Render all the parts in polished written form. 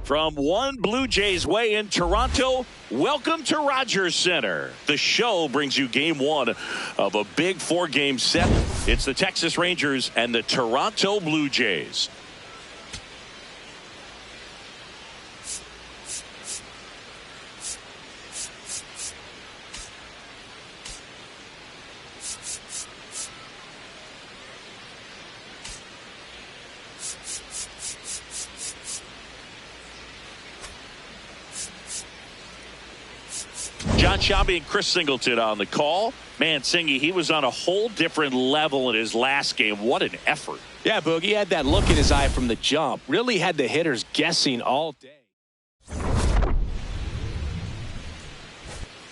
From one Blue Jays way in Toronto, welcome to Rogers Center. The show brings you game one of a big four-game set. It's the Texas Rangers and the Toronto Blue Jays. John Shabby and Chris Singleton on the call. Man, Singy, he was on a whole different level in his last game. What an effort. Yeah, Boogie had that look in his eye from the jump. Really had the hitters guessing all day.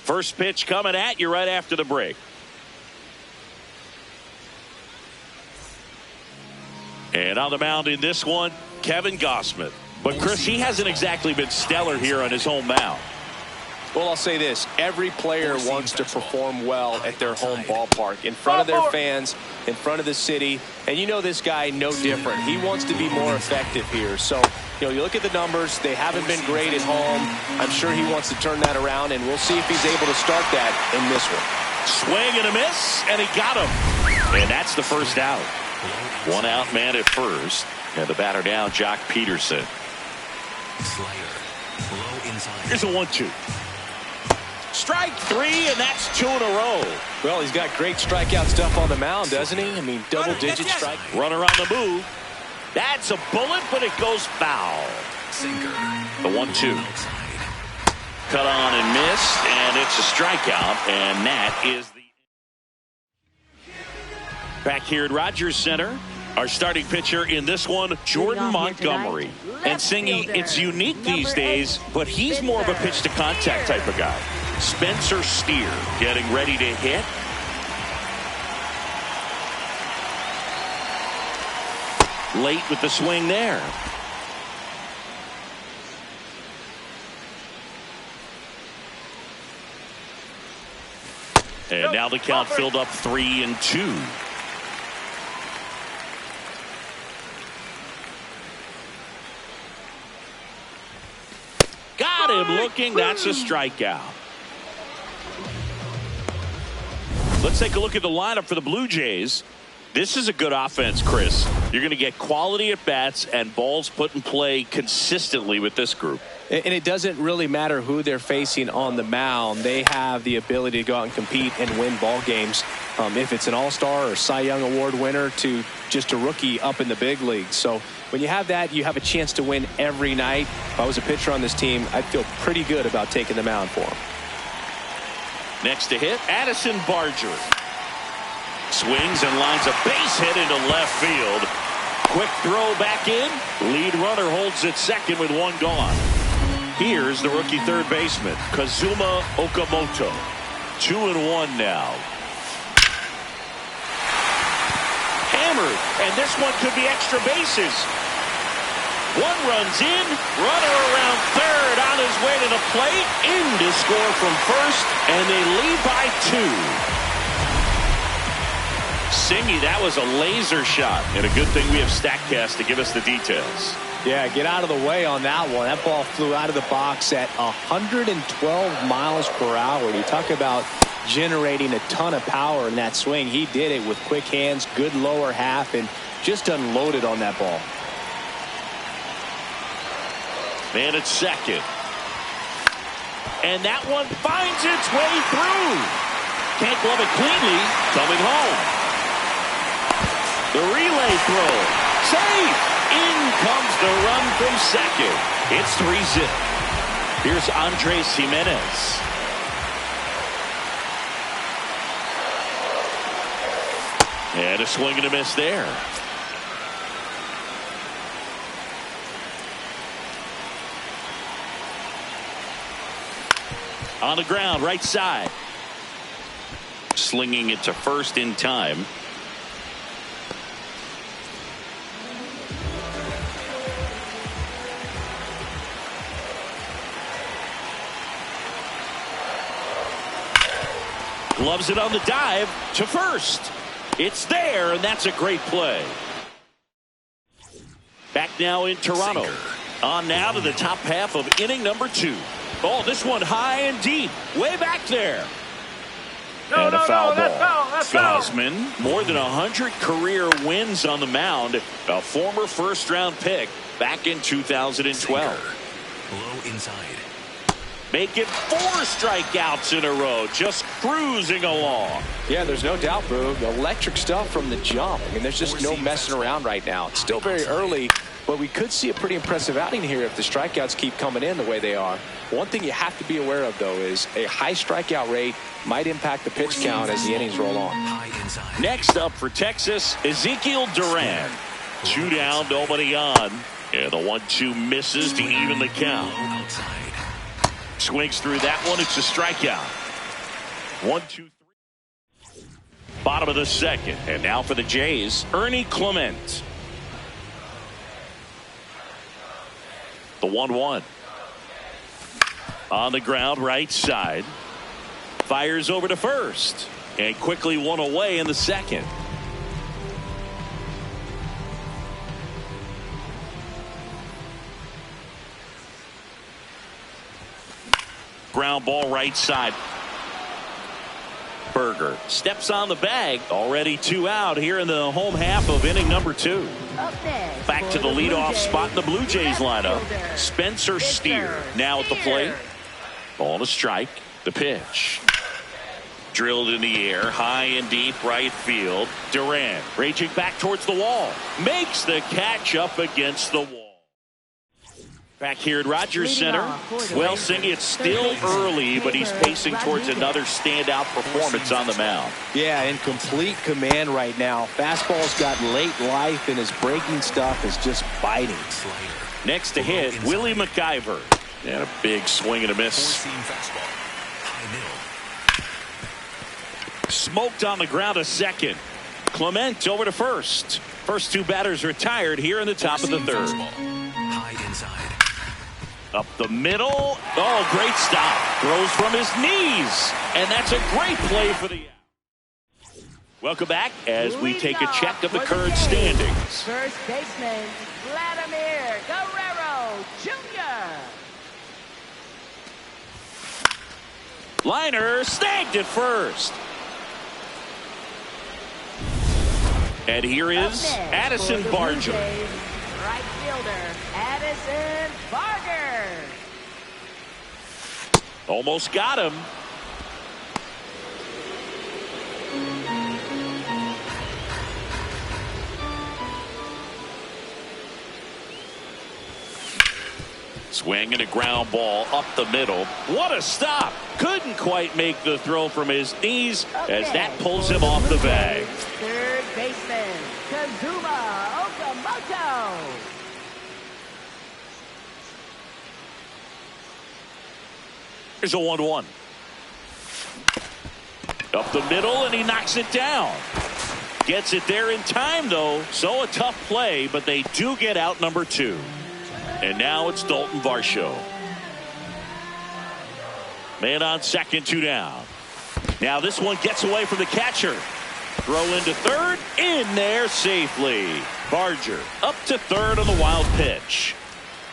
First pitch coming at you right after the break. And on the mound in this one, Kevin Gausman. But Chris, he hasn't exactly been stellar here on his home mound. Well, I'll say this. Every player wants to perform well at their home ballpark, in front of their fans, in front of the city. And you know this guy no different. He wants to be more effective here. So, you look at the numbers. They haven't been great at home. I'm sure he wants to turn that around, and we'll see if he's able to start that in this one. Swing and a miss, and he got him. And that's the first out. One out man at first. And the batter down, Jock Peterson. Here's a 1-2. Strike three, and that's two in a row. Well, he's got great strikeout stuff on the mound, doesn't he? I mean, double-digit strike. Runner on the move. That's a bullet, but it goes foul. The 1-2. Cut on and missed, and it's a strikeout, and that is the... Back here at Rogers Center, our starting pitcher in this one, Jordan Montgomery. And Singy, it's unique these days, but he's more of a pitch-to-contact type of guy. Spencer Steer getting ready to hit. Late with the swing there. And now the count filled up 3-2. Got him looking. That's a strikeout. Let's take a look at the lineup for the Blue Jays. This is a good offense, Chris. You're going to get quality at bats and balls put in play consistently with this group. And it doesn't really matter who they're facing on the mound. They have the ability to go out and compete and win ball games. If it's an all-star or Cy Young Award winner to just a rookie up in the big leagues. So when you have that, you have a chance to win every night. If I was a pitcher on this team, I'd feel pretty good about taking the mound for him. Next to hit, Addison Barger. Swings and lines a base hit into left field. Quick throw back in. Lead runner holds at second with one gone. Here's the rookie third baseman, Kazuma Okamoto. 2-1 now. Hammered, and this one could be extra bases. One runs in, runner around third, on his way to the plate, in to score from first, and they lead by 2. Singy, that was a laser shot, and a good thing we have StatCast to give us the details. Yeah, get out of the way on that one. That ball flew out of the box at 112 miles per hour. You talk about generating a ton of power in that swing. He did it with quick hands, good lower half, and just unloaded on that ball. Man at second. And that one finds its way through. Can't glove it cleanly. Coming home. The relay throw. Safe. In comes the run from second. It's 3-0. Here's Andres Jimenez. And a swing and a miss there. On the ground, right side. Slinging it to first in time. Gloves it on the dive to first. It's there, and that's a great play. Back now in Toronto. On now to the top half of inning number 2. Oh, this one high and deep. Way back there. And a foul ball. Gosman, more than 100 career wins on the mound. A former first-round pick back in 2012. Low inside. Making 4 strikeouts in a row. Just cruising along. Yeah, there's no doubt, Boog. Electric stuff from the jump. I mean, there's just no messing around right now. It's still very early, but we could see a pretty impressive outing here if the strikeouts keep coming in the way they are. One thing you have to be aware of, though, is a high strikeout rate might impact the pitch count as the innings roll on. Next up for Texas, Ezekiel Duran. 2 down, nobody on. And the 1-2 misses to even the count. Swings through that one. It's a strikeout. 1-2-3. Bottom of the second. And now for the Jays, Ernie Clement. The 1-1. On the ground, right side. Fires over to first. And quickly one away in the second. Ground ball right side. Berger steps on the bag. Already 2 out here in the home half of inning number 2. Back to the leadoff spot in the Blue Jays lineup. Spencer Steer now at the plate. Ball to strike. The pitch. Drilled in the air. High and deep right field. Durant raging back towards the wall. Makes the catch up against the wall. Back here at Rogers Center. Well, Singy, it's still early, but he's pacing towards another standout performance on the mound. Yeah, in complete command right now. Fastball's got late life, and his breaking stuff is just biting. Next to hit, Willie McIver. And a big swing and a miss. Smoked on the ground a second. Clement over to first. First 2 batters retired here in the top of the 3rd. High inside. Up the middle. Oh, great stop. Throws from his knees. And that's a great play for the out. Welcome back as we take a check of the current standings. First baseman, Vladimir Guerrero Jr. Liner snagged at first. And here is Addison Barger. Right fielder, Addison Barger. Almost got him. Swing and a ground ball up the middle. What a stop. Couldn't quite make the throw from his knees as that pulls him off the bag. Third baseman, Kazuma Okamoto. Here's a 1-1. Up the middle, and he knocks it down. Gets it there in time, though. So a tough play, but they do get out number 2. And now it's Dalton Varsho. Man on second, 2 down. Now this one gets away from the catcher. Throw into third, in there safely. Barger up to third on the wild pitch.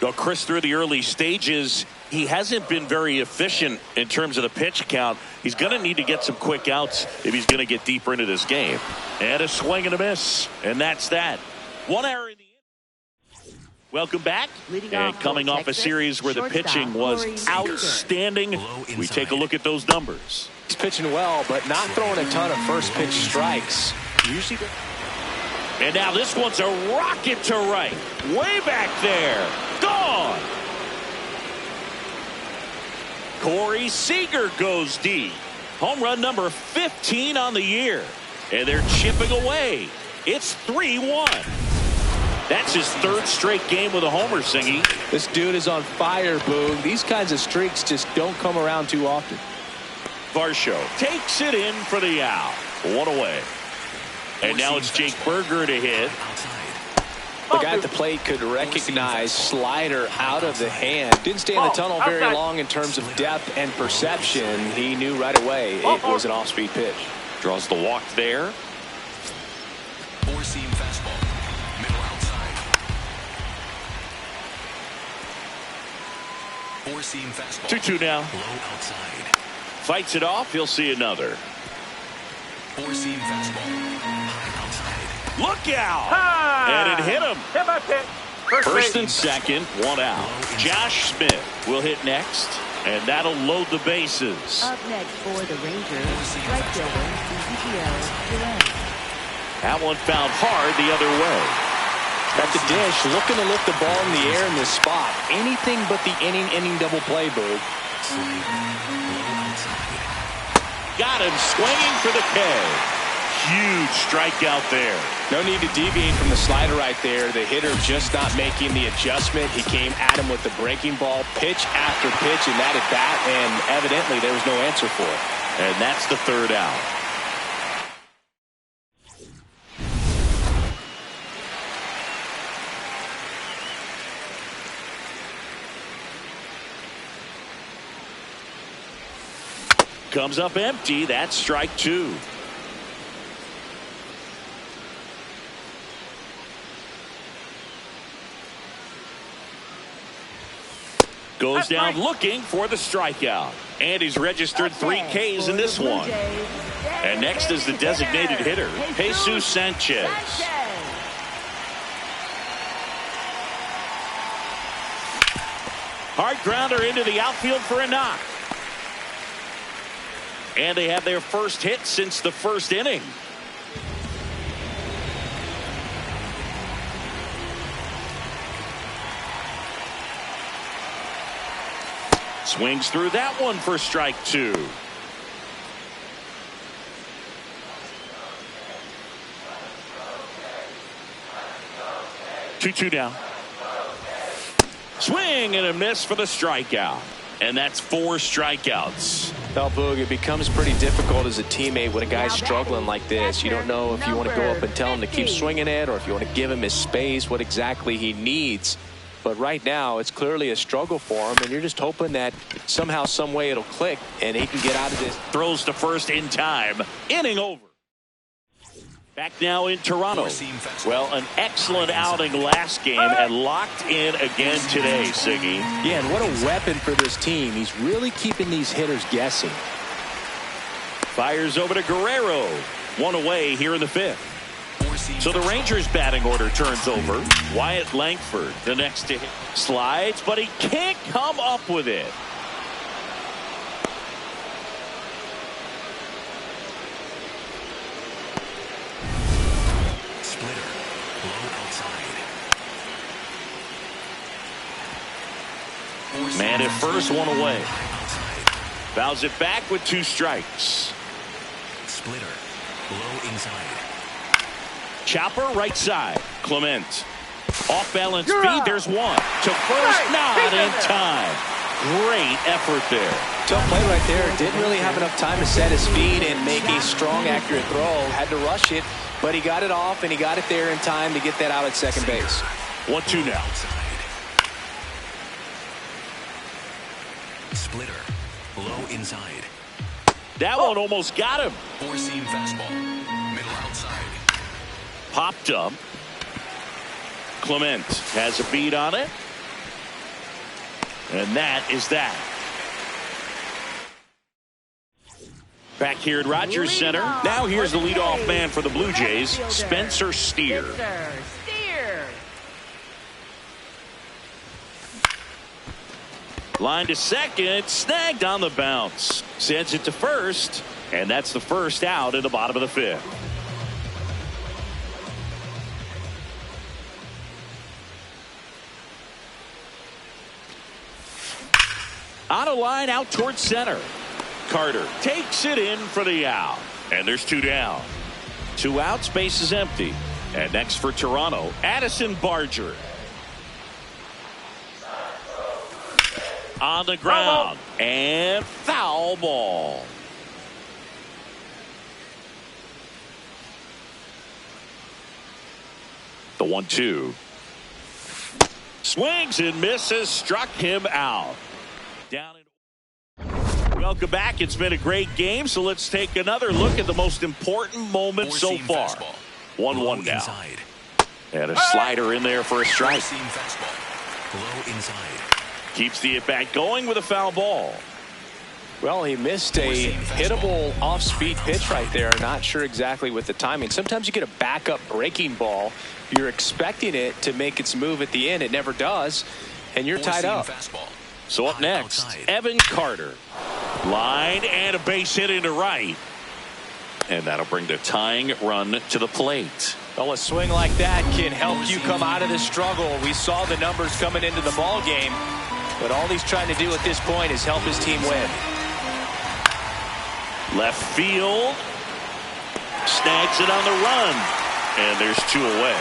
Well, Chris, through the early stages, he hasn't been very efficient in terms of the pitch count. He's going to need to get some quick outs if he's going to get deeper into this game. And a swing and a miss. And that's that. 1 error in the inning. Welcome back. And coming off a series where the pitching was outstanding, we take a look at those numbers. He's pitching well, but not throwing a ton of first pitch strikes. Usually. And now this one's a rocket to right. Way back there. Gone. Corey Seager goes deep. Home run number 15 on the year. And they're chipping away. It's 3-1. That's his 3rd straight game with a homer, Singy. This dude is on fire, Boog. These kinds of streaks just don't come around too often. Varsho takes it in for the out. 1 away. And now it's Jake Berger to hit. The guy at the plate could recognize slider out of the hand. Didn't stay in the tunnel very long in terms of depth and perception. He knew right away it was an off-speed pitch. Draws the walk there. Four-seam fastball. Middle outside. Four-seam fastball. 2-2 now. Low outside. Fights it off. He'll see another. Four-seam fastball. High outside. Look out! And it hit him. Hit my pick. First and second, one out. Josh Smith will hit next, and that'll load the bases. Up next for the Rangers, right fielder, Ezekiel. That one found hard the other way. At the dish, looking to lift the ball in the air in this spot. Anything but the inning double play, Boog. Got him swinging for the K. Huge strikeout there. No need to deviate from the slider right there. The hitter just not making the adjustment. He came at him with the breaking ball, pitch after pitch in that at bat, and evidently there was no answer for it. And that's the third out. Comes up empty. That's strike two. Goes down looking for the strikeout. And he's registered 3 Ks in this one. And next is the designated hitter, Jesus Sanchez. Hard grounder into the outfield for a knock. And they have their first hit since the first inning. Swings through that one for strike two. Two down. Swing and a miss for the strikeout. And that's 4 strikeouts. Well, Boog, it becomes pretty difficult as a teammate when a guy's struggling like this. You don't know if you want to go up and tell him to keep swinging it or if you want to give him his space, what exactly he needs. But right now, it's clearly a struggle for him, and you're just hoping that somehow, some way it'll click, and he can get out of this. Throws to first in time. Inning over. Back now in Toronto. Well, an excellent outing last game and locked in again today, Siggy. Yeah, and what a weapon for this team. He's really keeping these hitters guessing. Fires over to Guerrero. One away here in the 5th. So the Rangers batting order turns over. Wyatt Langford, the next to hit. Slides, but he can't come up with it. Splitter. Low outside. Man at first, one away. Fouls it back with 2 strikes. Splitter. Low inside. Chopper right side. Clement. Off balance feed. There's one. To first, not in time. Great effort there. Tough play right there. Didn't really have enough time to set his feet and make a strong, accurate throw. Had to rush it, but he got it off and he got it there in time to get that out at second base. 1-2 now. Splitter. Low inside. That one almost got him. Four-seam fastball. Middle outside. Popped up. Clement has a beat on it. And that is that. Back here at Rogers Center. Now here's the leadoff man for the Blue Jays, Spencer Steer. Line to second, snagged on the bounce. Sends it to first, and that's the first out in the bottom of the 5th. On a line out towards center. Carter takes it in for the out. And there's 2 down. 2 outs, base is empty. And next for Toronto, Addison Barger. On the ground. And foul ball. The 1-2. Swings and misses. Struck him out. Down in. Welcome back. It's been a great game, so let's take another look at the most important moment so far. 1-1 now. And a slider in there for a strike. Low inside. Keeps the at-bat going with a foul ball. Well, he missed a hittable off-speed pitch right there. Not sure exactly with the timing. Sometimes you get a backup breaking ball. You're expecting it to make its move at the end. It never does, and you're tied up. So up next, Evan Carter. Line and a base hit into right. And that'll bring the tying run to the plate. Well, a swing like that can help you come out of this struggle. We saw the numbers coming into the ball game, but all he's trying to do at this point is help his team win. Left field. Snags it on the run. And there's 2 away.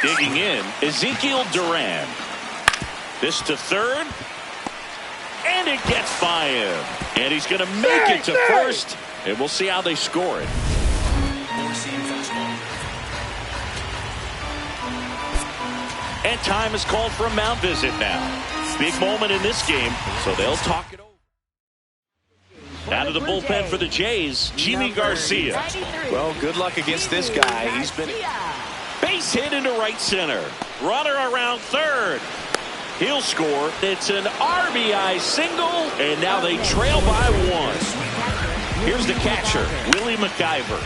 Digging in, Ezekiel Duran. This to third. And it gets by him. And he's going to make it to first. And we'll see how they score it. And time is called for a mound visit now. Big moment in this game, so they'll talk it over. Out of the bullpen for the Jays, Jimmy Garcia. Well, good luck against this guy. He's been base hit into right center. Runner around third. He'll score. It's an RBI single, and now they trail by 1. Here's the catcher, Willie McIver.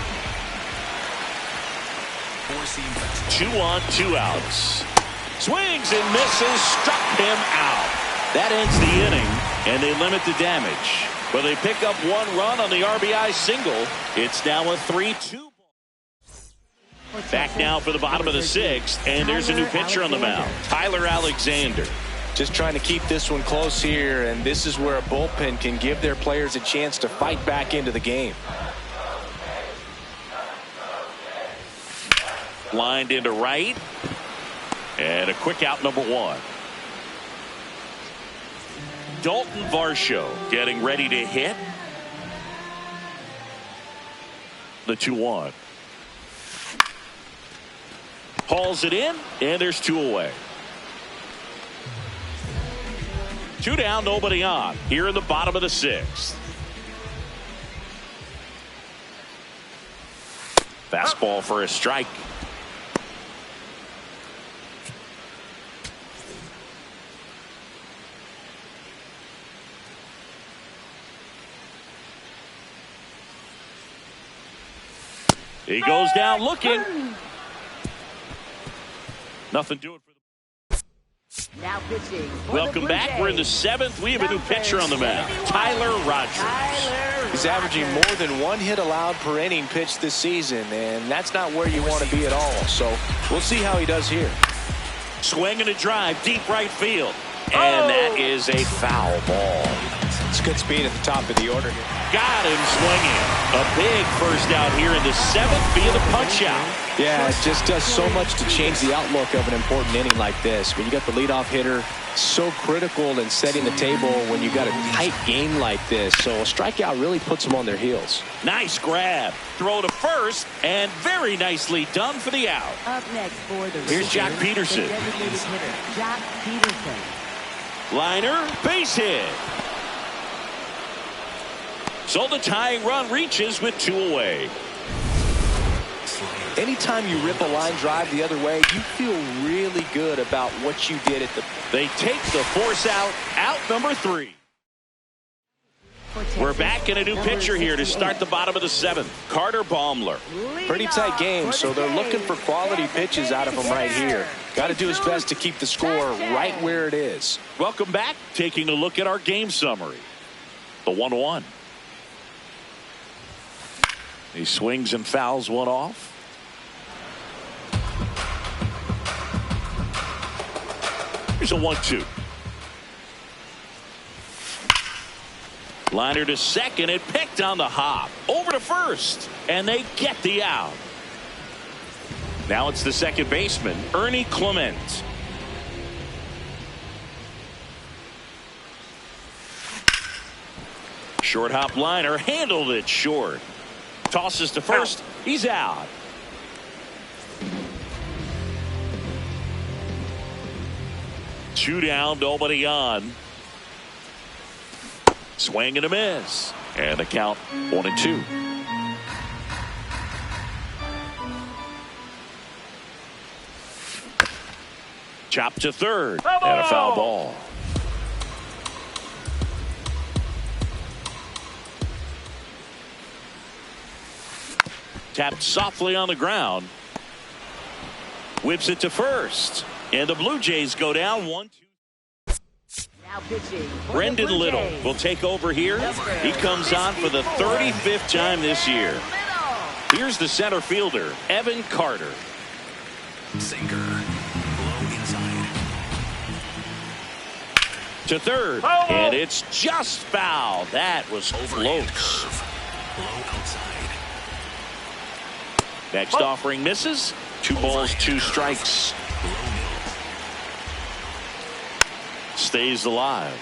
2 on, 2 outs. Swings and misses, struck him out. That ends the inning, and they limit the damage. But they pick up 1 run on the RBI single. It's now a 3-2. Back now for the bottom of the 6th, and there's a new pitcher on the mound, Tyler Alexander. Just trying to keep this one close here, and this is where a bullpen can give their players a chance to fight back into the game. Lined into right, and a quick out, number 1. Dalton Varsho getting ready to hit. The 2-1. Hauls it in, and there's 2 away. 2 down, nobody on. Here in the bottom of the 6th. Fastball for a strike. He goes down looking. Nothing doing for the. Now pitching. Welcome back. We're in the 7th. We have a new pitcher on the mound, Tyler Rogers. He's averaging more than 1 hit allowed per inning pitched this season, and that's not where you want to be at all. So we'll see how he does here. Swing and a drive, deep right field. And that is a foul ball. It's good speed at the top of the order here. Got him swinging. A big first out here in the 7th via the punch out. Yeah, it just does so much to change the outlook of an important inning like this. When you got the leadoff hitter, so critical in setting the table when you got a tight game like this. So a strikeout really puts them on their heels. Nice grab. Throw to first, and very nicely done for the out. Up next for the Here's Jack Peterson. the designated hitter, Jack Peterson. Liner, base hit. So the tying run reaches with 2 away. Anytime you rip a line drive the other way, you feel really good about what you did at the. They take the force out number 3. We're back in a new pitcher here to start the bottom of the 7th. Carter Baumler. Pretty tight game, so they're looking for quality pitches out of him right here. Got to do his best to keep the score right where it is. Welcome back. Taking a look at our game summary. The 1-1. He swings and fouls one off. Here's a 1-2. Liner to second and picked on the hop. Over to first. And they get the out. Now it's the second baseman, Ernie Clement. Short hop liner handled it short. Tosses to first. He's out. Two down, nobody on. Swing and a miss. And the count 1-2. Chopped to third. And a foul ball. Tapped softly on the ground. Whips it to first. And the Blue Jays go down 1-2. Now pitching. Brendan Little will take over here. He comes on for the 35th time this year. Here's the center fielder, Evan Carter. Sinker. Low inside. To third. And it's just foul. That was Overhand close. curve. Low outside. Next offering misses. 2 balls, 2 strikes. Low middle. Stays alive.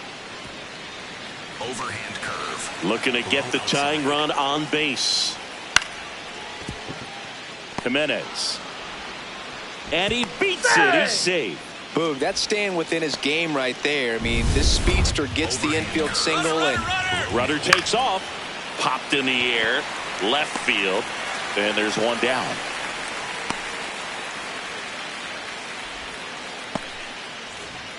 Overhand curve. Looking to get the tying run on base. Jimenez. And he beats it. He's safe. Boog, that's staying within his game right there. I mean, this speedster gets the infield single, and Runner takes off. Popped in the air. Left field. And there's one down.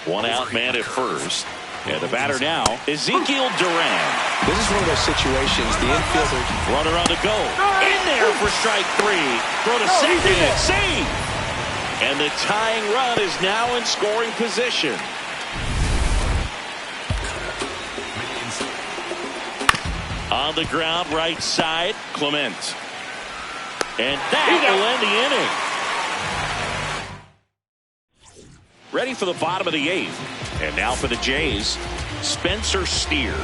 One out, man at first. And the batter now, Ezekiel Duran. this is one of those situations. The infielder, Runner on the go. In there for strike 3. Throw to second and save. And the tying run is now in scoring position. On the ground, right side, Clement. And that will end the inning. Ready for the bottom of the 8th. And now for the Jays, Spencer Steer.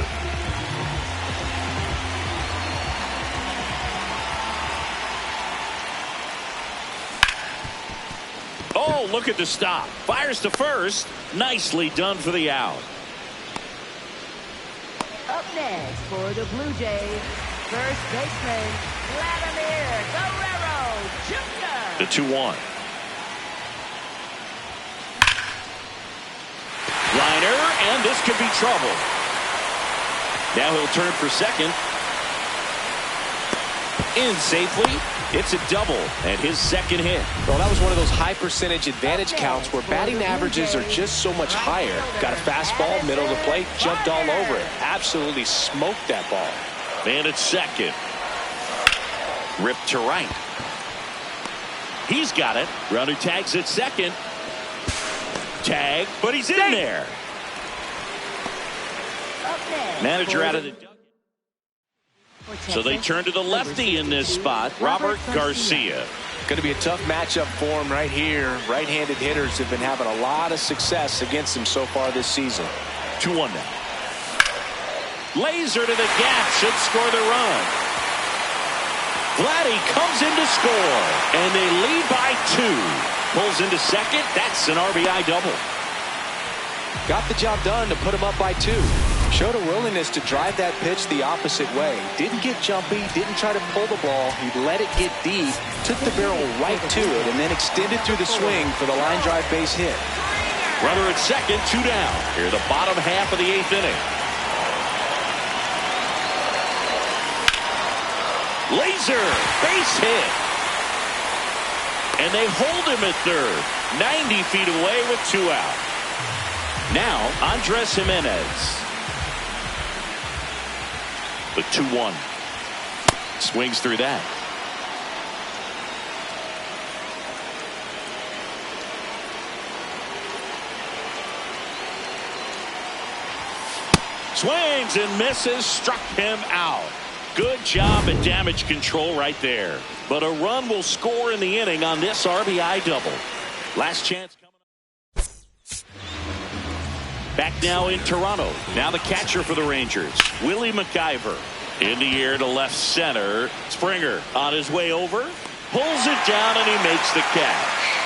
Oh, look at the stop. Fires to first. Nicely done for the out. Up next for the Blue Jays, first baseman Vladimir Guerrero Jr. The 2-1. Liner, and this could be trouble. Now he'll turn for second. In safely. It's a double and his second hit. well, that was one of those high percentage advantage counts where batting averages are just so much higher. Got a fastball, middle of the plate, jumped all over it. Absolutely smoked that ball. Man at second. Ripped to right. He's got it. Runner tags at second. Tag, but he's in there. Up next Manager for out of the... So they turn to the lefty in this spot, Robert Garcia. Going to be a tough matchup for him right here. Right-handed hitters have been having a lot of success against him so far this season. 2-1 now. Laser to the gap, should score the run. Vladdy comes in to score, and they lead by 2. Pulls into second. That's an RBI double. Got the job done to put him up by 2. Showed a willingness to drive that pitch the opposite way. Didn't get jumpy, didn't try to pull the ball. He let it get deep, took the barrel right to it, and then extended through the swing for the line drive base hit. Runner at second, 2 down. Here the bottom half of the 8th inning. Laser, base hit. And they hold him at third. 90 feet away with 2 out. Now, Andres Jimenez. The 2-1. Swings through that. Swings and misses. Struck him out. Good job at damage control right there. But a run will score in the inning on this RBI double. Last chance coming up. Back now in Toronto. Now the catcher for the Rangers, Willie McIver. In the air to left center. Springer on his way over. Pulls it down and he makes the catch.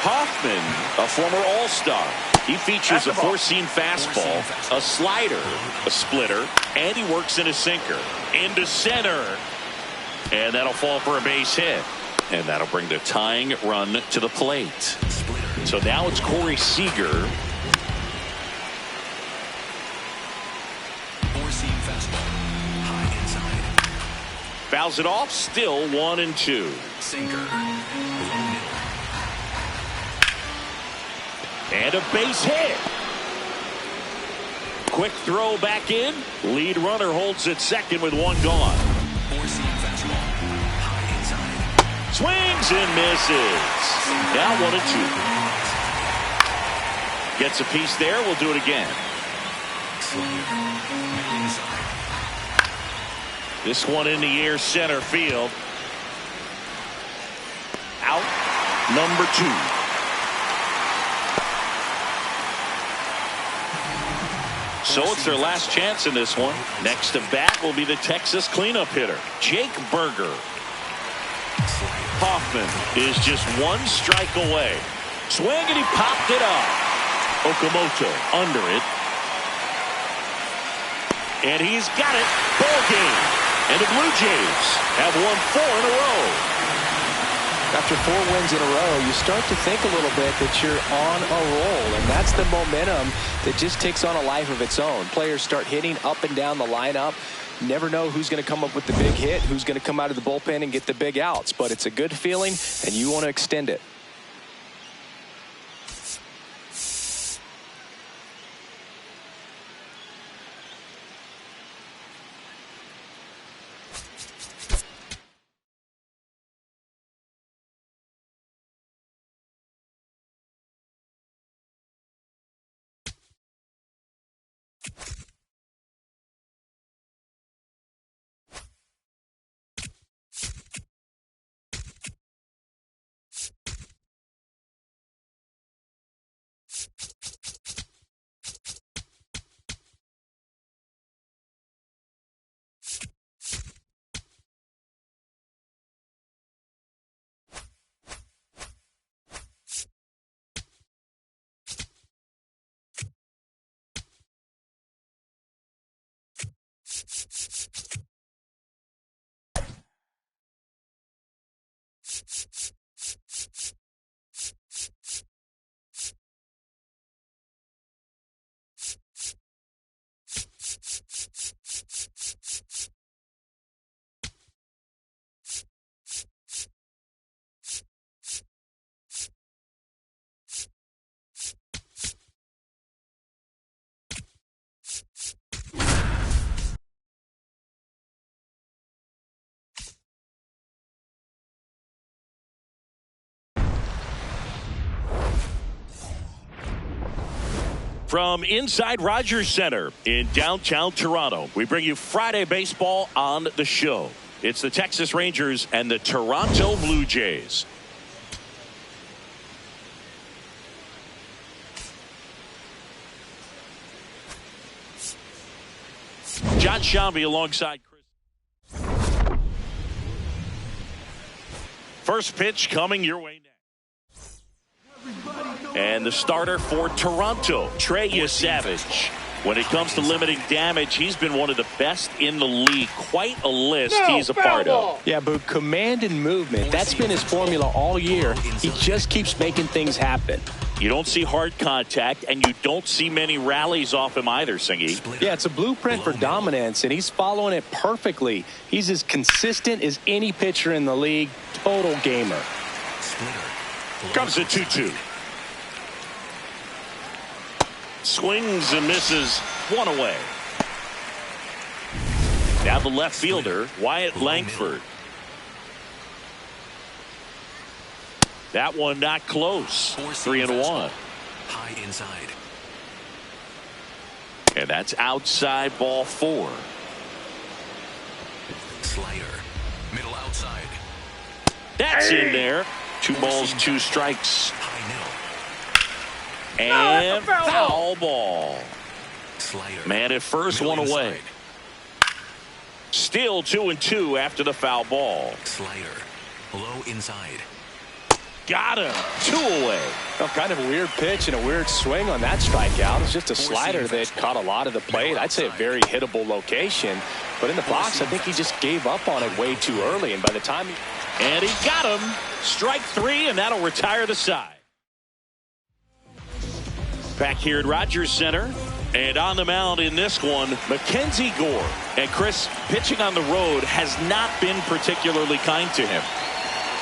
Hoffman, a former All-Star. He features a four-seam fastball, a slider, a splitter, and he works in a sinker. Into center. And that'll fall for a base hit. And that'll bring the tying run to the plate. So now it's Corey Seager. Four-seam fastball. High inside. Fouls it off. Still 1-2. Sinker. Low middle. And a base hit. Quick throw back in. Lead runner holds at second with one gone. Four-seam fastball. High inside. Swings and misses. Now 1-2. Gets a piece there. We'll do it again. Inside. This one in the air, center field. Out. Number 2. So it's their last chance in this one. Next to bat will be the Texas cleanup hitter, Jake Berger. Hoffman is just one strike away. Swing, and he popped it up. Okamoto under it. And he's got it. Ball game. And the Blue Jays have won 4 in a row. After 4 wins in a row, you start to think a little bit that you're on a roll, and that's the momentum that just takes on a life of its own. Players start hitting up and down the lineup. You never know who's going to come up with the big hit, who's going to come out of the bullpen and get the big outs, but it's a good feeling, and you want to extend it. From inside Rogers Center in downtown Toronto, we bring you Friday baseball on the show. It's the Texas Rangers and the Toronto Blue Jays. John Shambi alongside Chris. First pitch coming your way next. And the starter for Toronto, Trey Savage. When it comes to limiting damage, he's been one of the best in the league. Quite a list he's a part of. Yeah, but command and movement, that's been his formula all year. He just keeps making things happen. You don't see hard contact, and you don't see many rallies off him either, Singy. Yeah, it's a blueprint for dominance, and he's following it perfectly. He's as consistent as any pitcher in the league. Total gamer. Comes a 2-2. Swings and misses, one away. Now the left fielder, Wyatt Langford. That one not close. 3-1. High inside. And that's outside ball 4. Slider. Middle outside. That's in there. 2 balls, 2 strikes. High middle. And foul ball. Slider. Man at first, Middle one away. inside. Still 2-2 after the foul ball. Slider. Low inside. Got him. 2 away. Well, kind of a weird pitch and a weird swing on that strikeout. It's just a slider that caught a lot of the plate. I'd say a very hittable location. But in the box, I think he just gave up on it way too early. And by the time And he got him. Strike 3, and that'll retire the side. Back here at Rogers Center. And on the mound in this one, Mackenzie Gore. And Chris, pitching on the road has not been particularly kind to him.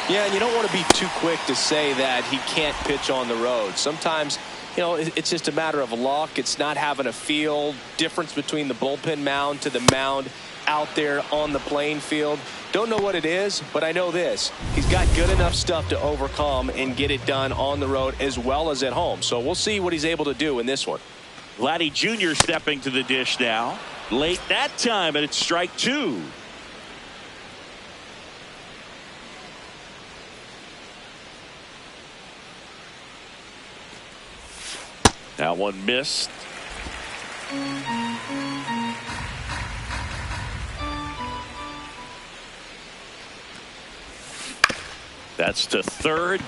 Yeah, and you don't want to be too quick to say that he can't pitch on the road. Sometimes You know, it's just a matter of luck. It's not having a feel. Difference between the bullpen mound to the mound out there on the playing field. Don't know what it is, but I know this. He's got good enough stuff to overcome and get it done on the road as well as at home. So we'll see what he's able to do in this one. Vladdy Jr. stepping to the dish now. Late that time, and it's strike 2. That one missed. That's to third.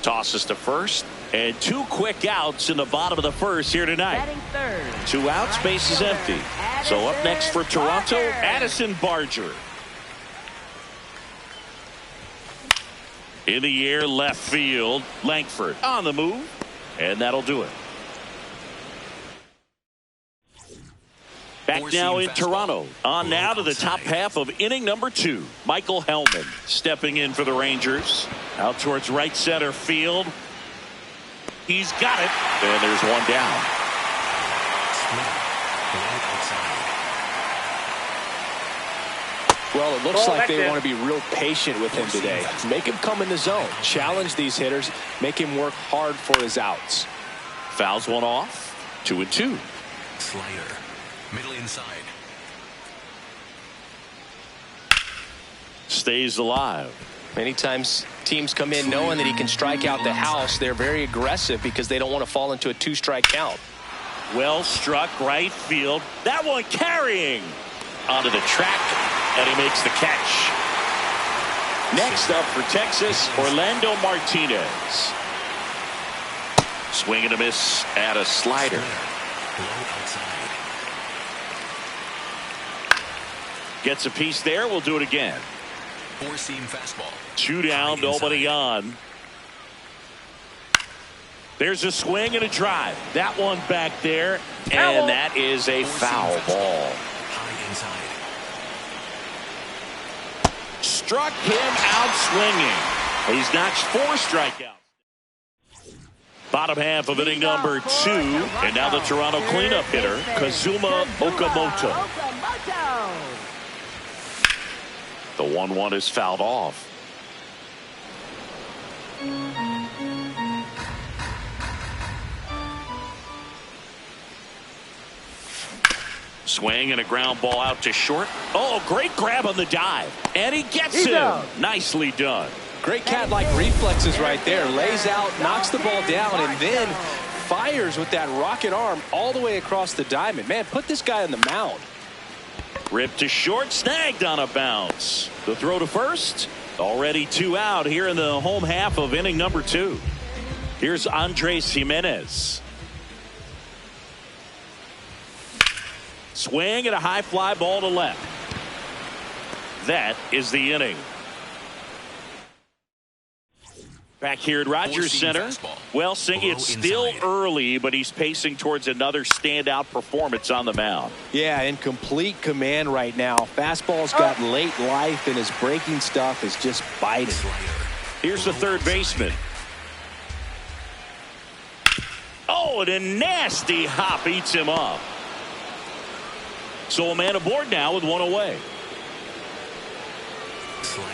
Tosses to first. And 2 quick outs in the bottom of the first here tonight. 2 outs, base is empty. So up next for Toronto, Addison Barger. In the air, left field. Langford on the move. And that'll do it. Back now in Toronto. On now to the top half of inning number 2. Michael Hellman stepping in for the Rangers. Out towards right center field. He's got it. And there's one down. Well, it looks like they want to be real patient with him today. Make him come in the zone. Challenge these hitters. Make him work hard for his outs. Fouls one off. 2-2. Slider. Middle inside. Stays alive. Many times teams come in knowing that he can strike out the house. They're very aggressive because they don't want to fall into a 2-strike count. Well struck right field. That one carrying onto the track, and he makes the catch. Next up for Texas, Orlando Martinez. Swing and a miss at a slider. Low outside. Gets a piece there. We'll do it again. 4-seam fastball. 2 down, nobody on. There's a swing and a drive. That one back there, and that is a foul ball. High inside. Struck him out swinging. He's notched 4 strikeouts. Bottom half of inning number 2, and now the Toronto cleanup hitter, Kazuma Okamoto. The 1-1 is fouled off. Swing and a ground ball out to short. Oh, great grab on the dive. And he gets him. Nicely done. Great cat-like reflexes right there. Lays out, knocks the ball down, and then fires with that rocket arm all the way across the diamond. Man, put this guy on the mound. Ripped to short, snagged on a bounce. The throw to first. Already 2 out here in the home half of inning number 2. Here's Andres Jimenez. Swing and a high fly ball to left. That is the inning. Back here at Rogers Center. Well, Singy, it's still early, but he's pacing towards another standout performance on the mound. Yeah, in complete command right now. Fastball's got late life, and his breaking stuff is just biting. Here's the third baseman. Oh, and a nasty hop eats him up. So a man aboard now with 1 away. Slider.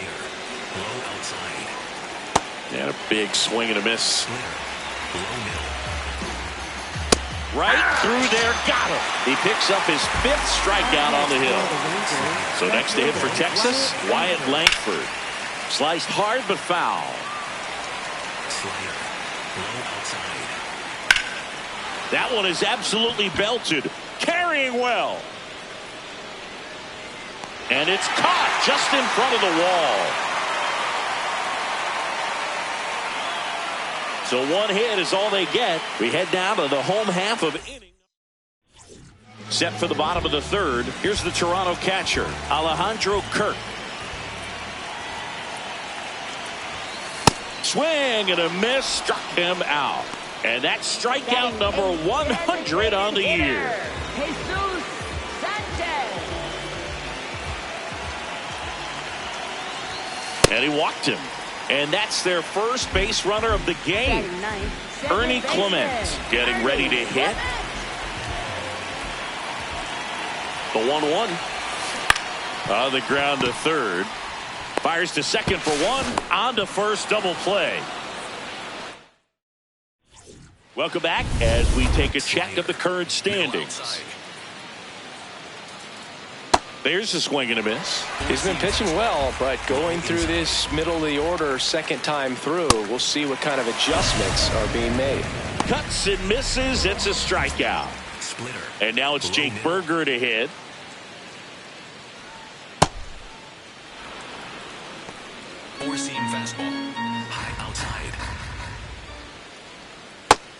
Low outside. And a big swing and a miss. Slider. Low middle. Right through there, got him. He picks up his 5th strikeout on the hill. So next to hit for Texas, Wyatt Langford. Sliced hard but foul. Slider. Low outside. That one is absolutely belted. Carrying well. And it's caught just in front of the wall. So 1 hit is all they get. We head down to the home half of inning. Set for the bottom of the 3rd. Here's the Toronto catcher, Alejandro Kirk. Swing and a miss, struck him out. And that's strikeout number 100 on the year. Jesus Sanchez. And he walked him. And that's their first base runner of the game. Ernie Clement getting ready to hit. The 1-1. On the ground to third. Fires to second for one. On to first, double play. Welcome back as we take a check of the current standings. There's a swing and a miss. He's been pitching well, but going through this middle of the order second time through, we'll see what kind of adjustments are being made. Cuts and misses. It's a strikeout. Splitter. And now it's Jake Berger to hit. Four-seam fastball. High outside.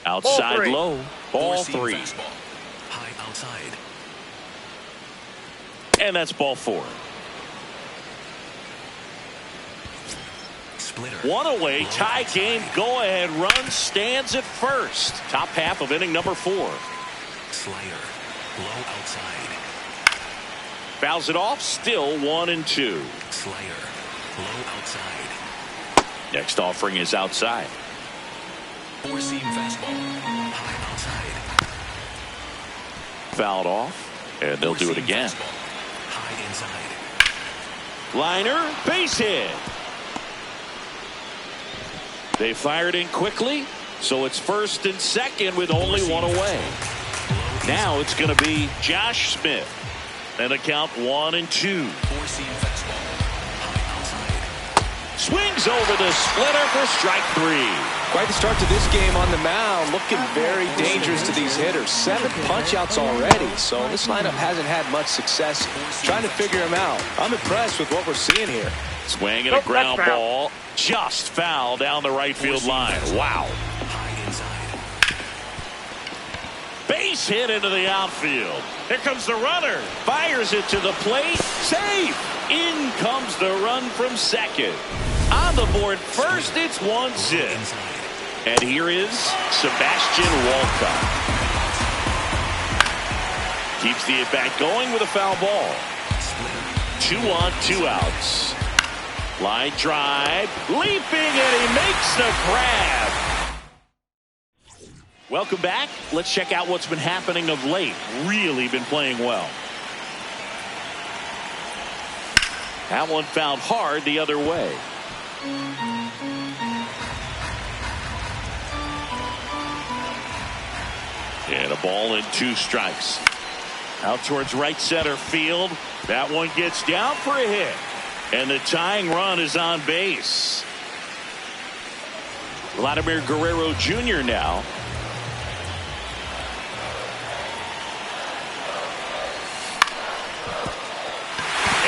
Outside low. Ball Four-seam 3. fastball. High outside. And that's ball 4. Splitter. One away, Low tie outside. game, go ahead run stands at first. Top half of inning number 4. Slider. Low outside. Fouls it off, still 1-2. Slider. Low outside. Next offering is outside. Four-seam fastball. High outside. Fouled off, and they'll do it Four-seam again. fastball. High inside. Liner, base hit. They fired in quickly, so it's first and second with only one away. Now it's going to be Josh Smith. And a count 1-2. Four-seam fastball. High outside. Swings over the splitter for strike 3. Quite the start to this game on the mound. Looking very dangerous to these hitters. 7 punch-outs already, so this lineup hasn't had much success trying to figure him out. I'm impressed with what we're seeing here. Swing and a ground ball. Just foul down the right field line. Wow. High inside. Base hit into the outfield. Here comes the runner. Fires it to the plate. Safe. In comes the run from second. On the board first, it's 1-0. Inside. And here is Sebastian Walcott. Keeps the at-bat going with a foul ball. Splitter. 2 on, 2 outs. Line drive. Leaping, and he makes the grab. Welcome back. Let's check out what's been happening of late. Really been playing well. That one fouled hard the other way. And a ball and 2 strikes. Out towards right center field. That one gets down for a hit. And the tying run is on base. Vladimir Guerrero Jr. now.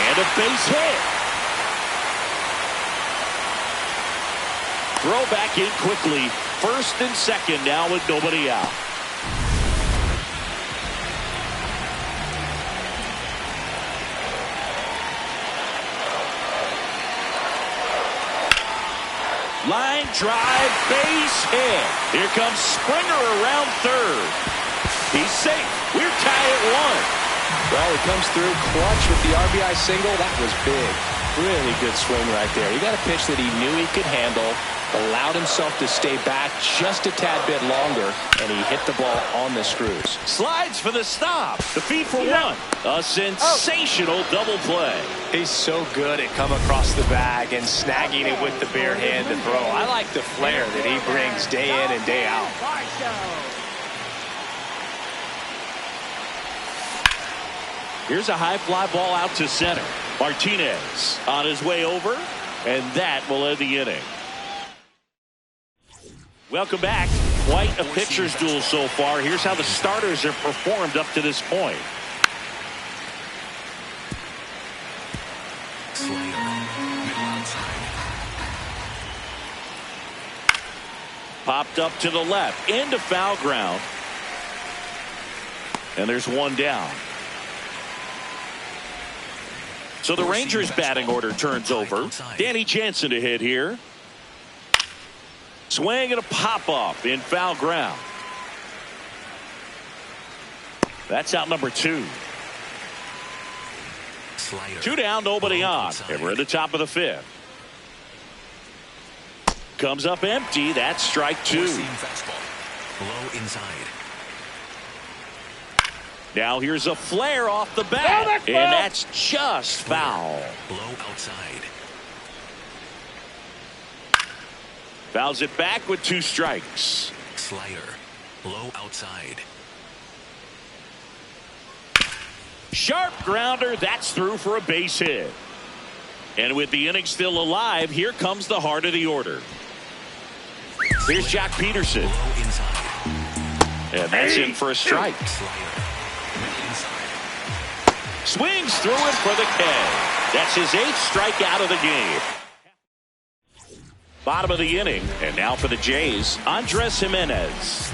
And a base hit. Throw back in quickly. First and second now with nobody out. Line drive, base hit. Here comes Springer around third. He's safe. We're tied at 1. Well, he comes through clutch with the RBI single. That was big. Really good swing right there. He got a pitch that he knew he could handle, allowed himself to stay back just a tad bit longer, and he hit the ball on the screws. Slides for the stop. The feed for 1. A sensational double play. He's so good at coming across the bag and snagging it with the bare hand to throw. I like the flair that he brings day in and day out. Here's a high fly ball out to center. Martinez on his way over, and that will end the inning. Welcome back. Quite a pitcher's duel so far. Here's how the starters have performed up to this point. Slider. Middle outside. Popped up to the left, into foul ground. And there's one down. So the Rangers batting order turns over. Danny Jansen to hit here. Swing and a pop-up in foul ground. That's out number 2. Slider. 2 down, nobody Low on. outside. And we're at the top of the 5th. Comes up empty. That's strike two. Four-seam fastball. Low inside. Now here's a flare off the bat. And that's just foul. Low outside. Fouls it back with 2 strikes. Slider. Low outside. Sharp grounder. That's through for a base hit. And with the inning still alive, here comes the heart of the order. Here's Jack Peterson. Low inside. And that's in for a strike. Slider. Middle inside. Swings through it for the K. That's his 8th strikeout of the game. Bottom of the inning. And now for the Jays, Andres Jimenez.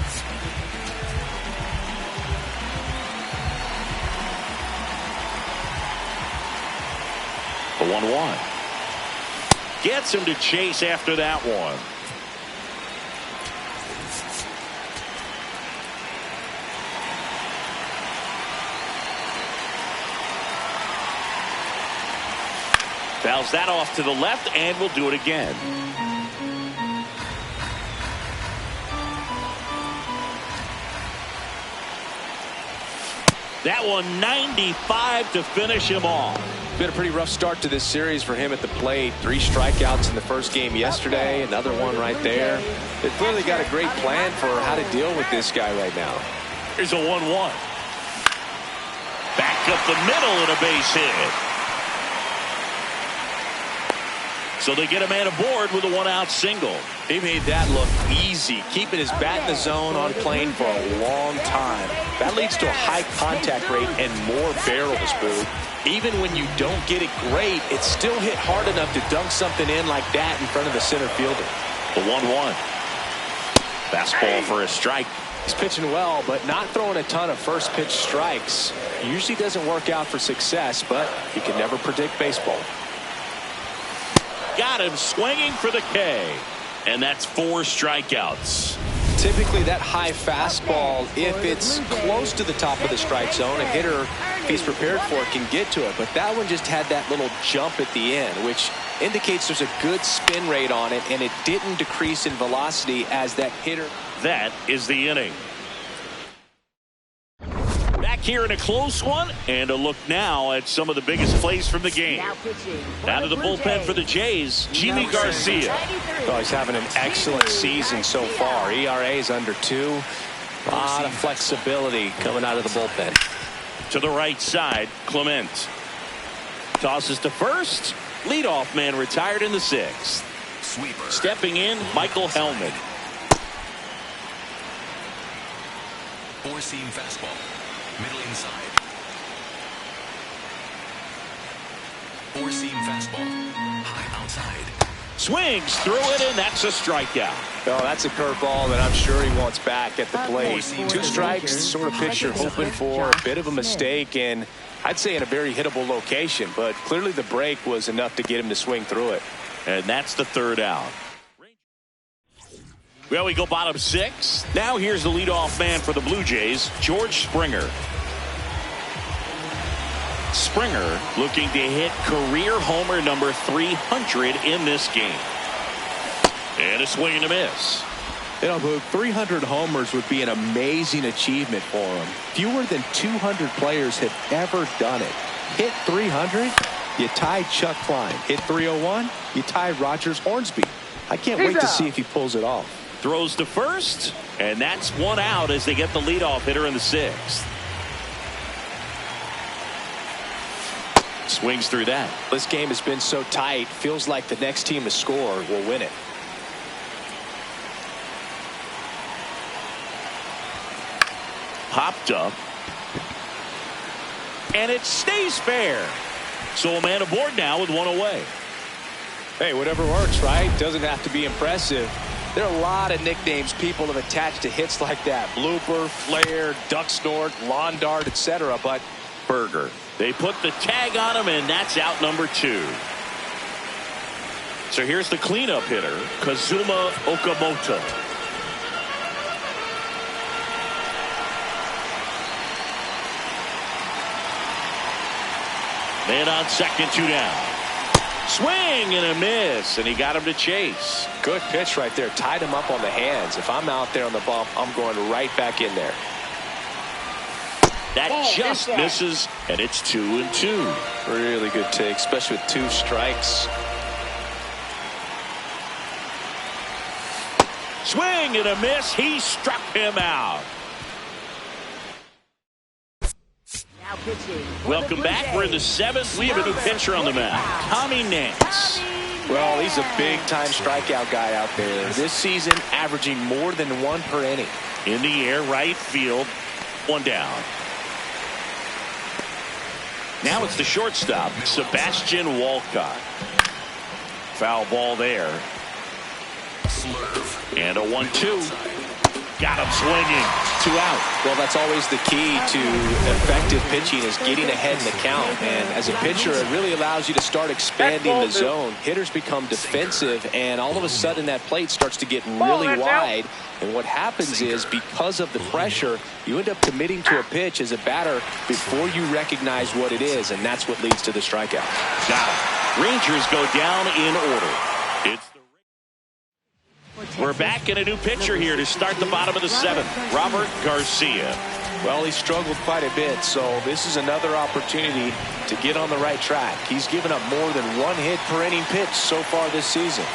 The 1-1. Gets him to chase after that one. Fouls that off to the left, and we'll do it again. That one 95 to finish him off. Been a pretty rough start to this series for him at the plate. 3 strikeouts in the first game yesterday. Another one right there. They've clearly got a great plan for how to deal with this guy right now. Here's a 1-1. Back up the middle and a base hit. So they get a man aboard with a 1-out single. He made that look easy, keeping his bat in the zone on plane for a long time. That leads to a high contact rate and more barrels, Boo. Even when you don't get it great, it's still hit hard enough to dunk something in like that in front of the center fielder. The 1-1. Fastball for a strike. He's pitching well, but not throwing a ton of first pitch strikes. Usually doesn't work out for success, but you can never predict baseball. Got him swinging for the K. And that's 4 strikeouts. Typically that high fastball, if it's close to the top of the strike zone, a hitter, if he's prepared for it, can get to it. But that one just had that little jump at the end, which indicates there's a good spin rate on it, and it didn't decrease in velocity as that hitter. That is the inning. Back here in a close one, and a look now at some of the biggest plays from the game. Out of the bullpen for the Jays, Jimmy Garcia. Oh, he's having an excellent season so far. ERA is under 2. A lot of flexibility coming out of the bullpen. To the right side, Clement. Tosses to first. Leadoff man retired in the 6th. Sweeper. Stepping in, Michael Hellman. Four-seam fastball. Middle inside. Four-seam fastball. High outside. Swings through it, and that's a strikeout. Oh, that's a curveball that I'm sure he wants back at the plate. 2 strikes, sort of pitch you're hoping for. A bit of a mistake, and I'd say in a very hittable location. But clearly the break was enough to get him to swing through it. And that's the 3rd out. Well, we go bottom 6. Now here's the leadoff man for the Blue Jays, George Springer. Springer looking to hit career homer number 300 in this game. And a swing and a miss. You know, 300 homers would be an amazing achievement for him. Fewer than 200 players have ever done it. Hit 300, you tie Chuck Klein. Hit 301, you tie Rogers Hornsby. I can't wait to see if he pulls it off. Throws to first, and that's 1 out as they get the leadoff hitter in the 6th. Swings through that. This game has been so tight, feels like the next team to score will win it. Popped up. And it stays fair. So a man aboard now with 1 away. Hey, whatever works, right? Doesn't have to be impressive. There are a lot of nicknames people have attached to hits like that. Blooper, flare, duck snort, lawn dart, etc. But Burger. They put the tag on him, and that's out number 2. So here's the cleanup hitter, Kazuma Okamoto. Man on second, 2 down. Swing and a miss, and he got him to chase. Good pitch right there. Tied him up on the hands. If I'm out there on the bump, I'm going right back in there. That just misses, and it's 2-2. Really good take, especially with 2 strikes. Swing and a miss. He struck him out. Now pitching. Welcome back. We're in the 7th. We have a new pitcher on the mound, Tommy Nance. Well, he's a big-time strikeout guy out there. This season, averaging more than 1 per inning. In the air, right field, 1 down. Now it's the shortstop, Sebastian Walcott. Foul ball there. And a 1-2. Got him swinging. 2 out. Well, that's always the key to effective pitching, is getting ahead in the count. And as a pitcher, it really allows you to start expanding the zone. Hitters become defensive, and all of a sudden that plate starts to get really wide. And what happens is, because of the pressure, you end up committing to a pitch as a batter before you recognize what it is, and that's what leads to the strikeout. Got him. Rangers go down in order. We're back in a new pitcher here to start the bottom of the 7th, Robert Garcia. Well, he struggled quite a bit, so this is another opportunity to get on the right track. He's given up more than 1 hit per inning pitch so far this season.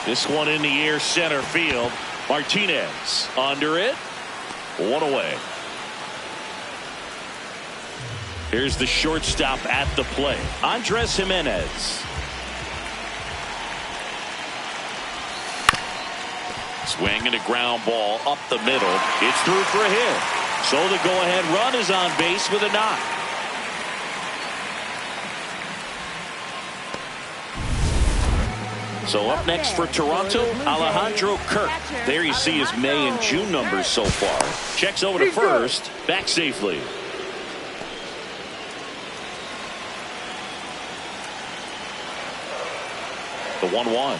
This one in the air, center field. Martinez under it. 1 away. Here's the shortstop at the plate, Andres Jimenez. Swing and a ground ball up the middle. It's through for a hit. So the go-ahead run is on base with a knock. So up next for Toronto, Alejandro Kirk. There you see his May and June numbers so far. Checks over to first. Back safely. The 1-1.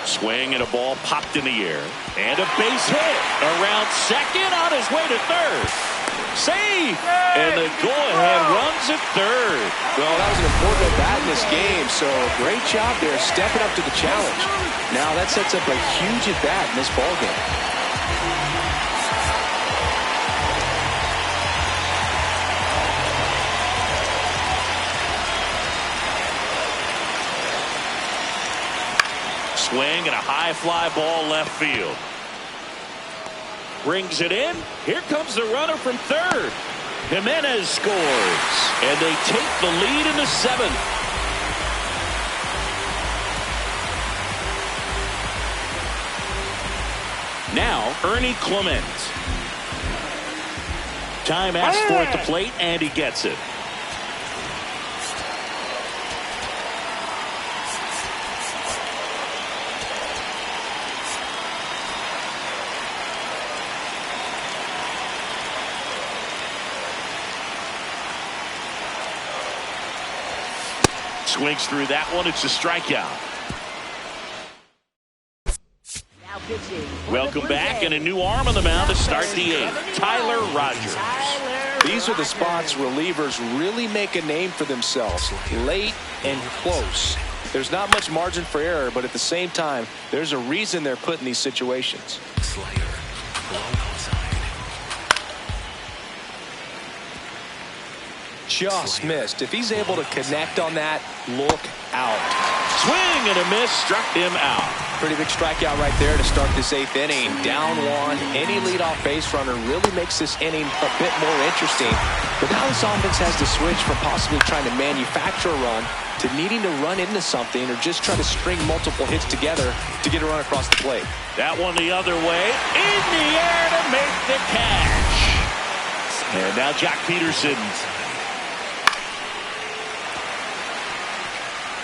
Swing and a ball popped in the air. And a base hit. Around second, on his way to third. Safe! And the go-ahead runs at third. Well, that was an important at-bat in this game, so great job there stepping up to the challenge. Now that sets up a huge at-bat in this ballgame. Swing and a high fly ball left field. Brings it in. Here comes the runner from third. Jimenez scores. And they take the lead in the 7th. Now, Ernie Clement. Time asked for at the plate, and he gets it. Swings through that one. It's a strikeout. Now pitching. Welcome back, and a new arm on the mound to start the 8th, Tyler Rogers. These are the spots relievers really make a name for themselves, late and close. There's not much margin for error, but at the same time, there's a reason they're put in these situations. Slider. Low outside. Just missed. If he's able to connect on that, look out. Swing and a miss, struck him out. Pretty big strikeout right there to start this 8th inning. Down 1. Any leadoff base runner really makes this inning a bit more interesting. But now this offense has to switch from possibly trying to manufacture a run to needing to run into something or just try to string multiple hits together to get a run across the plate. That one the other way. In the air to make the catch. And now Jock Peterson.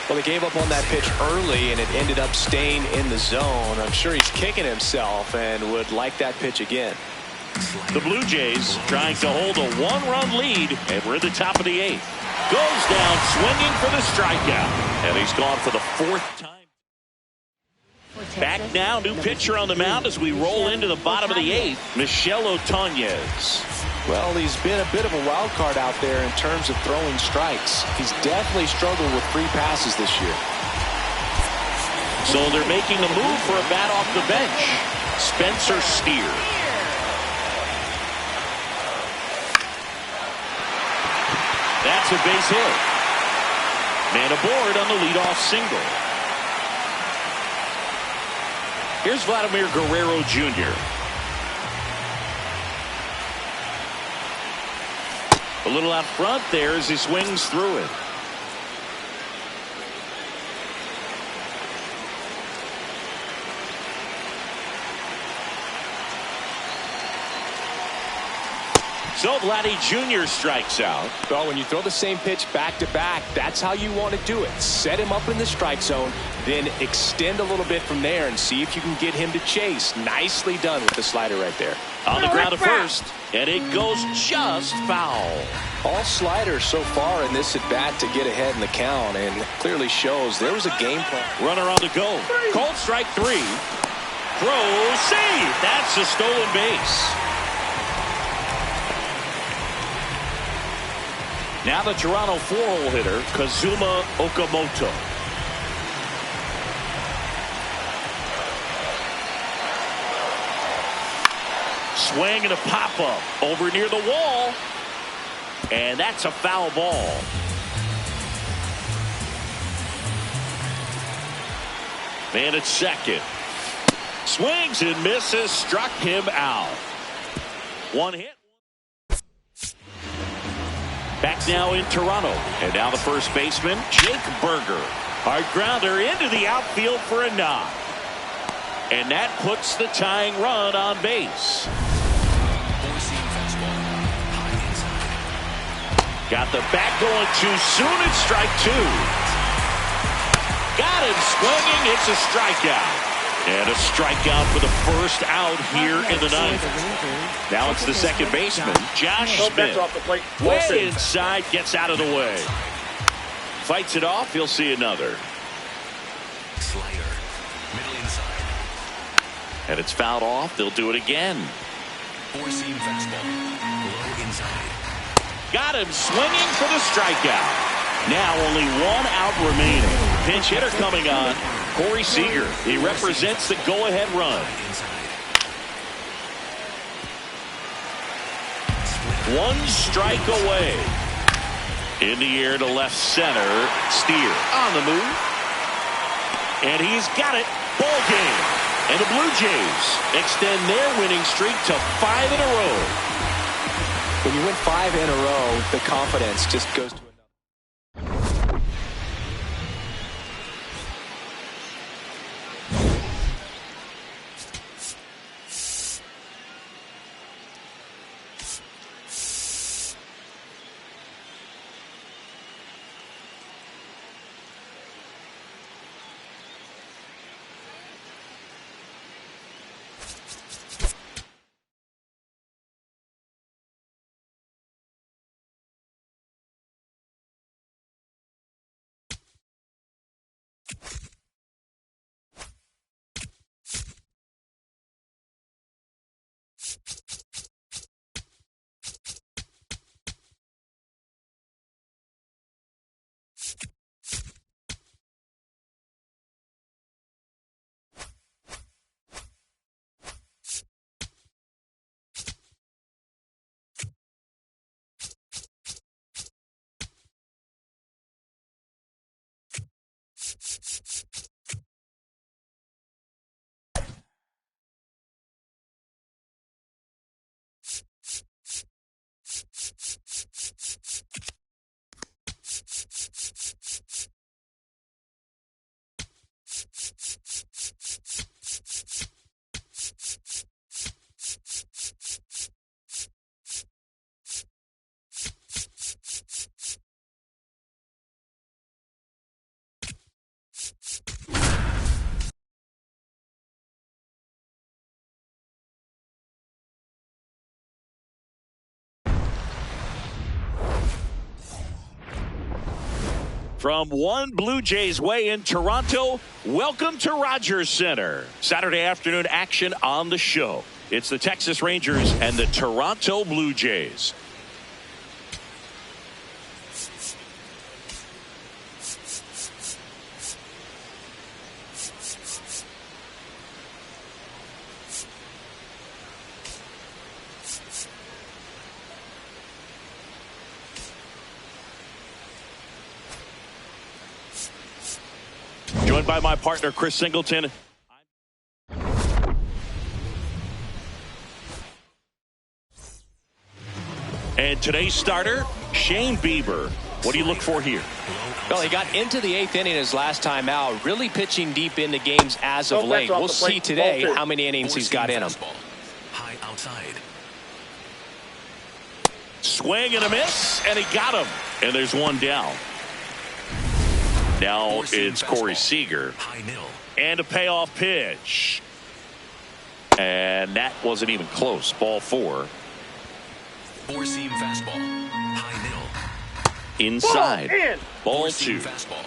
Well, they gave up on that pitch early, and it ended up staying in the zone. I'm sure he's kicking himself and would like that pitch again. The Blue Jays trying to hold a 1-run lead, and we're at the top of the 8th. Goes down swinging for the strikeout, and he's gone for the 4th time. Back now, new pitcher on the mound as we roll into the bottom of the 8th, Michel Otoñez. Well, he's been a bit of a wild card out there in terms of throwing strikes. He's definitely struggled with free passes this year. So they're making a move for a bat off the bench. Spencer Steer. That's a base hit. Man aboard on the leadoff single. Here's Vladimir Guerrero Jr. A little out front there as he swings through it. So Vladdy Jr. strikes out. Well, when you throw the same pitch back to back, that's how you want to do it. Set him up in the strike zone, then extend a little bit from there and see if you can get him to chase. Nicely done with the slider right there. On the ground to first, and it goes just foul. All sliders so far in this at bat to get ahead in the count, and clearly shows there was a game plan. Runner on the go. Called strike 3. Throw, save. That's a stolen base. Now the Toronto 4-hole hitter, Kazuma Okamoto. Swing and a pop-up over near the wall. And that's a foul ball. Man at second. Swings and misses. Struck him out. One hit. Back now in Toronto. And now the first baseman, Jake Berger. Hard grounder into the outfield for a knock. And that puts the tying run on base. Got the bat going too soon. It's strike 2. Got him swinging. It's a strikeout. And a strikeout for the first out here in the ninth. Now it's the second baseman, Josh Smith. Way inside, gets out of the way. Fights it off. He'll see another. Slider. Middle inside. And it's fouled off. They'll do it again. Four-seam fastball. Low inside. Got him swinging for the strikeout. Now only one out remaining. Pinch hitter coming on. Corey Seager. He represents the go-ahead run. One strike away. In the air to left center. Steer on the move. And he's got it. Ball game. And the Blue Jays extend their winning streak to 5 in a row. When you win 5 in a row, the confidence just goes to another. From One Blue Jays Way in Toronto, welcome to Rogers Center. Saturday afternoon action on the show. It's the Texas Rangers and the Toronto Blue Jays. Joined by my partner, Chris Singleton. And today's starter, Shane Bieber. What do you look for here? Well, he got into the 8th inning his last time out, really pitching deep into games as of late. We'll see today how many innings he's got in him. High outside. Swing and a miss, and he got him. And there's one down. Now it's Corey Seager. And a payoff pitch. And that wasn't even close. Ball 4. Four-seam fastball. High middle. Inside. Ball 2. Four-seam fastball.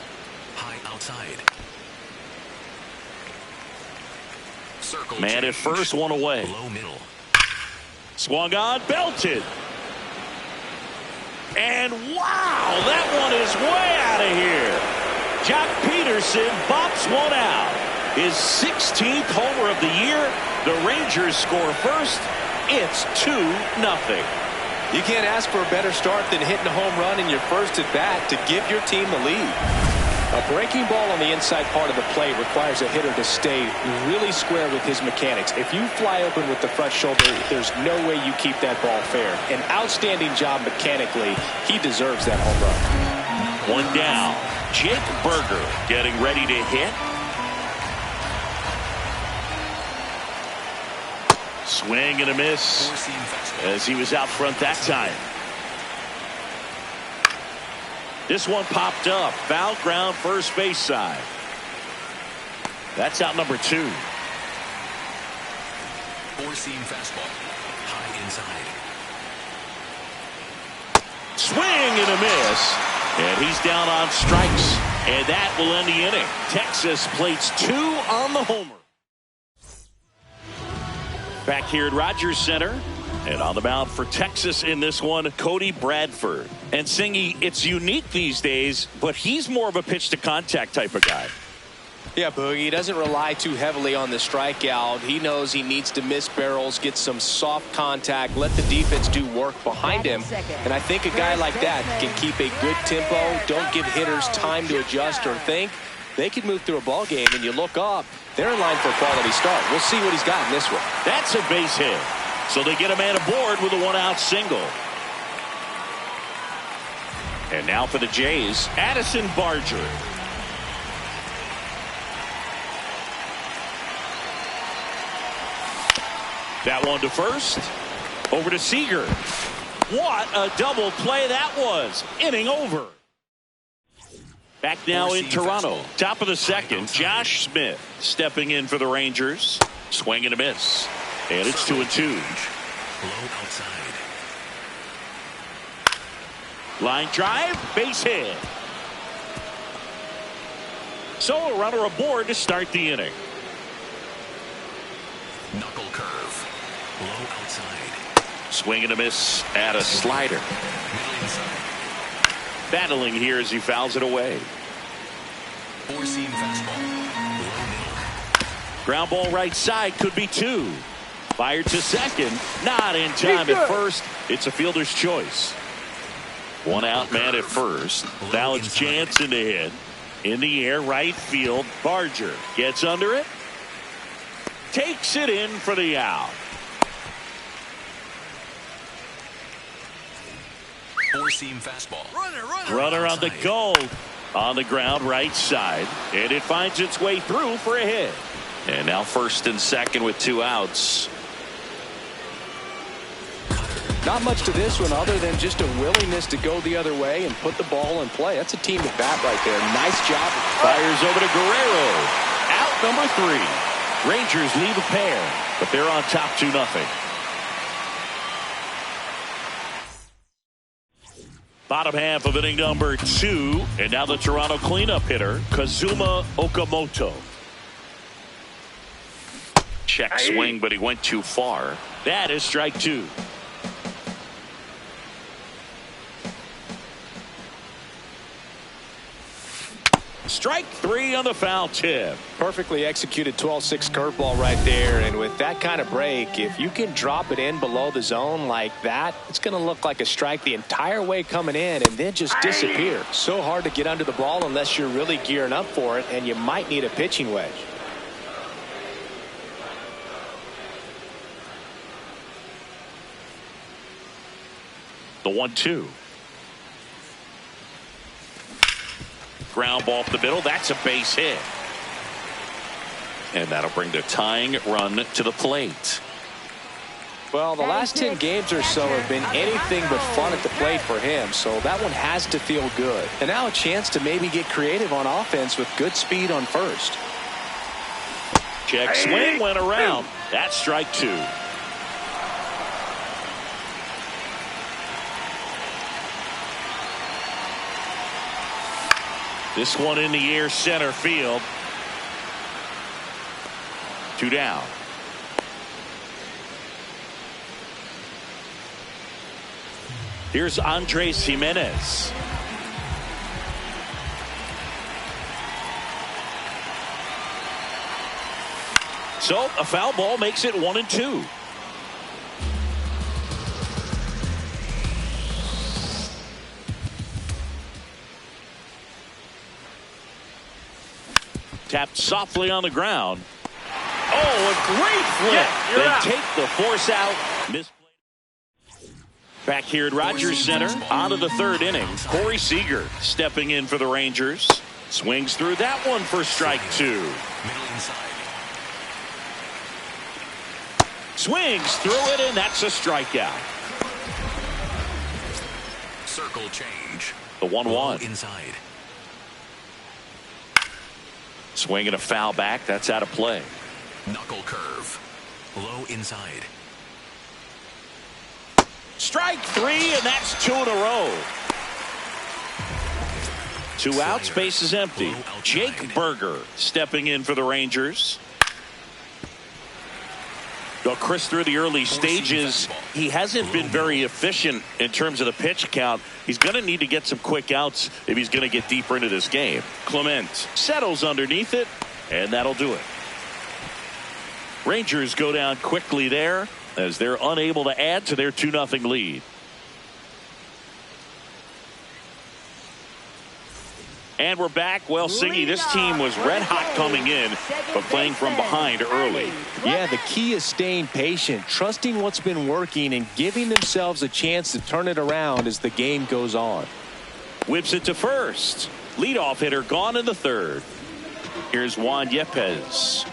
High outside. Circle Man change. at first, one away. Low middle. Swung on, belted. And wow, that one is way out of here. Jock Peterson bops one out. His 16th homer of the year. The Rangers score first. It's 2-0. You can't ask for a better start than hitting a home run in your first at bat to give your team the lead. A breaking ball on the inside part of the plate requires a hitter to stay really square with his mechanics. If you fly open with the front shoulder, there's no way you keep that ball fair. An outstanding job mechanically. He deserves that home run. One down. Jake Berger getting ready to hit. Swing and a miss as he was out front that time. This one popped up. Foul ground, first base side. That's out number 2. Four-seam fastball. High inside. Swing and a miss. And he's down on strikes. And that will end the inning. Texas plates 2 on the homer. Back here at Rogers Center. And on the mound for Texas in this one, Cody Bradford. And Singy, it's unique these days, but he's more of a pitch-to-contact type of guy. Yeah, Boogie, he doesn't rely too heavily on the strikeout. He knows he needs to miss barrels, get some soft contact, let the defense do work behind him. And I think a guy like that can keep a good tempo, don't give hitters time to adjust or think. They can move through a ball game, and you look up, they're in line for a quality start. We'll see what he's got in this one. That's a base hit. So they get a man aboard with a one-out single. And now for the Jays, Addison Barger. That one to first. Over to Seager. What a double play that was. Inning over. Back now in Toronto. Top of the second, Josh Smith stepping in for the Rangers. Swing and a miss. And it's 2-2. Low outside. Line drive, base hit. So a runner aboard to start the inning. Knuckle curve. Low outside. Swing and a miss at a slider. Middle inside. Battling here as he fouls it away. Four-seam fastball. Low middle. Ground ball right side, could be 2. Fired to second, not in time at first. It's a fielder's choice. One out, man at first. Now it's Jansen to hit. In the air, right field. Barger gets under it. Takes it in for the out. Four-seam fastball. Runner on the go. On the ground, right side. And it finds its way through for a hit. And now first and second with 2 outs. Not much to this one other than just a willingness to go the other way and put the ball in play. That's a team at bat right there. Nice job. Fires over to Guerrero. Out number 3. Rangers leave a pair, but they're on top 2-0. Bottom half of inning number 2, and now the Toronto cleanup hitter, Kazuma Okamoto. check swing, but he went too far. That is strike two. Strike three on the foul tip. Perfectly executed 12-6 curveball right there. And with that kind of break, if you can drop it in below the zone like that, it's going to look like a strike the entire way coming in and then just disappear. So hard to get under the ball unless you're really gearing up for it, and you might need a pitching wedge. The 1-2. Ground ball up the middle. That's a base hit. And that'll bring the tying run to the plate. Well, the last 10 games or so have been anything but fun at the plate for him, so that one has to feel good. And now a chance to maybe get creative on offense with good speed on first. Check swing went around. That's strike two. This one in the air, center field. Two down. Here's Andres Jimenez. So a foul ball makes it 1-2. Tapped softly on the ground. Oh, a great flip. They take the force out. Back here at Rogers Center, on to the third inning. Corey Seager stepping in for the Rangers. Swings through that one for strike two. Middle inside. Swings through it, and that's a strikeout. Circle change. The 1-1. Inside. Swing and a foul back. That's out of play. Knuckle curve. Low inside. Strike three, and that's two in a row. Two outs, base is empty. Jake Berger stepping in for the Rangers. Well, Chris, through the early stages, he hasn't been very efficient in terms of the pitch count. He's going to need to get some quick outs if he's going to get deeper into this game. Clement settles underneath it, and that'll do it. Rangers go down quickly there as they're unable to add to their 2-0 lead. And we're back. Well, Siggy, this team was red hot coming in, but playing from behind early. Yeah, the key is staying patient, trusting what's been working, and giving themselves a chance to turn it around as the game goes on. Whips it to first. Leadoff hitter gone in the third. Here's Juan Yepez.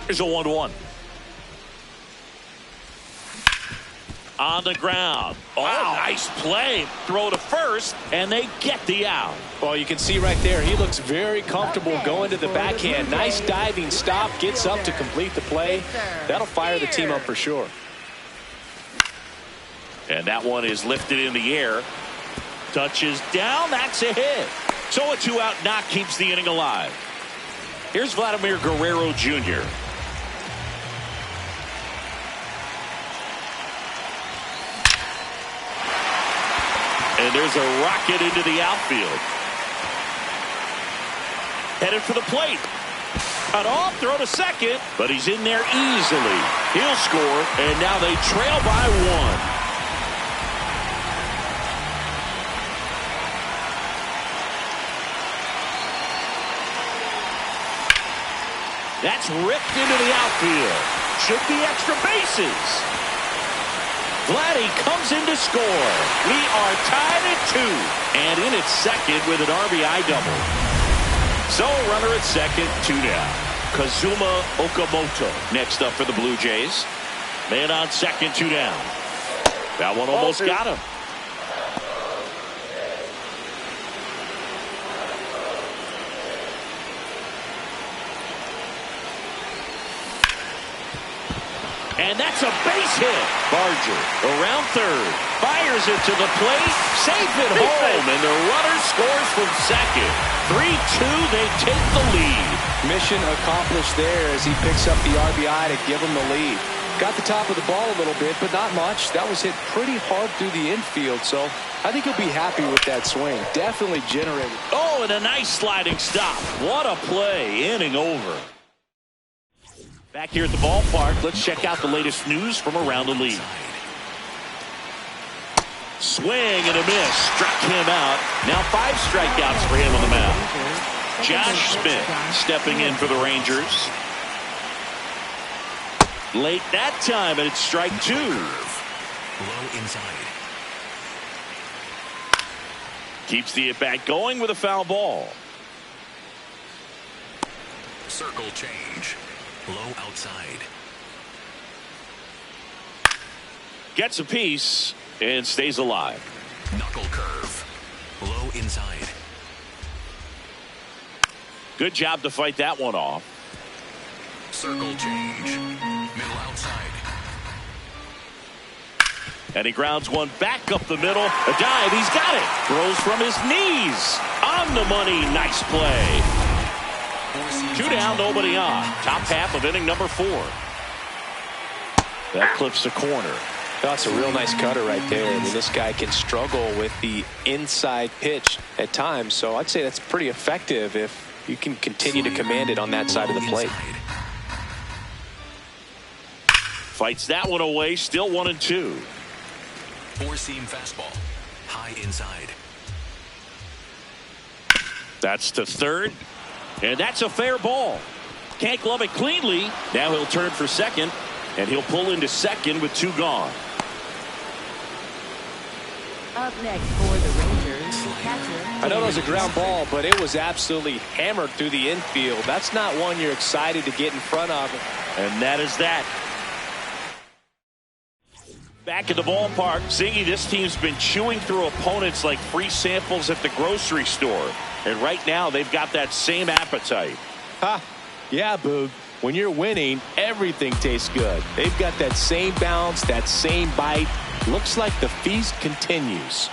Here's a 1-1. On the ground. Oh, wow. Nice play. Throw to first, and they get the out. Well, you can see right there, he looks very comfortable going to the backhand. Nice diving stop, gets up to complete the play. That'll fire the team up for sure. And that one is lifted in the air. Touches down. That's a hit. So a 2-out knock keeps the inning alive. Here's Vladimir Guerrero Jr. And there's a rocket into the outfield. Headed for the plate. Cut off, throw to second, but he's in there easily. He'll score, and now they trail by one. That's ripped into the outfield. Should be extra bases. Vladdy comes in to score. We are tied at 2. And in at second with an RBI double. So runner at second, 2 down. Kazuma Okamoto next up for the Blue Jays. Man on second, 2 down. That one almost got him. And that's a base hit. Barger around third. Fires it to the plate. Safe at home. And the runner scores from second. 3-2. They take the lead. Mission accomplished there as he picks up the RBI to give him the lead. Got the top of the ball a little bit, but not much. That was hit pretty hard through the infield, so I think he'll be happy with that swing. Definitely generated. Oh, and a nice sliding stop. What a play. Inning over. Back here at the ballpark, let's check out the latest news from around the league. Swing and a miss. Struck him out. Now 5 strikeouts for him on the mound. Josh Smith stepping in for the Rangers. Late that time, and it's strike 2. Low inside. Keeps the at-bat going with a foul ball. Circle change. Low outside. Gets a piece and stays alive. Knuckle curve. Low inside. Good job to fight that one off. Circle change. Middle outside. And he grounds one back up the middle. A dive. He's got it. Throws from his knees. On the money. Nice play. 2 down, nobody on. Top half of inning number 4. That clips the corner. That's a real nice cutter right there. I mean, this guy can struggle with the inside pitch at times, so I'd say that's pretty effective if you can continue to command it on that side of the plate. Fights that one away. Still 1-2. 4-seam fastball. High inside. That's to third. And that's a fair ball. Can't glove it cleanly. Now he'll turn for second. And he'll pull into second with 2 gone. Up next for the Rangers, catcher. I know it was a ground ball, but it was absolutely hammered through the infield. That's not one you're excited to get in front of. And that is that. Back at the ballpark, Zingy, this team's been chewing through opponents like free samples at the grocery store. And right now, they've got that same appetite. Ha! Yeah, Boog. When you're winning, everything tastes good. They've got that same bounce, that same bite. Looks like the feast continues.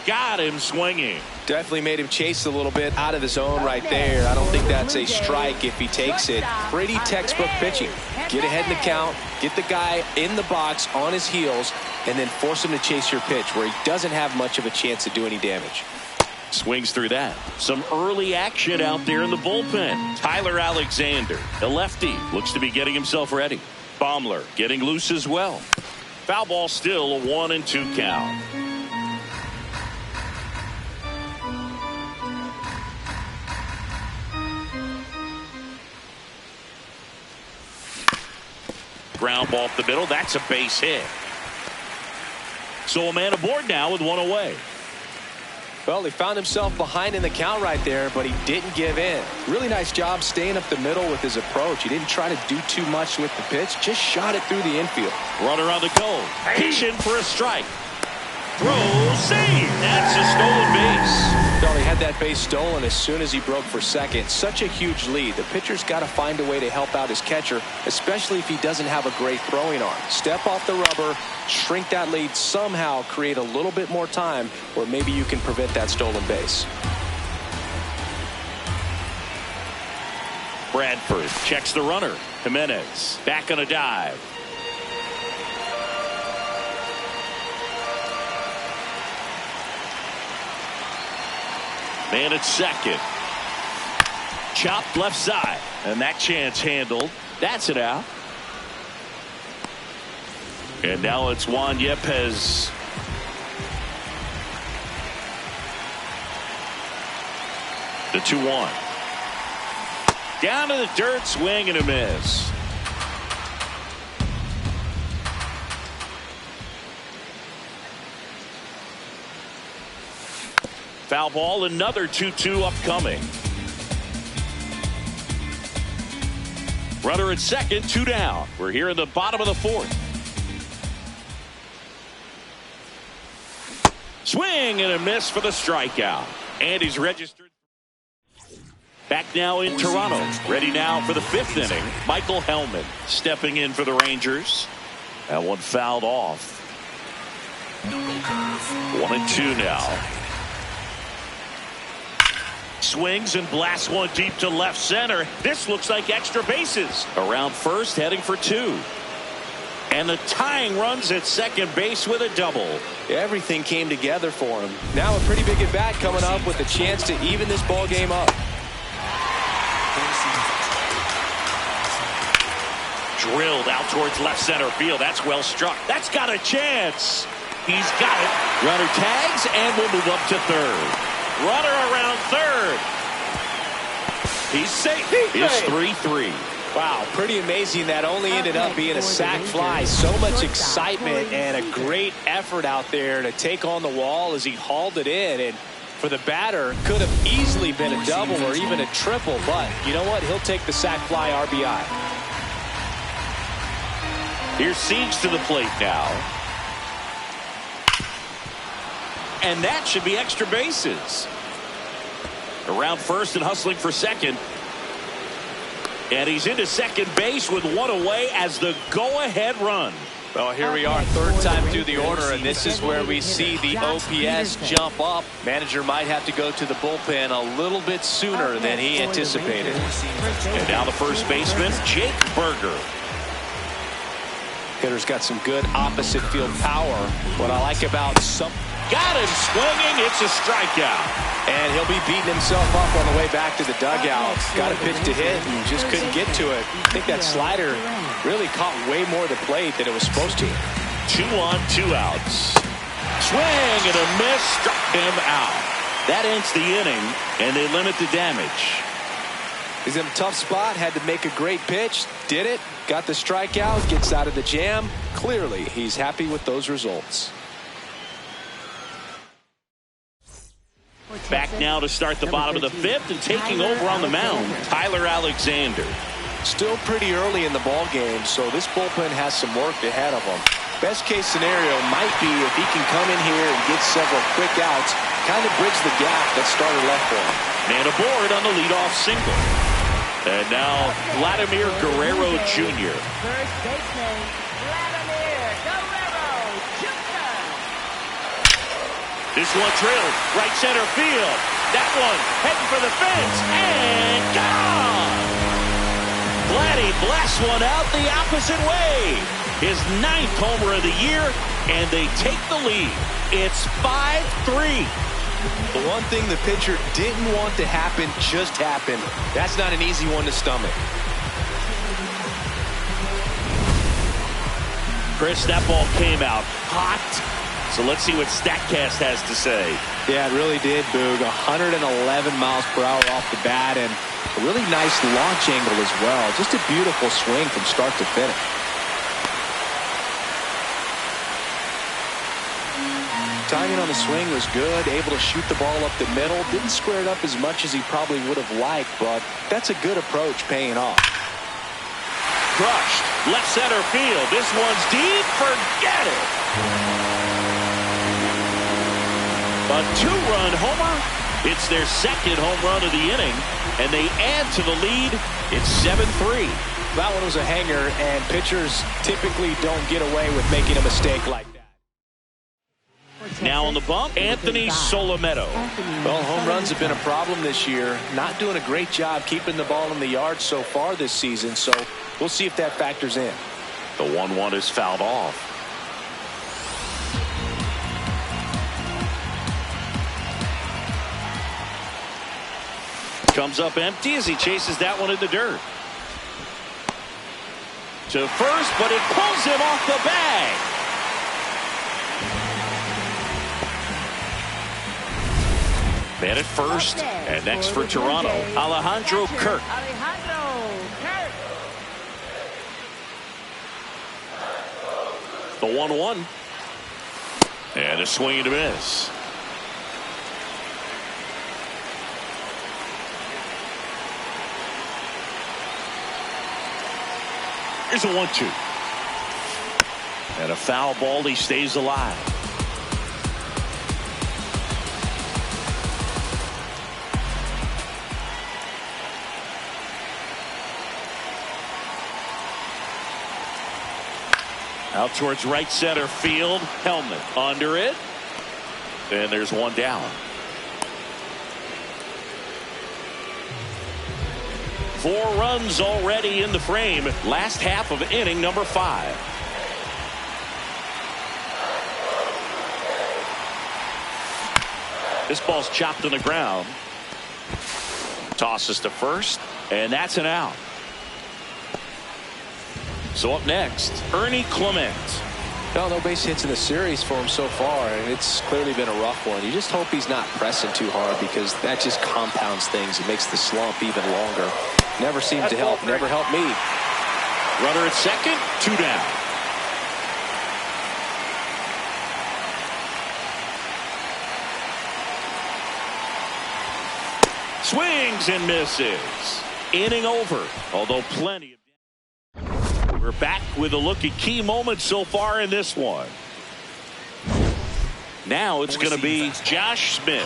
Got him swinging. Definitely made him chase a little bit out of the zone right there. I don't think that's a strike if he takes it. Pretty textbook pitching. Get ahead in the count, get the guy in the box on his heels, and then force him to chase your pitch where he doesn't have much of a chance to do any damage. Swings through that. Some early action out there in the bullpen. Tyler Alexander, the lefty, looks to be getting himself ready. Baumler getting loose as well. Foul ball, still a 1-2 count. Ground ball up the middle. That's a base hit. So a man aboard now with 1 away. Well, he found himself behind in the count right there, but he didn't give in. Really nice job staying up the middle with his approach. He didn't try to do too much with the pitch, just shot it through the infield. Runner on the go. Pitching for a strike. Throw, save. That's a stolen base. Well, he had that base stolen as soon as he broke for second. Such a huge lead. The pitcher's got to find a way to help out his catcher, especially if he doesn't have a great throwing arm. Step off the rubber, shrink that lead, somehow create a little bit more time where maybe you can prevent that stolen base. Bradford checks the runner. Jimenez back on a dive. Man at second. Chopped left side. And that chance handled. That's it out. And now it's Juan Yepez. The 2-1. Down to the dirt, swing and a miss. Foul ball, another 2-2 upcoming. Runner at second, 2 down. We're here in the bottom of the 4th. Swing and a miss for the strikeout. And he's registered. Back now in Toronto. Ready now for the 5th inning. Michael Hellman stepping in for the Rangers. That one fouled off. 1-2 now. Swings and blasts one deep to left center. This looks like extra bases. Around first, heading for 2. And the tying runs at second base with a double. Everything came together for him. Now a pretty big at-bat coming up with a chance to even this ball game up. Drilled out towards left center field. That's well struck. That's got a chance. He's got it. Runner tags and will move up to third. Runner around third. He's safe. It's 3-3. Wow, pretty amazing that only ended up being a sac fly. So much excitement and a great effort out there to take on the wall as he hauled it in. And for the batter, could have easily been a double or even a triple. But you know what? He'll take the sac fly RBI. Here's Siege to the plate now. And that should be extra bases. Around first and hustling for second. And he's into second base with one away as the go-ahead run. Well, here we are, third time through the order, and this is where we see the OPS jump up. Manager might have to go to the bullpen a little bit sooner than he anticipated. And now the first baseman, Jake Berger. Hitter's got some good opposite field power. What I like about some... Got him swinging. It's a strikeout. And he'll be beating himself up on the way back to the dugout. Got a pitch to hit and just couldn't get to it. I think that slider really caught way more of the plate than it was supposed to. 2 on, 2 outs. Swing and a miss. Struck him out. That ends the inning, and they limit the damage. He's in a tough spot. Had to make a great pitch. Did it. Got the strikeout. Gets out of the jam. Clearly, he's happy with those results. Back now to start the bottom of the 5th and taking over on the mound, Tyler Alexander. Still pretty early in the ball game, so this bullpen has some work ahead of him. Best case scenario might be if he can come in here and get several quick outs, kind of bridge the gap that starter left for him. Man aboard on the leadoff single. And now Vladimir Guerrero Jr. First baseman, Vladimir Guerrero Jr. This one drilled right center field. That one heading for the fence and gone. Vladdy blasts one out the opposite way. His 9th homer of the year, and they take the lead. It's 5-3. The one thing the pitcher didn't want to happen just happened. That's not an easy one to stomach. Chris, that ball came out hot. So let's see what StatCast has to say. Yeah, it really did, Boog. 111 miles per hour off the bat and a really nice launch angle as well. Just a beautiful swing from start to finish. Timing on the swing was good. Able to shoot the ball up the middle. Didn't square it up as much as he probably would have liked, but that's a good approach paying off. Crushed. Left center field. This one's deep. Forget it. A 2-run homer. It's their 2nd home run of the inning, and they add to the lead. It's 7-3. That one was a hanger, and pitchers typically don't get away with making a mistake like that. Now on the bump, Anthony Solometo. Well, home runs have been a problem this year. Not doing a great job keeping the ball in the yard so far this season, so we'll see if that factors in. The 1-1 is fouled off. Comes up empty as he chases that one in the dirt. To first, but it pulls him off the bag. Man at first, and next for Toronto, Alejandro Kirk. The 1-1. And a swing and a miss. Here's a 1-2. And a foul ball. He stays alive. Out towards right center field. Helmet under it. And there's one down. 4 runs already in the frame. Last half of inning number 5. This ball's chopped on the ground. Tosses to first, and that's an out. So up next, Ernie Clement. Well, no base hits in the series for him so far, and it's clearly been a rough one. You just hope he's not pressing too hard because that just compounds things. It makes the slump even longer. Never seemed to help. Never helped me. Runner at second, 2 down. Swings and misses. Inning over, although plenty of. We're back with a look at key moments so far in this one. Now it's going to be Josh Smith.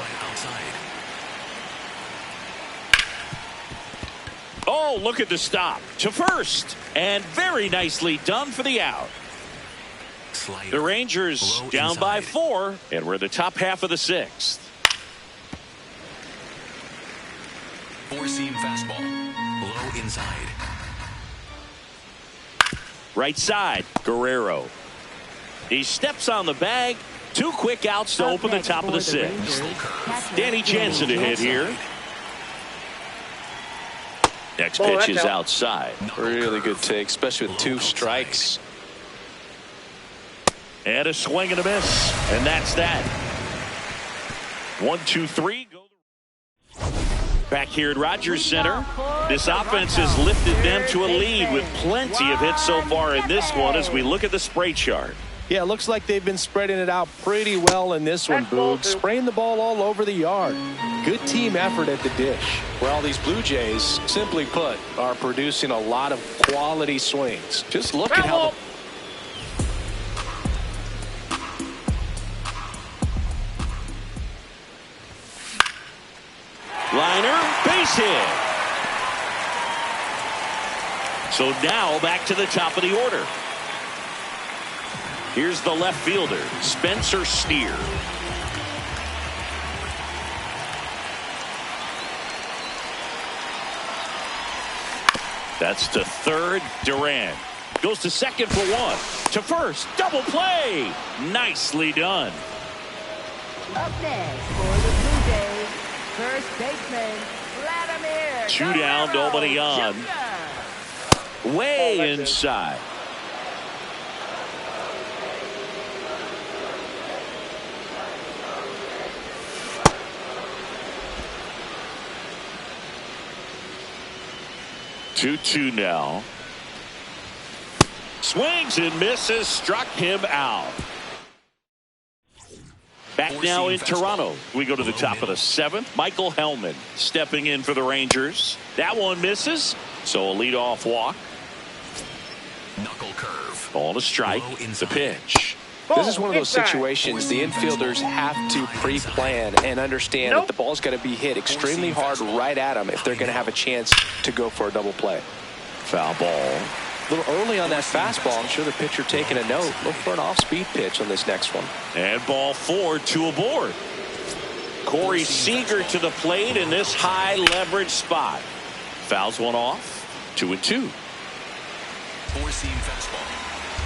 Oh, look at the stop to first, and very nicely done for the out. The Rangers down by 4, and we're in the top half of the 6th. 4-seam fastball, low inside. Right side, Guerrero. He steps on the bag. 2 quick outs to open the top of the 6th. Danny Jansen to hit here. Next pitch is outside. Really good take, especially with 2 strikes. And a swing and a miss. And that's that. 1, 2, 3. Back here at Rogers Center, this offense has lifted them to a lead with plenty of hits so far in this one as we look at the spray chart. Yeah, it looks like they've been spreading it out pretty well in this one, Boog. Spraying the ball all over the yard. Good team effort at the dish. Well, these Blue Jays, simply put, are producing a lot of quality swings. Just look at how Liner, base hit. So now back to the top of the order. Here's the left fielder, Spencer Steer. That's to third, Durant. Goes to second for 1. To first, double play. Nicely done. Up next for the Blue Jays, first baseman, Vladimir. 2 down, nobody on. Way inside. Two now. Swings and misses, struck him out. Back now in Toronto. We go to the top of the 7th. Michael Hellman stepping in for the Rangers. That one misses, so a leadoff walk. Knuckle curve. Ball to strike. The pitch. This is one of those situations the infielders have to pre-plan and understand that the ball's got to be hit extremely hard right at them if they're going to have a chance to go for a double play. Foul ball. A little early on that fastball. I'm sure the pitcher taking a note. Look for an off-speed pitch on this next one. And ball 4, 2 aboard. Corey Seager to the plate in this high leverage spot. Fouls one off. 2-2. 4-seam fastball.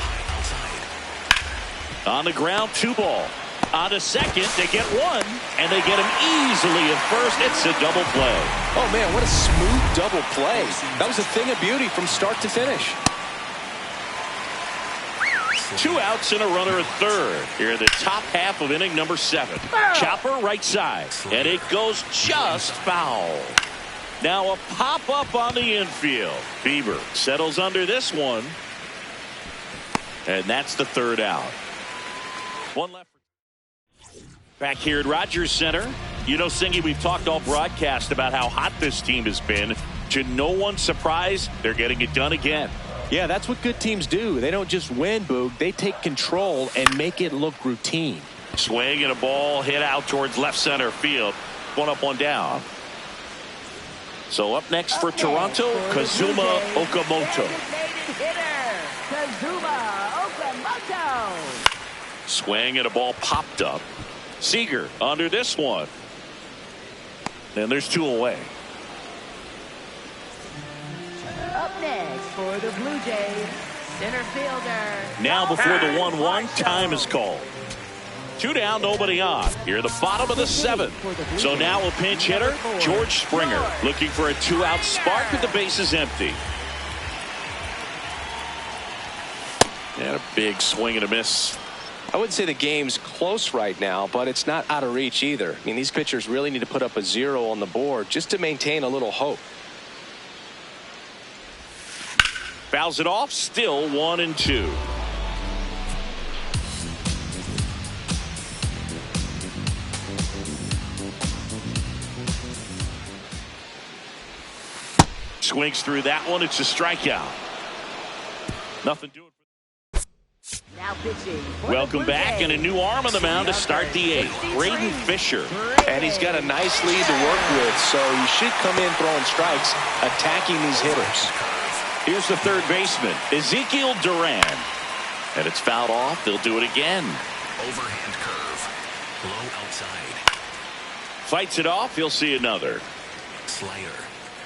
High outside. On the ground, 2 ball. On to second, they get 1, and they get him easily at first. It's a double play. Oh, man, what a smooth double play. That was a thing of beauty from start to finish. 2 outs and a runner at third. Here in the top half of inning number 7. Chopper right side, and it goes just foul. Now a pop-up on the infield. Bieber settles under this one, and that's the 3rd out. 1 left. Back here at Rogers Center. You know, Singy, we've talked all broadcast about how hot this team has been. To no one's surprise, they're getting it done again. Yeah, that's what good teams do. They don't just win, Boog. They take control and make it look routine. Swing and a ball hit out towards left center field. 1 up, 1 down. So up next for Toronto, Kazuma Okamoto. Kazuma Okamoto. Swing and a ball popped up. Seager under this one. And there's 2 away. Up next for the Blue Jays, center fielder. Now before the 1-1, time is called. 2 down, nobody on. Here at the bottom of the 7th. So now a pinch hitter, George Springer, looking for a 2-out spark with the bases empty. And a big swing and a miss. I wouldn't say the game's close right now, but it's not out of reach either. I mean, these pitchers really need to put up a 0 on the board just to maintain a little hope. Fouls it off, still 1-2. Swings through that one. It's a strikeout. Nothing doing. Now pitching. Welcome back, and a new arm on the mound to start the 8th. Braden Fisher. And he's got a nice lead to work with, so he should come in throwing strikes, attacking these hitters. Here's the third baseman, Ezekiel Duran. And it's fouled off. They'll do it again. Overhand curve. Low outside. Fights it off. He'll see another. Slider.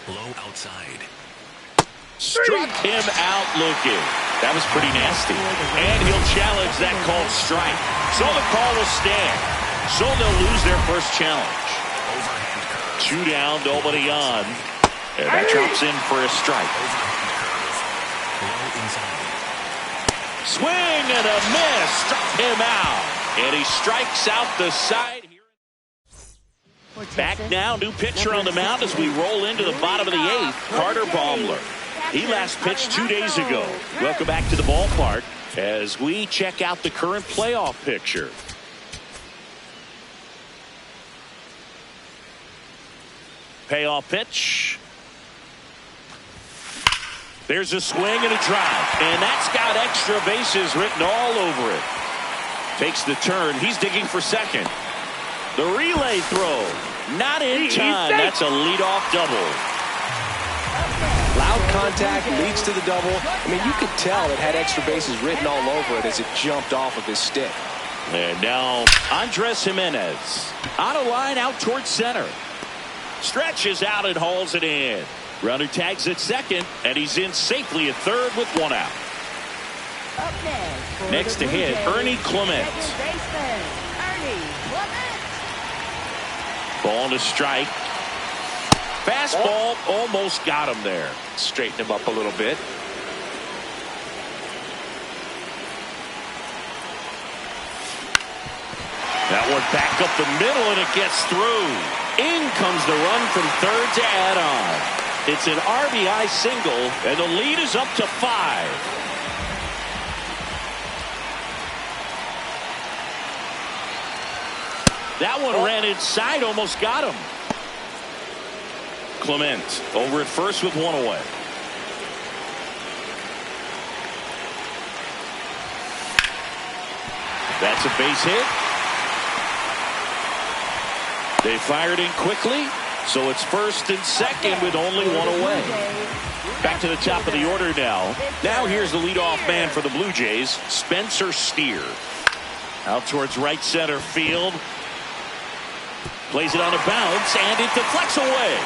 Low outside. Struck him out looking. That was pretty nasty. And he'll challenge that called strike. So the call will stand. So they'll lose their first challenge. Overhand curve. 2 down, nobody on. And that drops in for a strike. Low inside. Swing and a miss. Struck him out. And he strikes out the side. Back now, new pitcher on the mound as we roll into the bottom of the 8th, Carter Baumler. He last pitched 2 days ago. Welcome back to the ballpark as we check out the current playoff picture. Payoff pitch. There's a swing and a drive, and that's got extra bases written all over it. Takes the turn. He's digging for second. The relay throw. Not in time. That's a leadoff double. Loud contact leads to the double. I mean, you could tell it had extra bases written all over it as it jumped off of his stick. And now Andres Jimenez on a line out towards center. Stretches out and hauls it in. Runner tags at second, and he's in safely at third with 1 out. Up Next to hit, Ernie Clement. Ball to strike. Fastball almost got him there. Straighten him up a little bit. That one back up the middle, and it gets through. In comes the run from third to add on. It's an RBI single, and the lead is up to 5. That one ran inside, almost got him. Clement over at first with 1 away. That's a base hit. They fired in quickly, so it's first and second with only 1 away. Back to the top of the order now. Now here's the leadoff man for the Blue Jays, Spencer Steer. Out towards right center field. Plays it on a bounce, and it deflects away.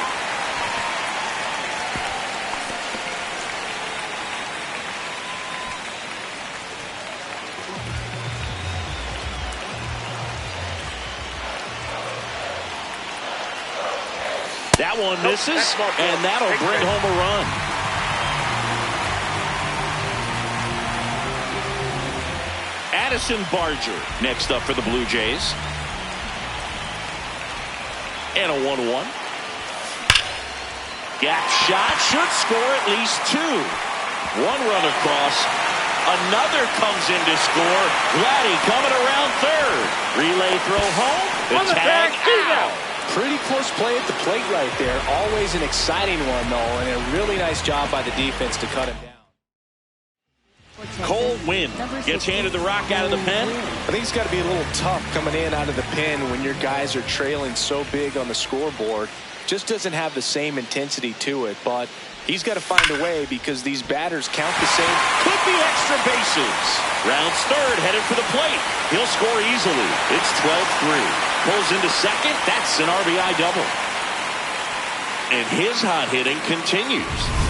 That one misses, and that'll bring home a run. Addison Barger next up for the Blue Jays. And a 1-1. Gap shot should score at least 2. 1 run across. Another comes in to score. Vladdy coming around third. Relay throw home. The tag out. Pretty close play at the plate right there. Always an exciting one, though, and a really nice job by the defense to cut him down. Cole Winn gets handed the rock out of the pen. I think it's got to be a little tough coming in out of the pen when your guys are trailing so big on the scoreboard. Just doesn't have the same intensity to it, but He's got to find a way because these batters count the same. Could be extra bases. Rounds third, headed for the plate. He'll score easily. It's 12-3. Pulls into second. That's an RBI double. And his hot hitting continues.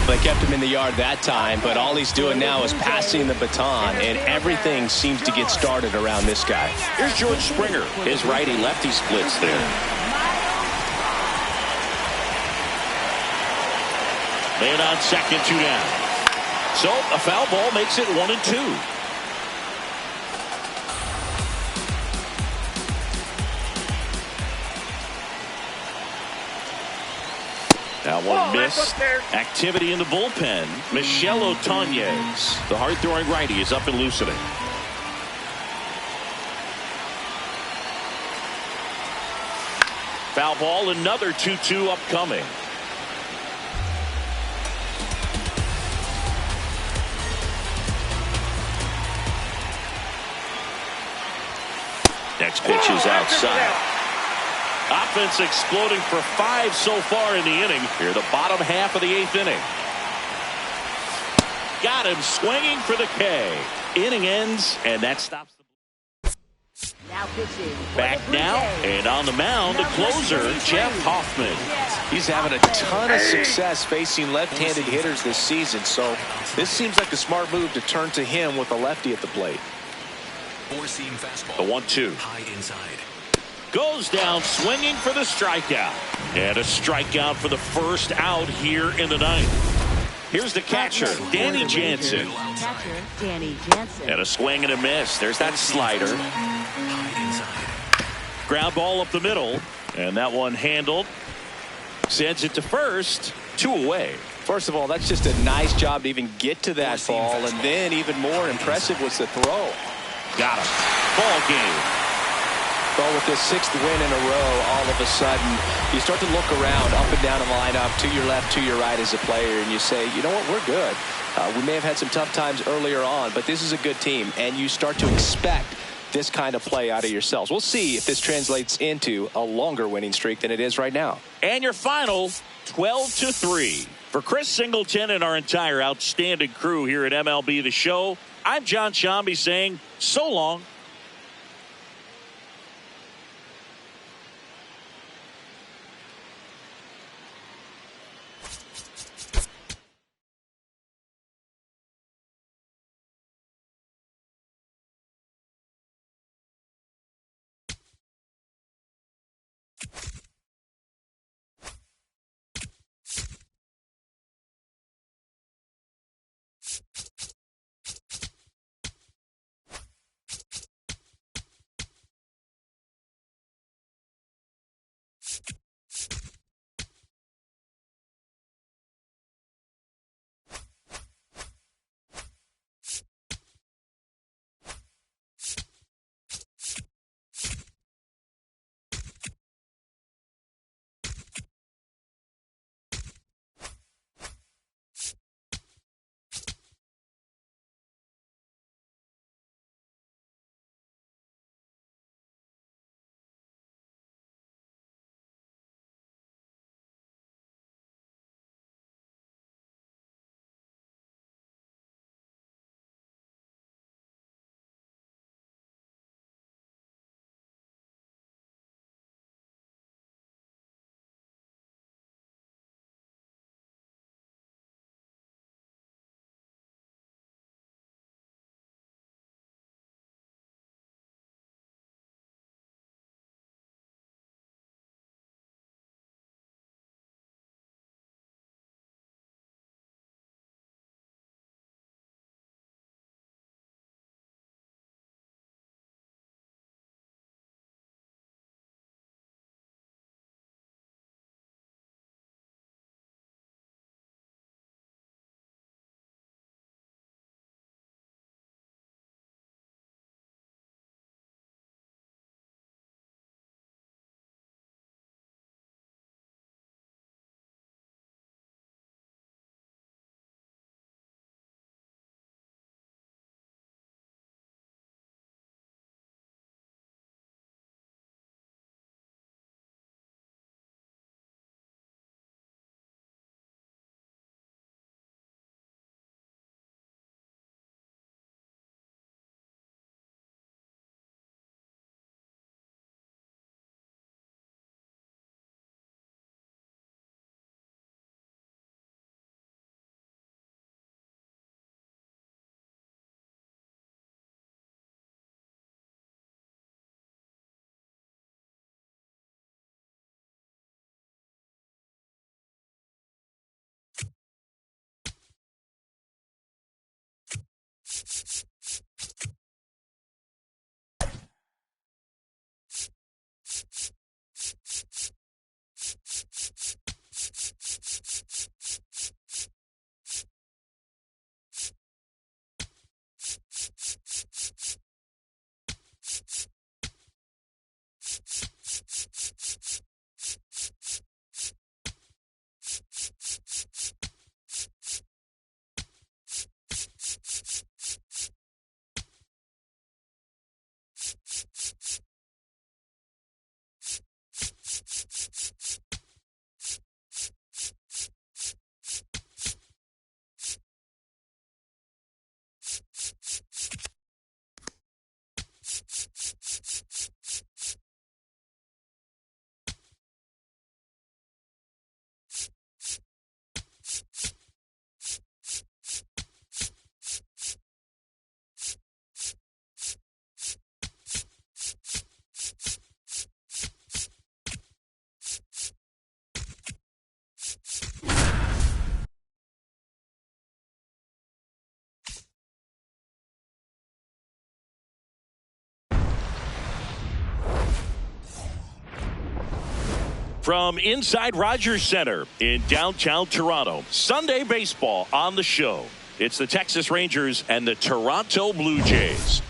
They kept him in the yard that time, but all he's doing now is passing the baton, and everything seems to get started around this guy. Here's George Springer. His righty-lefty splits there. Man on second, 2 down. So a foul ball makes it 1-2. That one missed. Activity in the bullpen. Michel Otañez, the hard-throwing righty, is up and loosening. Foul ball, another 2-2 upcoming. Next pitch is outside. Offense exploding for 5 so far in the inning. Here, the bottom half of the 8th inning. Got him swinging for the K. Inning ends, and that stops the. Now pitching. Back now, and on the mound, the closer, Jeff Hoffman. He's having a ton of success facing left-handed hitters this season, so this seems like a smart move to turn to him with a lefty at the plate. Four-seam fastball. The 1-2. High inside. Goes down swinging for the strikeout. And a strikeout for the first out here in the 9th. Here's the catcher, Danny Jansen. Catcher, Danny Jansen. And a swing and a miss. There's that slider. High inside. Ground ball up the middle. And that one handled. Sends it to first. 2 away. First of all, that's just a nice job to even get to that ball, and then even more impressive was the throw. Got him. Ball game. But with this 6th win in a row, all of a sudden, you start to look around up and down the lineup, to your left, to your right as a player, and you say, you know what, we're good. We may have had some tough times earlier on, but this is a good team, and you start to expect this kind of play out of yourselves. We'll see if this translates into a longer winning streak than it is right now. And your final, 12-3. For Chris Singleton and our entire outstanding crew here at MLB The Show, I'm John Shambi saying so long. From inside Rogers Center in downtown Toronto, Sunday baseball on the show. It's the Texas Rangers and the Toronto Blue Jays.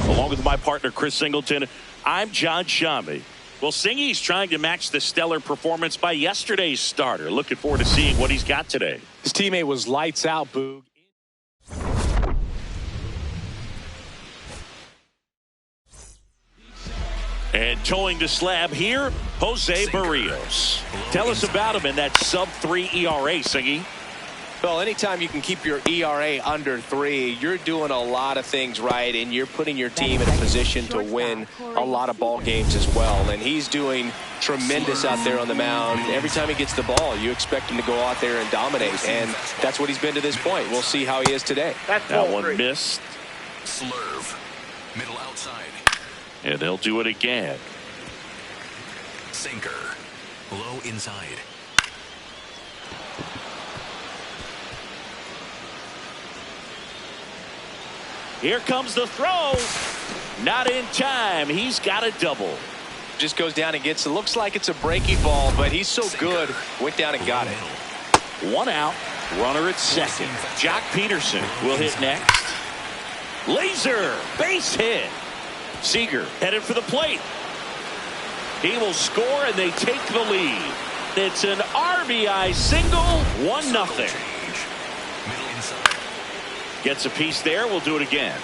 Along with my partner, Chris Singleton, I'm John Shambi. Well, Singy's trying to match the stellar performance by yesterday's starter. Looking forward to seeing what he's got today. His teammate was lights out, Boog. And towing the slab here, Jose Barrios. Tell us about him in that sub-3 ERA, Singy. Well, anytime you can keep your ERA under 3, you're doing a lot of things right, and you're putting your team in a position to win a lot of ball games as well. And he's doing tremendous out there on the mound. Every time he gets the ball, you expect him to go out there and dominate, and that's what he's been to this point. We'll see how he is today. That one missed. Slurve. Middle outside. And they'll do it again. Sinker. Low inside. Here comes the throw. Not in time. He's got a double. Just goes down and gets it. Looks like it's a breaking ball, but he's so good. Went down and got it. One out. Runner at second. Jock Peterson will hit next. Laser. Base hit. Seager headed for the plate. He will score, and they take the lead. It's an RBI single. 1-0. Gets a piece there. We'll do it again.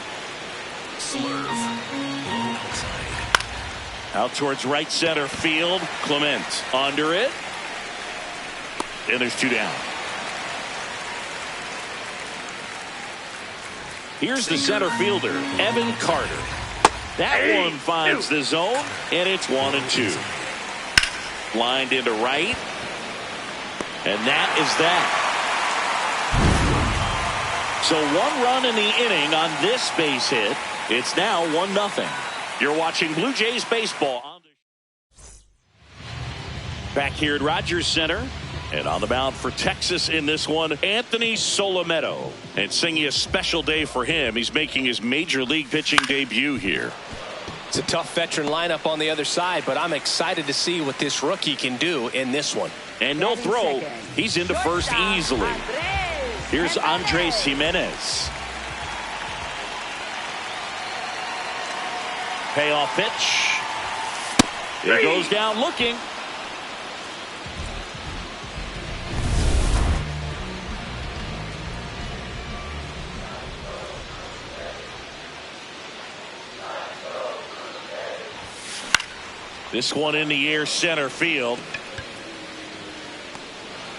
Out towards right center field. Clement under it. And there's 2 down. Here's the center fielder, Evan Carter. That one finds the zone, and it's 1-2. Lined into right. And that is that. So 1 run in the inning on this base hit. It's now 1-0. You're watching Blue Jays baseball. Back here at Rogers Center. And on the mound for Texas in this one, Anthony Solometo. And singing a special day for him. He's making his major league pitching debut here. It's a tough veteran lineup on the other side, but I'm excited to see what this rookie can do in this one. And no throw. He's into first easily. Here's Andres Jimenez. Payoff pitch. It goes down looking. This one in the air center field.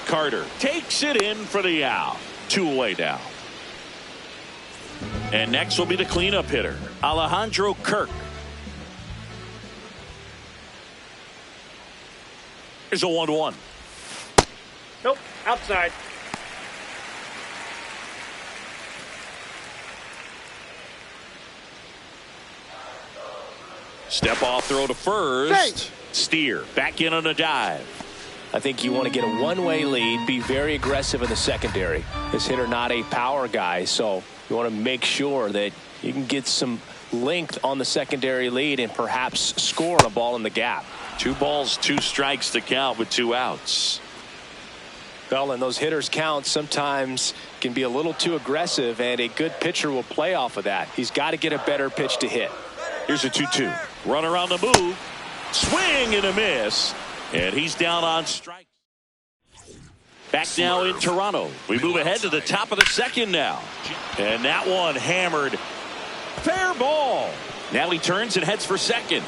Carter takes it in for the out. 2 away now. And next will be the cleanup hitter, Alejandro Kirk. Here's a 1-1. Nope, outside. Step off throw to first. Steer back in on a dive. I think you want to get a one-way lead, be very aggressive in the secondary. This hitter not a power guy, so you want to make sure that you can get some length on the secondary lead and perhaps score on a ball in the gap. 2 balls, 2 strikes to count with 2 outs. Well, and those hitters count sometimes can be a little too aggressive, and a good pitcher will play off of that. He's got to get a better pitch to hit. Here's a 2-2. Runner on the move. Swing and a miss. And he's down on strike. Back now in Toronto. We move ahead to the top of the second now. And that one hammered. Fair ball. Now he turns and heads for second.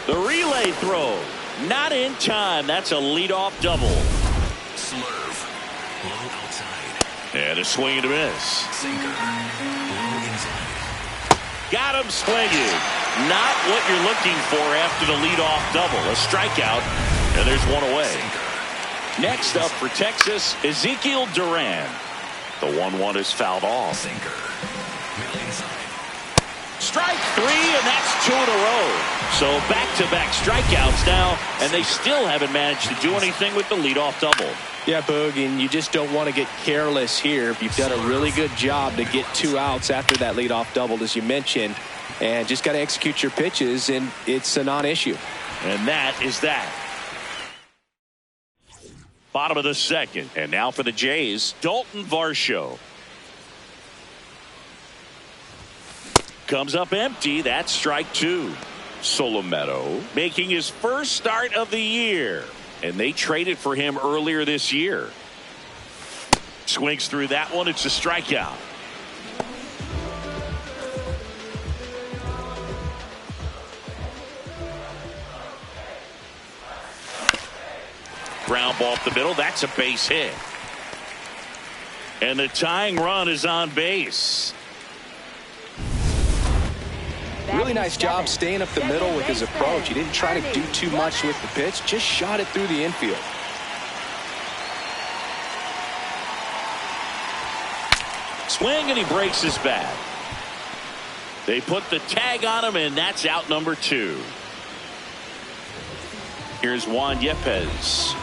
The relay throw. Not in time. That's a leadoff double. Slurve. Low outside. And a swing and a miss. Sinker. Low inside. Got him swinging. Not what you're looking for after the leadoff double. A strikeout, and there's 1 away. Next up for Texas, Ezekiel Duran. The 1-1 is fouled off. Sinker. Middle inside. three, and that's 2 in a row. So back-to-back strikeouts now, and they still haven't managed to do anything with the leadoff double. Yeah, Boog, and you just don't want to get careless here. You've done a really good job to get 2 outs after that leadoff double, as you mentioned, and just got to execute your pitches, and it's a non-issue. And that is that. Bottom of the second, and now for the Jays, Dalton Varsho. Comes up empty. That's strike 2. Solometo making his first start of the year, and they traded for him earlier this year. Swings through that one. It's a strikeout. Ground ball up the middle. That's a base hit. And the tying run is on base. Really nice job staying up the middle with his approach. He didn't try to do too much with the pitch, just shot it through the infield. Swing, and he breaks his bat. They put the tag on him, and that's out number 2. Here's Juan Yepez.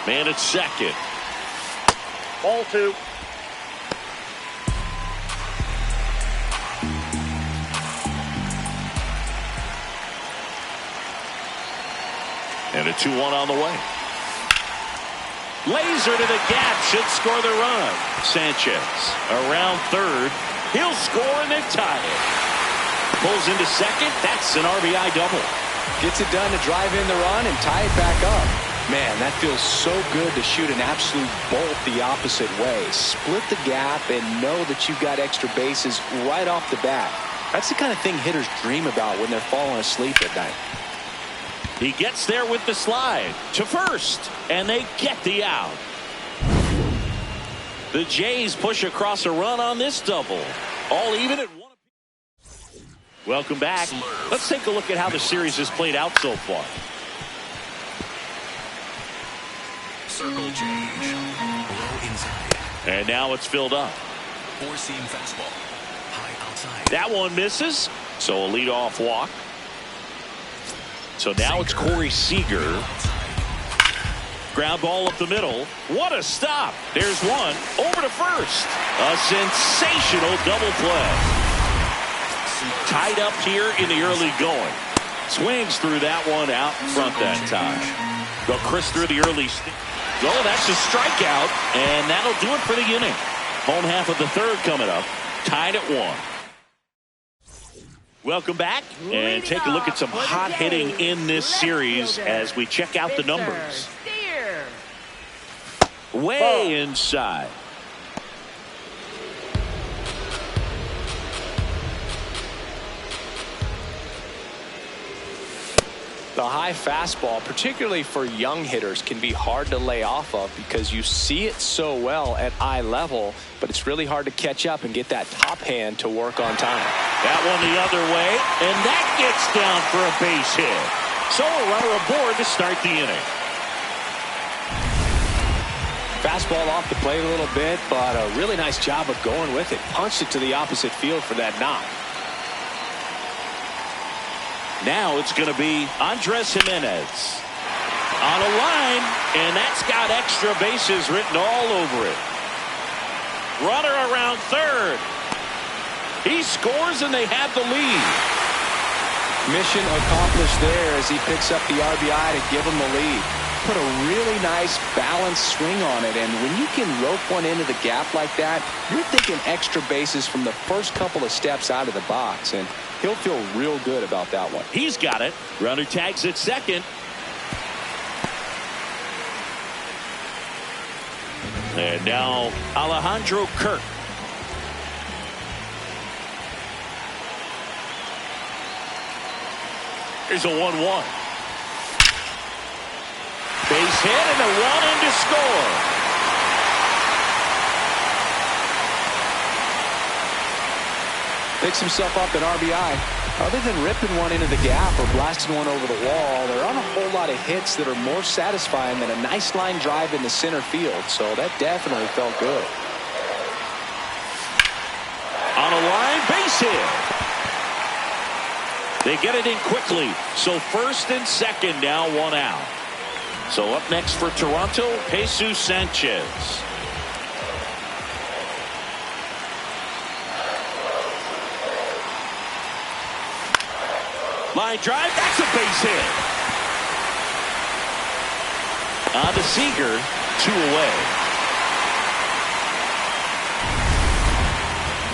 Man at second. Ball 2. And a 2-1 on the way. Laser to the gap should score the run. Sanchez around third. He'll score and then tie it. Pulls into second. That's an RBI double. Gets it done to drive in the run and tie it back up. Man, that feels so good to shoot an absolute bolt the opposite way. Split the gap and know that you've got extra bases right off the bat. That's the kind of thing hitters dream about when they're falling asleep at night. He gets there with the slide to first, and they get the out. The Jays push across a run on this double. All even at 1. Welcome back. Let's take a look at how the series has played out so far. Circle change. Low inside. And now it's filled up. 4-seam fastball. High outside. That one misses. So a leadoff walk. So now it's Corey Seager. Ground ball up the middle. What a stop. There's one. Over to first. A sensational double play. Tied up here in the early going. Swings through that one out in front that time. Go Chris through the early. Oh, that's a strikeout. And that'll do it for the inning. Home half of the third coming up. Tied at 1. Welcome back, and take a look at some hot hitting in this series as we check out the numbers. Way inside. The high fastball, particularly for young hitters, can be hard to lay off of because you see it so well at eye level, but it's really hard to catch up and get that top hand to work on time. That one the other way, and that gets down for a base hit. So a runner aboard to start the inning. Fastball off the plate a little bit, but a really nice job of going with it. Punched it to the opposite field for that knock. Now it's going to be Andres Jimenez on a line, and that's got extra bases written all over it. Runner around third. He scores, and they have the lead. Mission accomplished there as he picks up the RBI to give him the lead. Put a really nice balanced swing on it, and when you can rope one into the gap like that, you're thinking extra bases from the first couple of steps out of the box, and he'll feel real good about that one. He's got it. Runner tags at second. And now Alejandro Kirk. Here's a 1-1. Base hit and a run in to score. Picks himself up an RBI. Other than ripping one into the gap or blasting one over the wall, there aren't a whole lot of hits that are more satisfying than a nice line drive in the center field. So that definitely felt good. On a line, base hit. They get it in quickly. So first and second, now one out. So up next for Toronto, Jesus Sanchez. Line drive, that's a base hit. On to Seager, 2 away.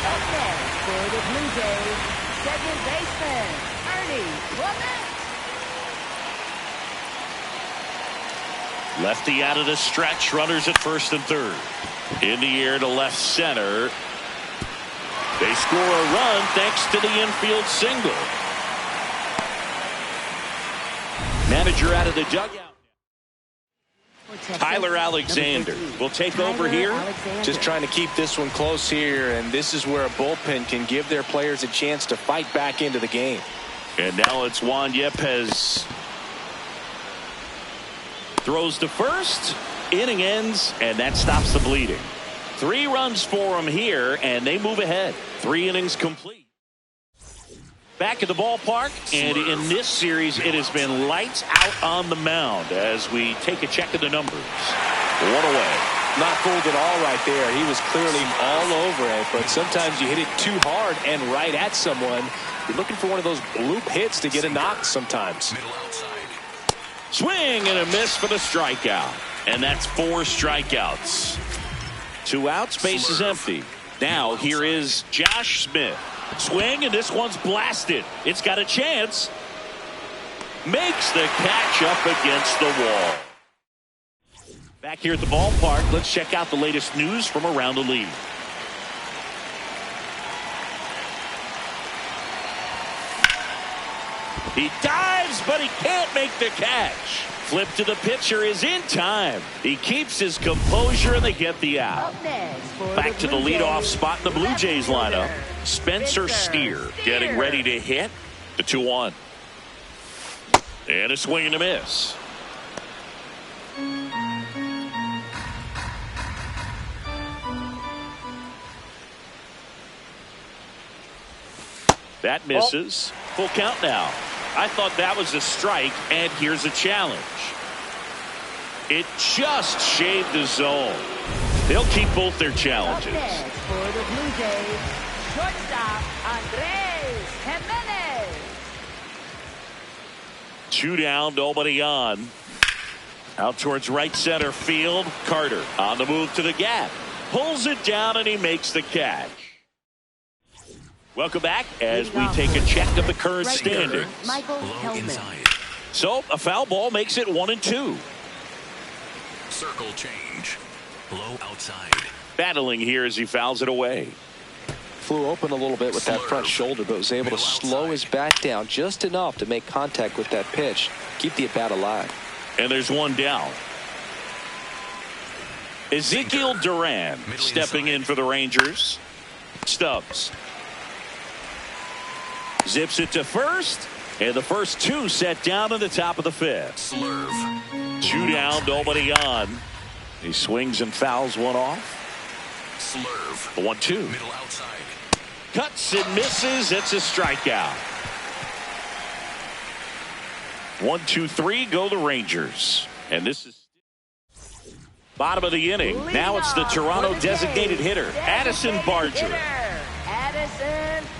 Up next for the Blue Jays, second baseman, Ernie Clement. Lefty out of the stretch, runners at first and third. In the air to left center. They score a run thanks to the infield single. Manager out of the dugout. Tyler Alexander will take over here. Just trying to keep this one close here, and this is where a bullpen can give their players a chance to fight back into the game. And now it's Juan Yepes. Throws to first. Inning ends, and that stops the bleeding. 3 runs for him here, and they move ahead. 3 innings complete. Back at the ballpark, and in this series, it has been lights out on the mound as we take a check of the numbers. 1 away. Not fooled at all right there. He was clearly all over it, but sometimes you hit it too hard and right at someone. You're looking for one of those bloop hits to get a knock sometimes. Middle outside. Swing and a miss for the strikeout. And that's 4 strikeouts. 2 outs, base is empty. Now here is Josh Smith. Swing, and this one's blasted. It's got a chance. Makes the catch up against the wall. Back here at the ballpark, let's check out the latest news from around the league. He dives, but he can't make the catch. Flip to the pitcher is in time. He keeps his composure, and they get the out. Back to the leadoff spot in the Blue Jays lineup. Spencer Steer getting ready to hit. The 2-1. And a swing and a miss. That misses. Full count now. I thought that was a strike, and here's a challenge. It just shaved the zone. They'll keep both their challenges. Up next for the Blue Jays, shortstop Andrés Jimenez. 2 down, nobody on. Out towards right center field. Carter on the move to the gap. Pulls it down, and he makes the catch. Welcome back as we take a check of the current standings. Low inside. So a foul ball makes it 1-2. Circle change. Low outside. Battling here as he fouls it away. Flew open a little bit with that front shoulder, but was able to slow his bat down just enough to make contact with that pitch. Keep the at-bat alive. And there's 1 down. Ezekiel Duran stepping in for the Rangers. Stubbs zips it to first, and the first 2 set down in the top of the 5th. Slurve. 2 down, nobody on. He swings and fouls one off. Slurve. The 1-2. Middle outside. Cuts and misses. It's a strikeout. 1, 2, 3 go the Rangers. And this is bottom of the inning. Now it's the Toronto designated hitter, Addison Barger.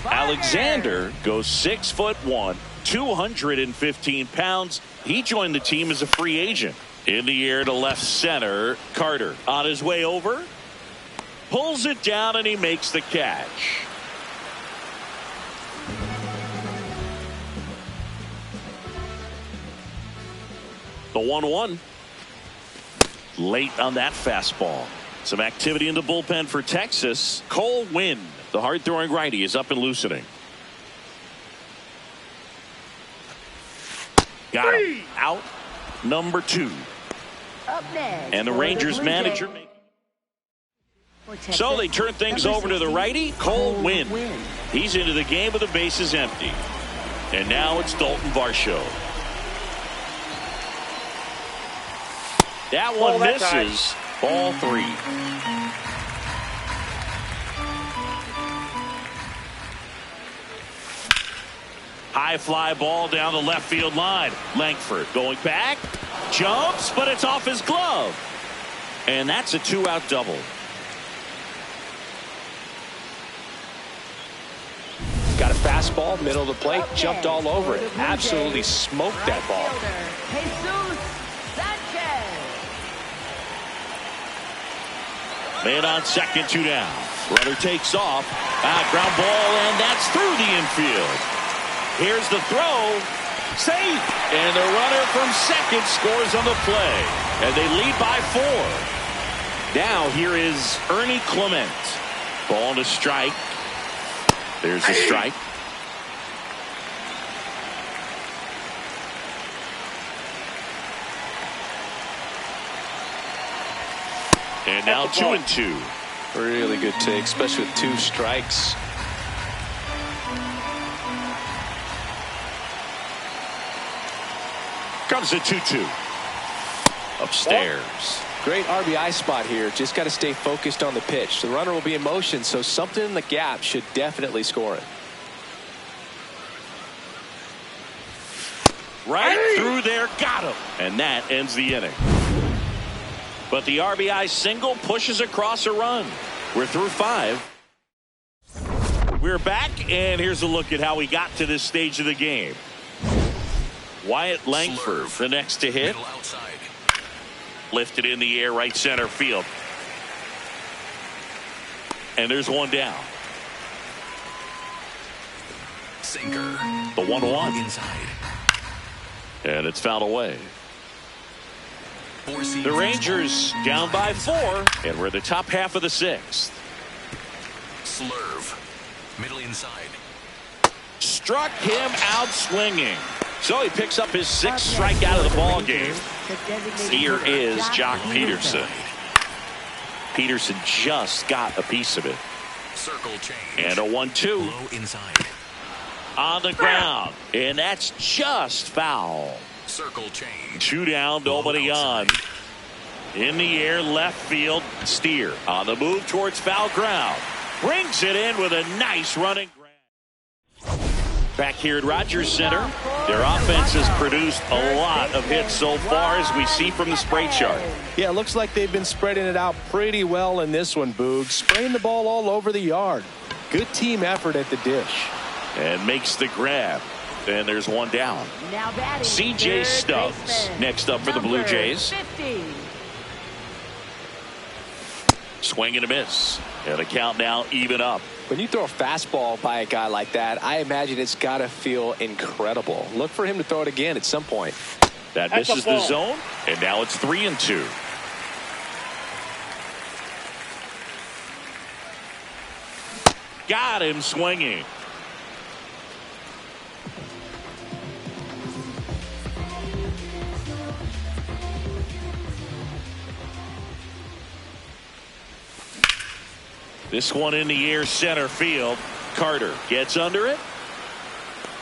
Alexander goes 6'1", 215 pounds. He joined the team as a free agent. In the air to left center. Carter on his way over. Pulls it down, and he makes the catch. The 1-1. Late on that fastball. Some activity in the bullpen for Texas. Cole Winn, the hard-throwing righty, is up and loosening. Got him. Out number 2. Up next, and the Rangers manager. So they turn things over to the righty, Cole Winn. He's into the game with the bases empty. And now it's Dalton Varsho. That one misses. Ball 3. High fly ball down the left field line. Langford going back. Jumps, but it's off his glove. And that's a 2-out double. Got a fastball, middle of the plate, jumped all over it. Absolutely smoked that ball. Man on second, 2 down. Runner takes off. Ground ball, and that's through the infield. Here's the throw. Safe. And the runner from second scores on the play. And they lead by 4. Now here is Ernie Clement. Ball to strike. There's a strike. And now 2-2. Really good take, especially with 2 strikes. Comes a 2-2. Upstairs. Great RBI spot here. Just got to stay focused on the pitch. The runner will be in motion, so something in the gap should definitely score it. Right through there, got him. And that ends the inning. But the RBI single pushes across a run. We're through 5. We're back, and here's a look at how we got to this stage of the game. Wyatt Langford, the next to hit. Lifted in the air, right center field. And there's one down. Sinker. The 1-1. Inside. And it's fouled away. The Rangers down by 4, and we're in the top half of the 6th. Slurve. Middle inside. Struck him out swinging. So he picks up his 6th strikeout of the ball game. Here is Jock Peterson. Peterson just got a piece of it. Circle change. And a 1-2. Low inside. On the ground. And that's just foul. Circle change. 2 down, nobody on. In the air, left field. Steer on the move towards foul ground. Brings it in with a nice running grab. Back here at Rogers Center, their offense has produced a lot of hits so far, as we see from the spray chart. Yeah, it looks like they've been spreading it out pretty well in this one, Boog. Spraying the ball all over the yard. Good team effort at the dish. And makes the grab. And there's one down. C.J. Stubbs next up for the Blue Jays. 50. Swing and a miss. And the count now even up. When you throw a fastball by a guy like that, I imagine it's got to feel incredible. Look for him to throw it again at some point. That misses the zone. And now it's 3-2. Got him swinging. This one in the air, center field. Carter gets under it.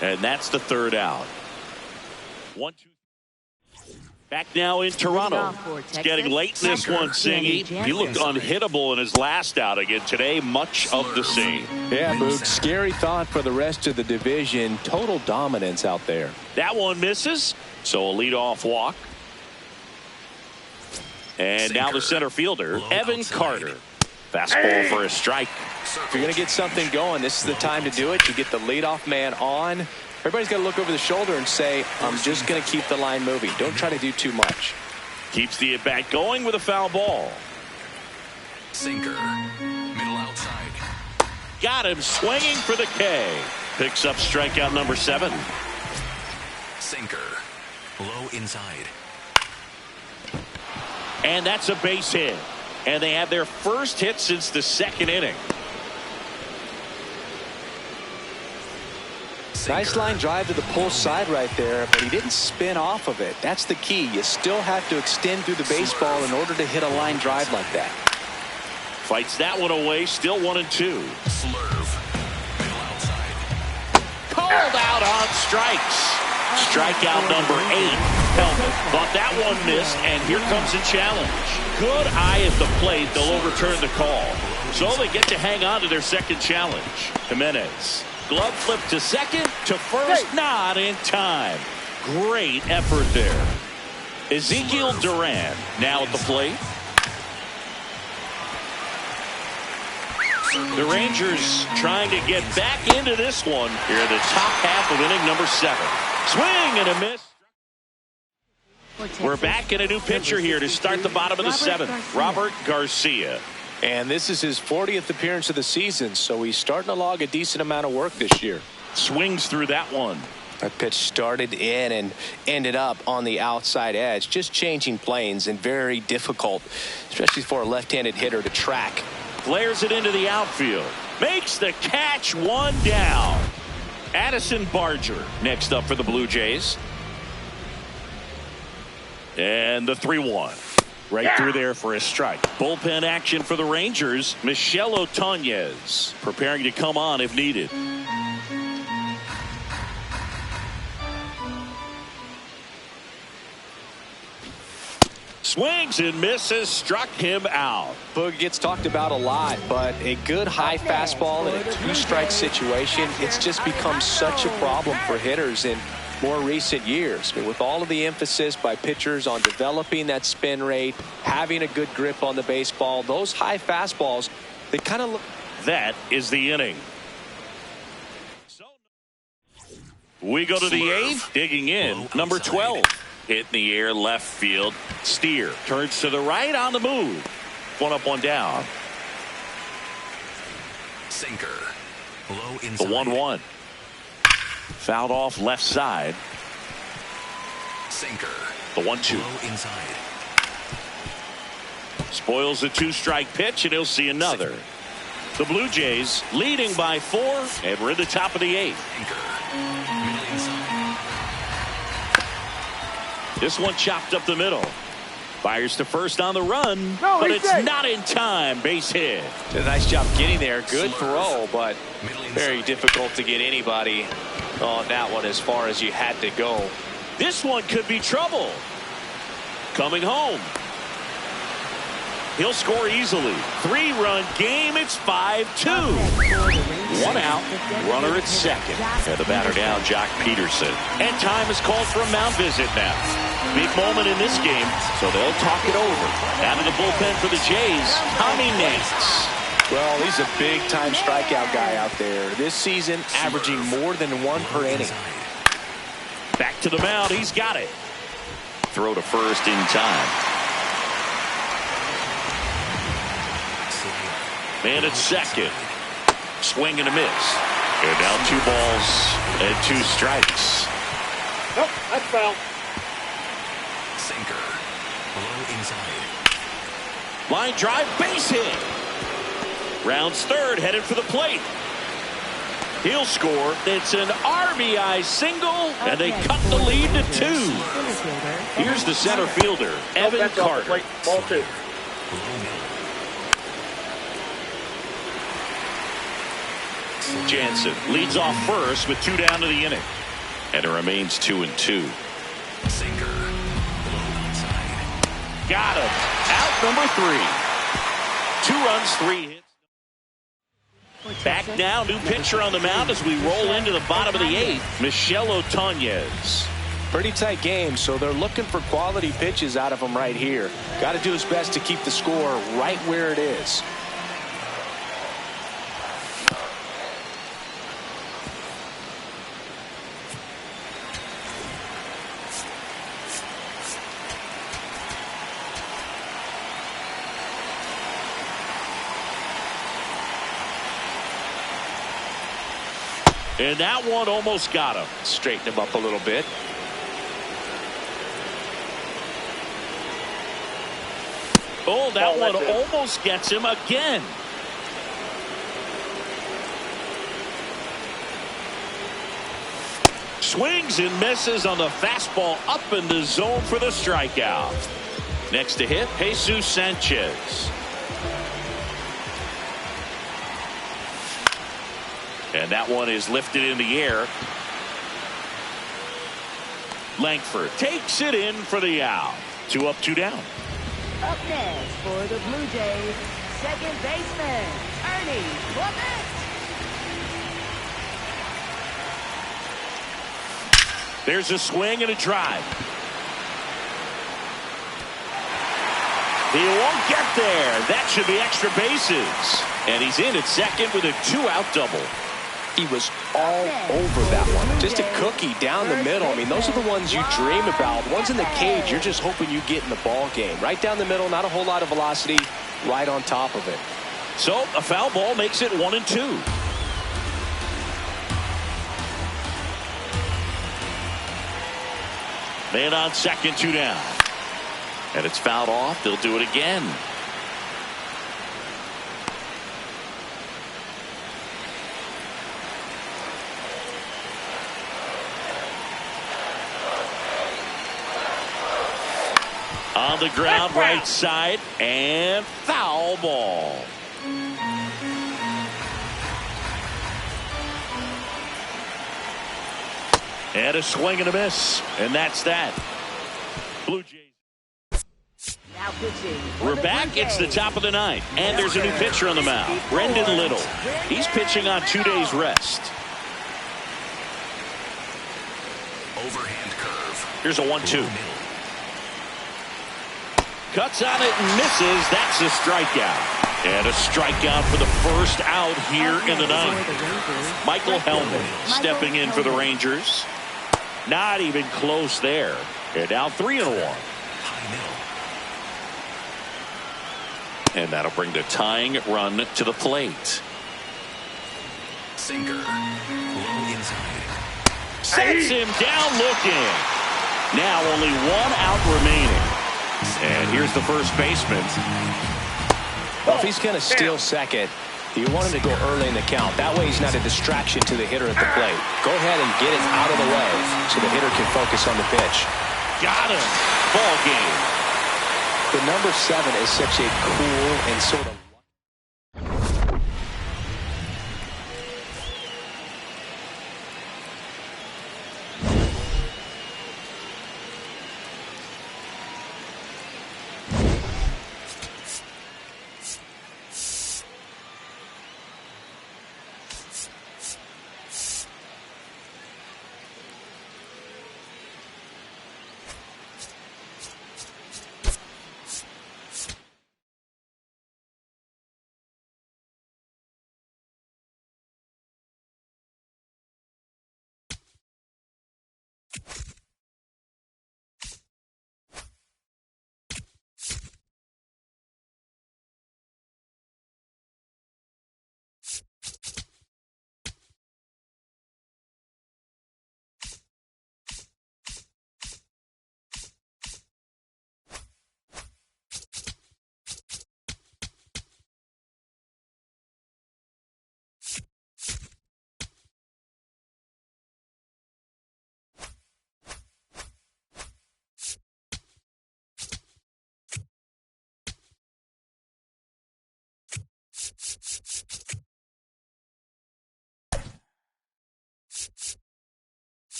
And that's the 3rd out. 1-2. Back now in Toronto. It's getting late in this one, Singy. He looked unhittable in his last outing, and today much of the same. Yeah, Boog, scary thought for the rest of the division. Total dominance out there. That one misses, so a leadoff walk. And now the center fielder, Evan Carter. Fastball for a strike. If you're going to get something going, this is the time to do it. You get the leadoff man on. Everybody's got to look over the shoulder and say, I'm just going to keep the line moving. Don't try to do too much. Keeps the at-bat going with a foul ball. Sinker. Middle outside. Got him swinging for the K. Picks up strikeout number 7. Sinker. Low inside. And that's a base hit. And they have their first hit since the 2nd inning. Nice line drive to the pull side right there, but he didn't spin off of it. That's the key. You still have to extend through the baseball in order to hit a line drive like that. Fights that one away. Still 1-2. Slurve. Middle outside. Called out on strikes. Strikeout number 8. Helmet thought that one missed, and here comes a challenge. Good eye at the plate. They'll overturn the call. So they get to hang on to their second challenge. Jimenez. Glove flip to second, to first, not in time. Great effort there. Ezekiel Duran now at the plate. The Rangers trying to get back into this one here in the top half of inning number 7. Swing and a miss. We're back in a new pitcher here to start the bottom of the 7th. Robert Garcia. And this is his 40th appearance of the season, so he's starting to log a decent amount of work this year. Swings through that one. That pitch started in and ended up on the outside edge, just changing planes, and very difficult, especially for a left-handed hitter to track. Flares it into the outfield. Makes the catch, one down. Addison Barger next up for the Blue Jays. And the 3-1. Right through there for a strike. Bullpen action for the Rangers. Michel Otonez preparing to come on if needed. Swings and misses, struck him out. Boog gets talked about a lot, but a good high fastball in a 2-strike situation, it's just become such a problem for hitters in more recent years. But with all of the emphasis by pitchers on developing that spin rate, having a good grip on the baseball, those high fastballs, they kind of look. That is the inning. We go to the 8th, digging in, number 12. Hit in the air, left field. Steer turns to the right on the move. One up, one down. Sinker. Low The inside. 1-1. Fouled off left side. Sinker. The 1-2. Low inside. Spoils the 2-strike pitch, and he'll see another. The Blue Jays leading by 4, and we're in the top of the 8th. Sinker. Middle inside. This one chopped up the middle. Fires to first on the run, but it's not in time. Base hit. Did a nice job getting there. Good throw, but very difficult to get anybody on that one as far as you had to go. This one could be trouble. Coming home. He'll score easily. 3-run game. It's 5-2. 1 out. Runner at second. And the batter now, Jock Peterson. And time is called for a mound visit now. Big moment in this game, so they'll talk it over. Out of the bullpen for the Jays, Tommy Nance. Well, he's a big-time strikeout guy out there. This season, averaging more than 1 per inning. Back to the mound. He's got it. Throw to first in time. Man at second. Swing and a miss. And now 2 balls and 2 strikes. Nope, that's foul. Sinker. Low inside. Line drive, base hit. Rounds third, headed for the plate. He'll score. It's an RBI single, and they cut the lead to 2. Here's the center fielder, Evan That's off the Carter. plate. Ball 2. Jansen leads off first with 2 down to the inning. And it remains 2-2. Sinker. Low outside. Got him. Out number 3. 2 runs, 3 hits. Back now, new pitcher on the mound as we roll into the bottom of the 8th. Michel Otonez. Pretty tight game, so they're looking for quality pitches out of him right here. Got to do his best to keep the score right where it is. And that one almost got him. Straighten him up a little bit. Oh, that one almost gets him again. Swings and misses on the fastball up in the zone for the strikeout. Next to hit, Jesus Sanchez. And that one is lifted in the air. Langford takes it in for the out. 2 up, 2 down. Up next for the Blue Jays, second baseman, Ernie Clement. There's a swing and a drive. He won't get there. That should be extra bases. And he's in at second with a 2-out double. He was all over that one. Just a cookie down the middle. I mean, those are the ones you dream about. Ones in the cage, you're just hoping you get in the ball game. Right down the middle, not a whole lot of velocity, right on top of it. So a foul ball makes it 1-2. Man on second, 2 down. And it's fouled off. They'll do it again. On the ground, right side, and foul ball. And a swing and a miss, and that's that. Blue Jays. Now pitching. We're back. It's the top of the ninth, and there's a new pitcher on the mound, Brendan Little. He's pitching on 2 days rest. Overhand curve. Here's a 1-2. Cuts on it and misses. That's a strikeout. And a strikeout for the first out here in the ninth. Michael Hellman stepping in for the Rangers. Not even close there. And now 3-1. High middle. And that'll bring the tying run to the plate. Sinker. Low inside. Sets him down looking. Now only 1 out remaining. And here's the first baseman. Well, if he's going to steal second, you want him to go early in the count. That way he's not a distraction to the hitter at the plate. Go ahead and get it out of the way so the hitter can focus on the pitch. Got him. Ball game. The number 7 is such a cool and sort of...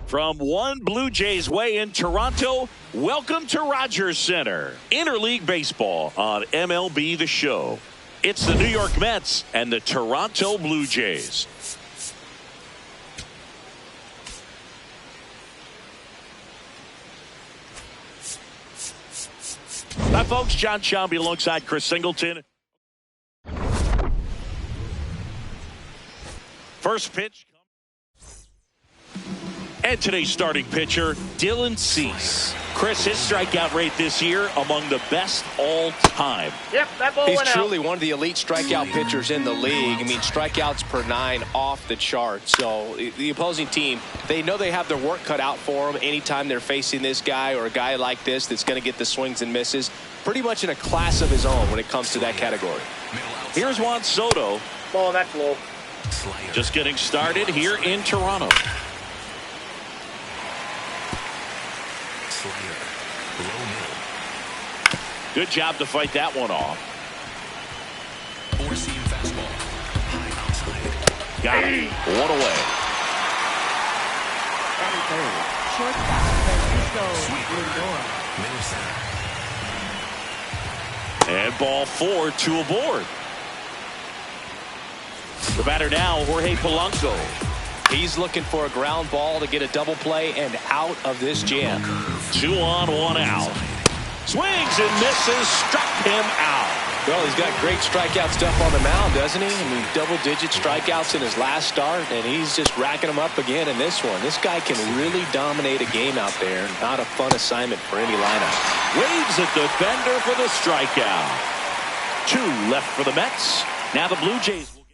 From one Blue Jays way in Toronto, welcome to Rogers Center. Interleague Baseball on MLB The Show. It's the New York Mets and the Toronto Blue Jays. Hi, folks. John Shelby alongside Chris Singleton. First pitch. And today's starting pitcher, Dylan Cease. Chris, his strikeout rate this year among the best all time. Yep, that ball He's went out. truly one of the elite strikeout pitchers in the league. I mean, strikeouts per 9 off the chart. So the opposing team, they know they have their work cut out for them anytime they're facing this guy or a guy like this that's going to get the swings and misses. Pretty much in a class of his own when it comes to that category. Here's Juan Soto. Ball, that's low. Slider. Just getting started here in Toronto. Good job to fight that one off. Four-seam fastball. High outside. Got it. One away. Shortstop, Francisco Lindor. Middle center. And ball 4, 2 aboard. The batter now, Jorge Polanco. He's looking for a ground ball to get a double play and out of this jam. 2 on, 1 out. Swings and misses, struck him out. Well, he's got great strikeout stuff on the mound, doesn't he? I mean, double-digit strikeouts in his last start, and he's just racking them up again in this one. This guy can really dominate a game out there. Not a fun assignment for any lineup. Waves at the defender for the strikeout. 2 left for the Mets. Now the Blue Jays will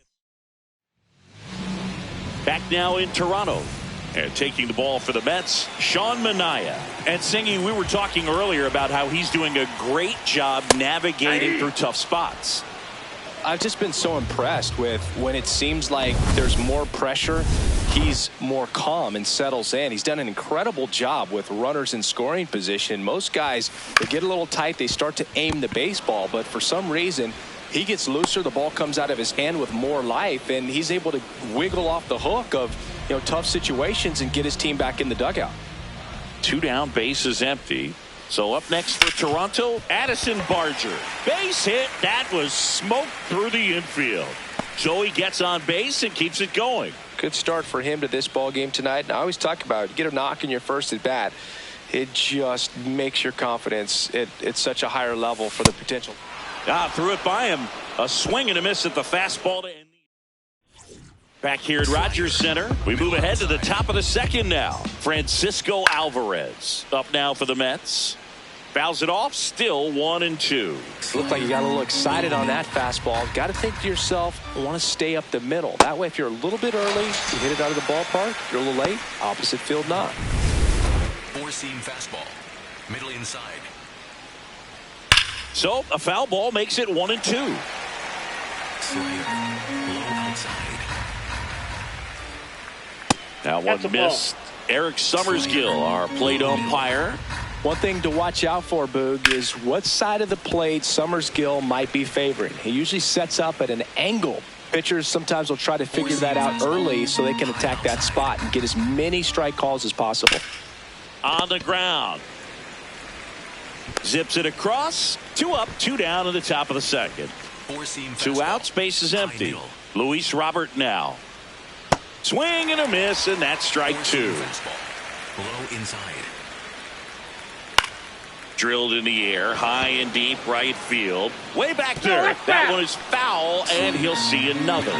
get back now in Toronto. And taking the ball for the Mets, Sean Manaea. And Singy, we were talking earlier about how he's doing a great job navigating through tough spots. I've just been so impressed with when it seems like there's more pressure, he's more calm and settles in. He's done an incredible job with runners in scoring position. Most guys, they get a little tight, they start to aim the baseball, but for some reason, he gets looser, the ball comes out of his hand with more life, and he's able to wiggle off the hook of tough situations and get his team back in the dugout. 2 down, bases empty. So up next for Toronto, Addison Barger. Base hit. That was smoked through the infield. Joey gets on base and keeps it going. Good start for him to this ball game tonight. And I always talk about get a knock in your first at bat. It just makes your confidence at such a higher level for the potential. Threw it by him. A swing and a miss at the fastball to end. Back here at Rogers Center, we move ahead to the top of the second now. Francisco Alvarez up now for the Mets. Fouls it off, still 1-2. Looked like you got a little excited on that fastball. Got to think to yourself, I want to stay up the middle. That way, if you're a little bit early, you hit it out of the ballpark. If you're a little late, opposite field not. Four-seam fastball. Middle inside. So a foul ball makes it 1-2. Slider. Low outside. Now one missed. Eric Summersgill, our plate umpire. One thing to watch out for, Boog, is what side of the plate Summersgill might be favoring. He usually sets up at an angle. Pitchers sometimes will try to figure that out early so they can attack that spot and get as many strike calls as possible. On the ground. Zips it across. 2 up, 2 down in the top of the second. Four-seam 2 outs, base is empty. Luis Robert now. Swing and a miss, and that's strike 2. Low inside. Drilled in the air, high and deep right field. Way back there. That one is foul, and he'll see another.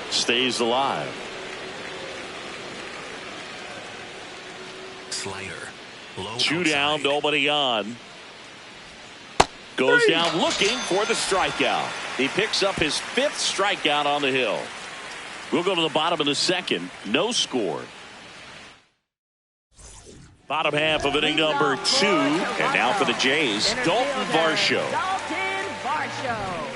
Stays alive. Slider. Low 2 down, outside. nobody on. Goes down looking for the strikeout. He picks up his 5th strikeout on the hill. We'll go to the bottom of the second. No score. Bottom half of inning number 2. And now for the Jays, Dalton Varsho. Dalton Varsho.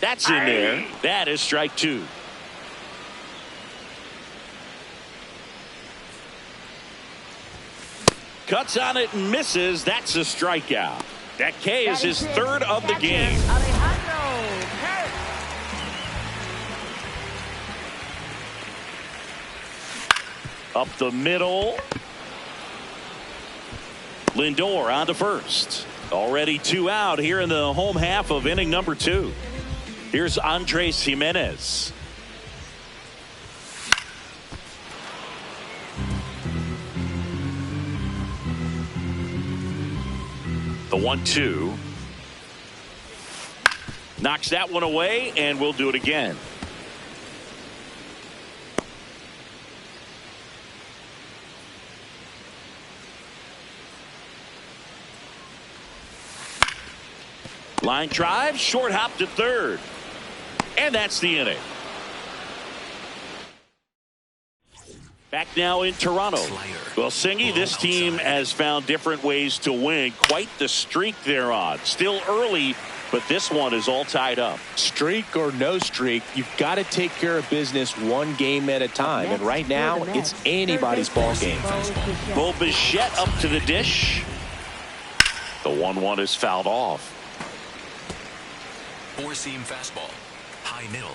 That's in there. That is strike 2. Cuts on it and misses. That's a strikeout. That K is his 3rd of the game. Up the middle. Lindor on to first. Already 2 out here in the home half of inning number 2. Here's Andres Jimenez. The 1-2. Knocks that one away, and we'll do it again. Line drive, short hop to third. And that's the inning. Back now in Toronto. Well, Singy, this team has found different ways to win. Quite the streak they're on. Still early, but this one is all tied up. Streak or no streak, you've got to take care of business one game at a time. And right now, it's anybody's ball game. Bo Bichette up to the dish. The 1-1 is fouled off. Four-seam fastball. High middle.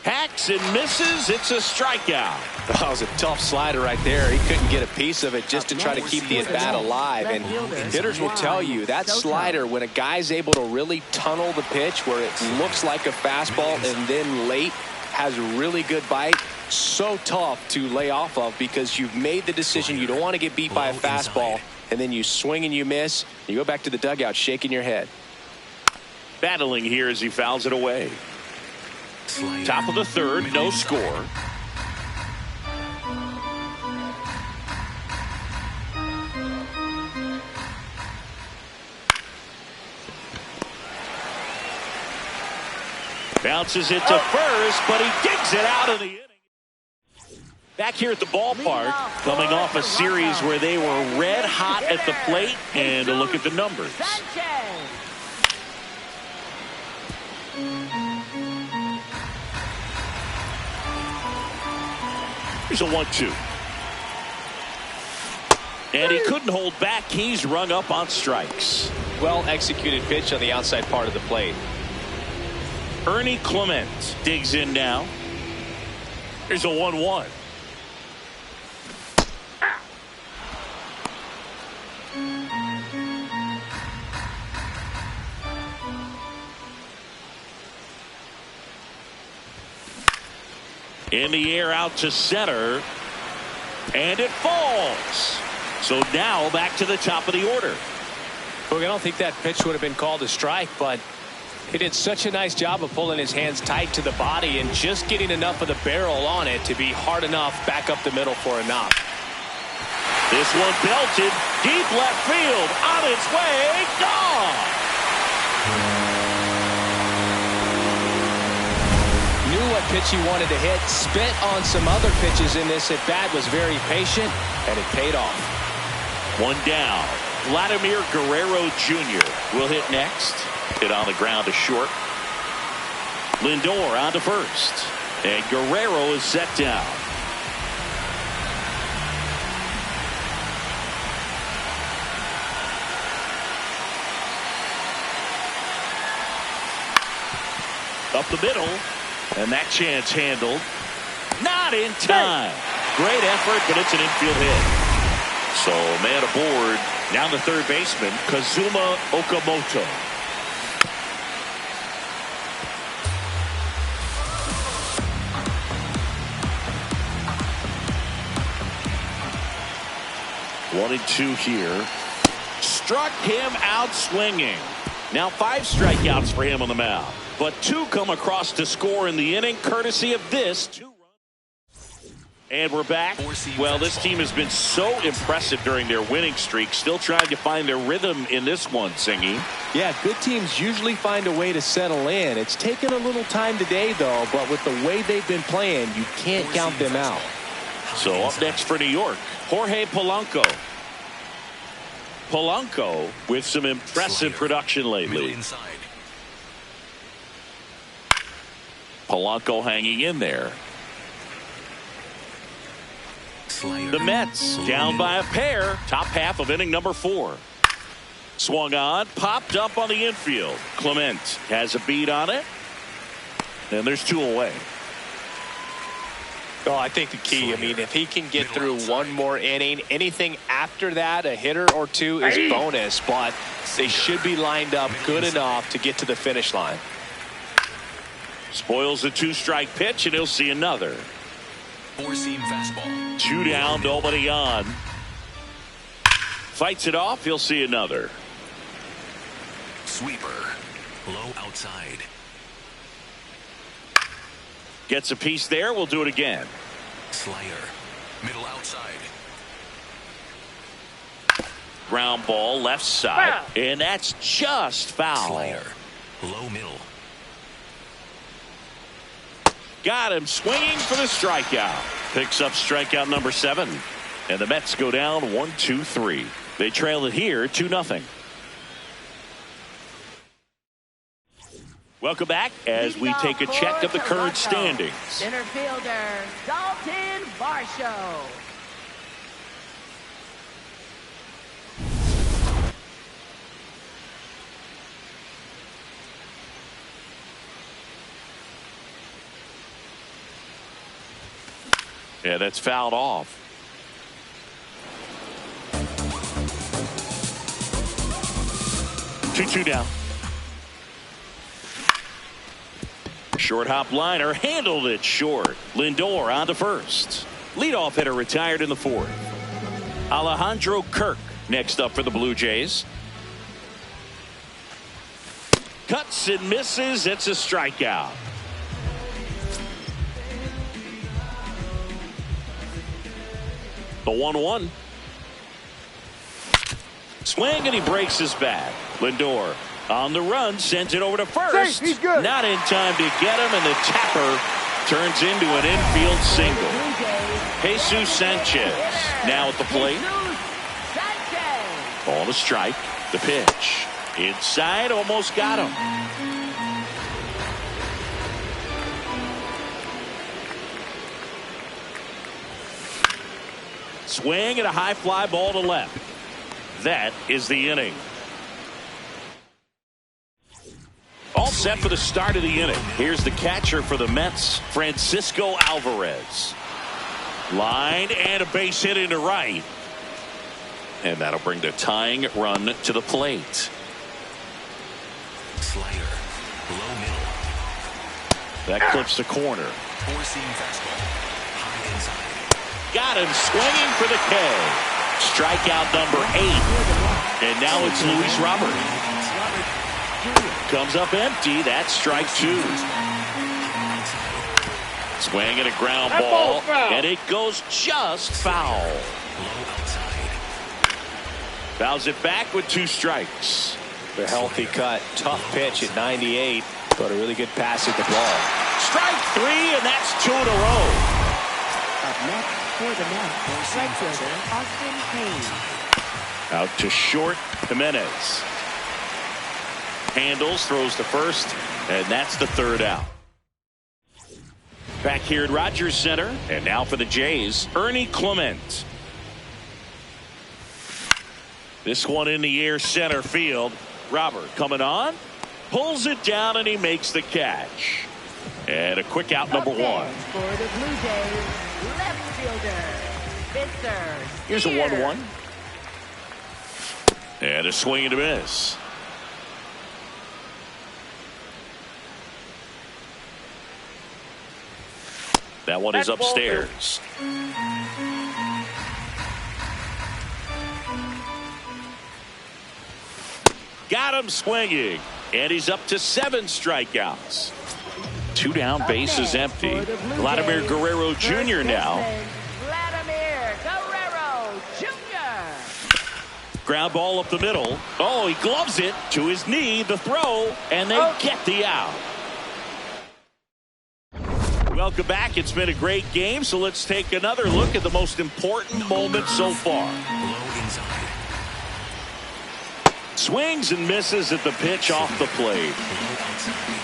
Hacks and misses. It's a strikeout. That was a tough slider right there. He couldn't get a piece of it just to try to keep the at-bat alive. And hitters will tell you that slider, when a guy's able to really tunnel the pitch where it looks like a fastball and then late has a really good bite, so tough to lay off of because you've made the decision you don't want to get beat by a fastball, and then you swing and you miss. You go back to the dugout shaking your head. Battling here as he fouls it away. Top of the third, no score. Bounces it to first, but he digs it out of the inning. Back here at the ballpark, coming off a series where they were red hot at the plate, and a look at the numbers. Here's a 1-2. And he couldn't hold back. He's rung up on strikes. Well executed pitch on the outside part of the plate. Ernie Clement digs in now. Here's a 1-1. In the air out to center. And it falls. So now back to the top of the order. Look, I don't think that pitch would have been called a strike, but he did such a nice job of pulling his hands tight to the body and just getting enough of the barrel on it to be hard enough back up the middle for a knock. This one belted deep left field. On its way. Gone. Knew what pitch he wanted to hit. Spent on some other pitches in this at bat. Was very patient, and it paid off. One down. Vladimir Guerrero Jr. will hit next. Hit on the ground to short. Lindor on to first. And Guerrero is set down. Up the middle. And that chance handled. Not in time. Great effort, but it's an infield hit. So man aboard. Down the third baseman, Kazuma Okamoto. One and two here. Struck him out swinging. Now 5 strikeouts for him on the mound. But 2 come across to score in the inning, courtesy of this 2-run. And we're back. Well, this team has been so impressive during their winning streak. Still trying to find their rhythm in this one, Singy. Yeah, good teams usually find a way to settle in. It's taken a little time today, though, but with the way they've been playing, you can't count them out. So up next for New York, Jorge Polanco. Polanco with some impressive production lately. Polanco hanging in there. The Mets down by a pair. Top half of inning number 4. Swung on, popped up on the infield. Clement has a beat on it. And there's 2 away. Oh, I think the key, I mean, if he can get through one more inning, anything after that, a hitter or 2 is bonus, but they should be lined up good enough to get to the finish line. Spoils the 2-strike pitch, and he'll see another. 4-seam fastball. 2 down, nobody on. Fights it off, he'll see another. Sweeper. Low outside. Gets a piece there, we'll do it again. Slider. Middle outside. Ground ball, left side. And that's just foul. Slider. Low middle. Got him swinging for the strikeout. Picks up strikeout number 7. And the Mets go down 1-2-3. They trail it here 2-0. Welcome back as we take a check of the current standings. Center fielder Dalton Varsho. Yeah, that's fouled off. Two down. Short hop liner handled it short. Lindor on to first. Leadoff hitter retired in the fourth. Alejandro Kirk next up for the Blue Jays. Cuts and misses. It's a strikeout. The 1-1. Swing and he breaks his bat. Lindor on the run, sends it over to first. He's good. Not in time to get him, and the tapper turns into an infield single. Jesus Sanchez now at the plate. Ball to strike. The pitch. Inside, almost got him. Swing and a high fly ball to left. That is the inning. All set for the start of the inning. Here's the catcher for the Mets, Francisco Alvarez. Line and a base hit into right. And that'll bring the tying run to the plate. Slider. Low middle. That clips the corner. Four-seam fastball. High inside. Got him swinging for the K. Strikeout number 8. And now it's Luis Robert. Comes up empty. That's strike 2. Swing and a ground ball. And it goes just foul. Low outside. Fouls it back with 2 strikes. A healthy cut. Tough pitch at 98. But a really good pass at the ball. Strike 3, and that's 2 in a row. Up next for the Mets, right fielder Austin Hayes. Out to short, Jimenez. Handles, throws to first, and that's the 3rd out. Back here at Rogers Center, and now for the Jays, Ernie Clement. This one in the air center field. Robert coming on, pulls it down, and he makes the catch. And a quick out, number 1. For the Blue Jays, left fielder Spencer. Here's a 1-1. And a swing and a miss. That one is upstairs. Got him swinging. And he's up to 7 strikeouts. 2 down, base is empty. Vladimir Guerrero Jr. now. Vladimir Guerrero Jr. Ground ball up the middle. Oh, he gloves it to his knee, the throw, and they get the out. Welcome back. It's been a great game, so let's take another look at the most important moment so far. Low inside. Swings and misses at the pitch off the plate. Low outside.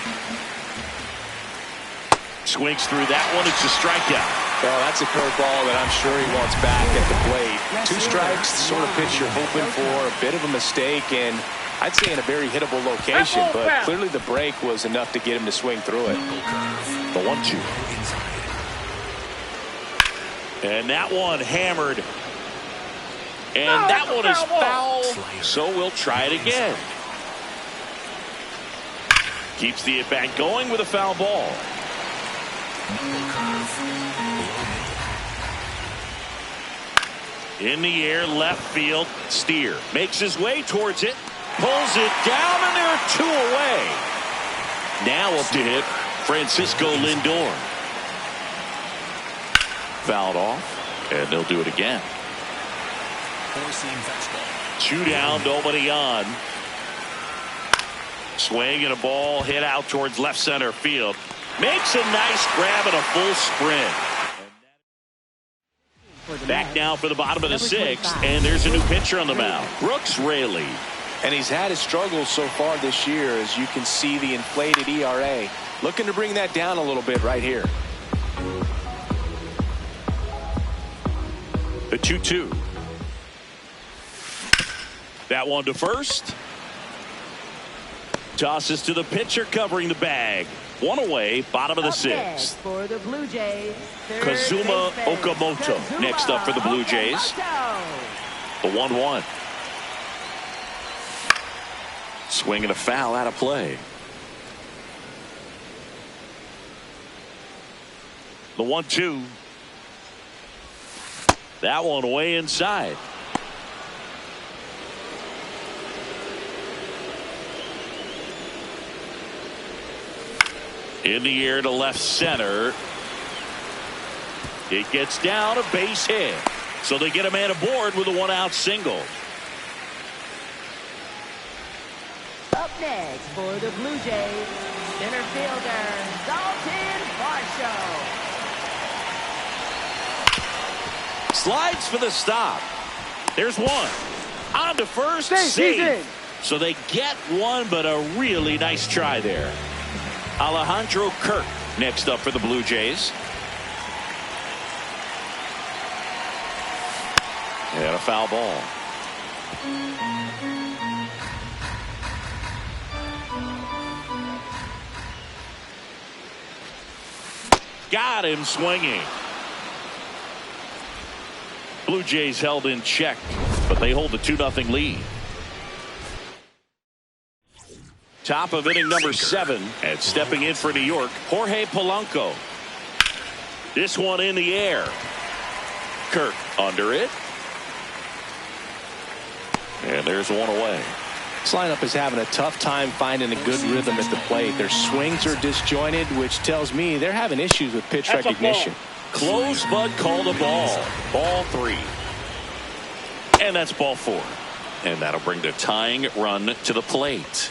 Swings through that one. It's a strikeout. Well, that's a curveball that I'm sure he wants back at the plate. 2 strikes, the sort of pitch you're hoping for. A bit of a mistake, and I'd say in a very hittable location, but clearly the break was enough to get him to swing through it. The 1-2. And that one hammered. And that one is foul, so we'll try it again. Keeps the at-bat going with a foul ball. In the air, left field, Steer makes his way towards it, pulls it down, and there are 2 away. Now up to hit Francisco Lindor. Fouled off, and they'll do it again. Four-seam fastball. 2 down, nobody on. Swing and a ball hit out towards left center field. Makes a nice grab and a full sprint. For Back now for the bottom of the sixth, and there's a new pitcher on the mound, Brooks Raley. And he's had his struggles so far this year, as you can see the inflated ERA. Looking to bring that down a little bit right here. The 2-2. That one to first. Tosses to the pitcher covering the bag. One away, bottom of the sixth. For the Blue Jays, Kazuma Okamoto next up for the Blue Jays. The 1-1. Swing and a foul out of play. The 1-2. That one way inside. In the air to left center. It gets down, a base hit. So they get a man aboard with a one-out single. Up next for the Blue Jays, center fielder Dalton Varsho. Slides for the stop. There's one. On to first, safe. So they get one, but a really nice try there. Alejandro Kirk next up for the Blue Jays. And a foul ball. Got him swinging. Blue Jays held in check, but they hold the 2-0 lead. Top of inning number 7, and stepping in for New York, Jorge Polanco. This one in the air. Kirk under it. And there's one away. This lineup is having a tough time finding a good rhythm at the plate. Their swings are disjointed, which tells me they're having issues with pitch recognition. Close, but call the ball. Ball 3. And that's ball 4. And that'll bring the tying run to the plate.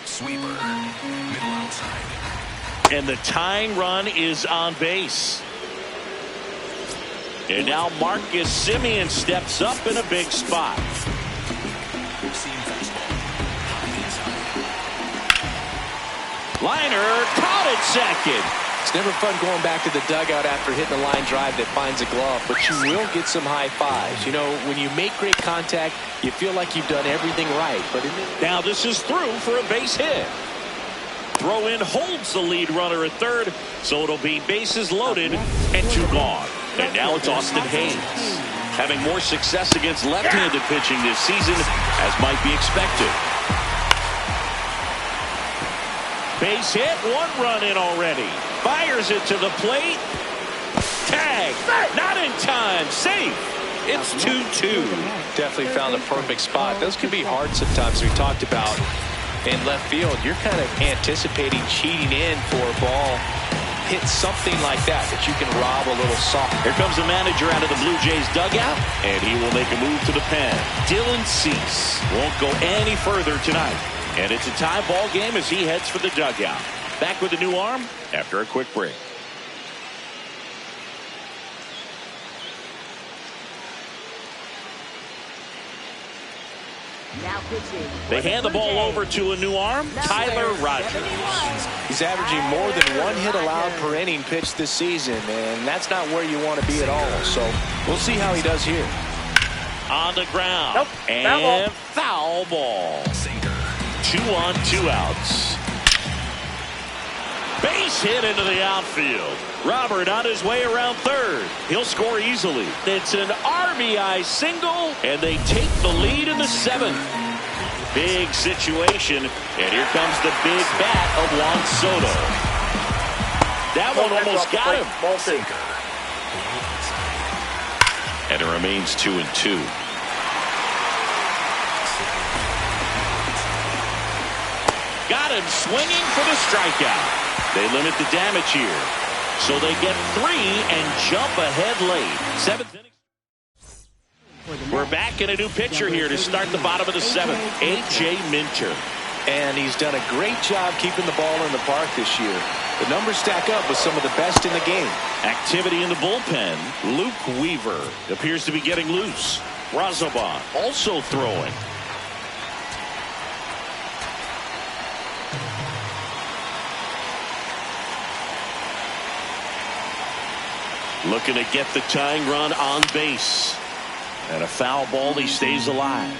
Sweeper. Middle outside. And the tying run is on base. And now Marcus Semien steps up in a big spot. Seam fastball. High inside. Liner caught at second. It's never fun going back to the dugout after hitting a line drive that finds a glove, but you will get some high fives. You know, when you make great contact, you feel like you've done everything right. But now this is through for a base hit. Throw in holds the lead runner at third, so it'll be bases loaded and 2 gone. And now it's Austin Hayes, having more success against left-handed pitching this season, as might be expected. Base hit, 1 run in already. Fires it to the plate. Tag, not in time, safe. It's 2-2. Definitely found the perfect spot. Those can be hard sometimes. We talked about in left field. You're kind of anticipating cheating in for a ball. Hit something like that you can rob a little soft. Here comes the manager out of the Blue Jays dugout, and he will make a move to the pen. Dylan Cease won't go any further tonight. And it's a tie ball game as he heads for the dugout. Back with a new arm after a quick break. Now pitching. They hand the ball over to a new arm, Tyler Rogers. He's averaging more than 1 hit allowed per inning pitched this season, and that's not where you want to be at all. So we'll see how he does here. On the ground. Nope. And foul ball. Sinker. 2 on, 2 outs. Base hit into the outfield. Robert on his way around third. He'll score easily. It's an RBI single, and they take the lead in the 7th. Big situation, and here comes the big bat of Juan Soto. That one almost got him. Ball 2. And it remains 2-2. Got him swinging for the strikeout. They limit the damage here. So they get 3 and jump ahead late. 7th inning. We're back in a new pitcher here to start the bottom of the 7th. A.J. Minter. And he's done a great job keeping the ball in the park this year. The numbers stack up with some of the best in the game. Activity in the bullpen. Luke Weaver appears to be getting loose. Razabon also throwing. Looking to get the tying run on base. And a foul ball, he stays alive.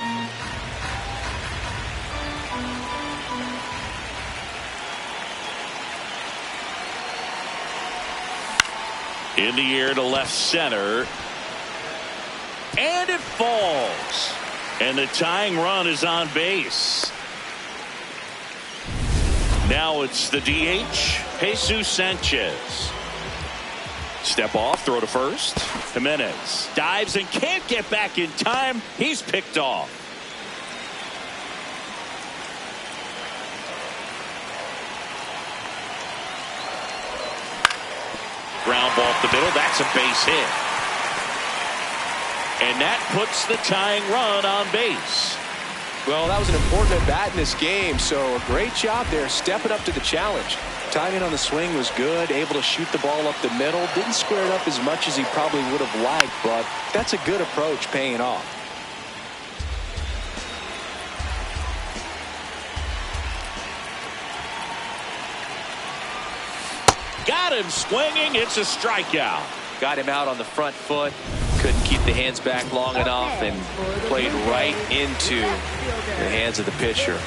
In the air to left center. And it falls. And the tying run is on base. Now it's the DH, Jesus Sanchez. Step off, throw to first. Jimenez dives and can't get back in time. He's picked off. Ground ball up the middle. That's a base hit. And that puts the tying run on base. Well, that was an important at bat in this game, so a great job there stepping up to the challenge. Timing on the swing was good, able to shoot the ball up the middle. Didn't square it up as much as he probably would have liked, but that's a good approach paying off. Got him swinging. It's a strikeout. Got him out on the front foot. Couldn't keep the hands back long enough and played right into the hands of the pitcher.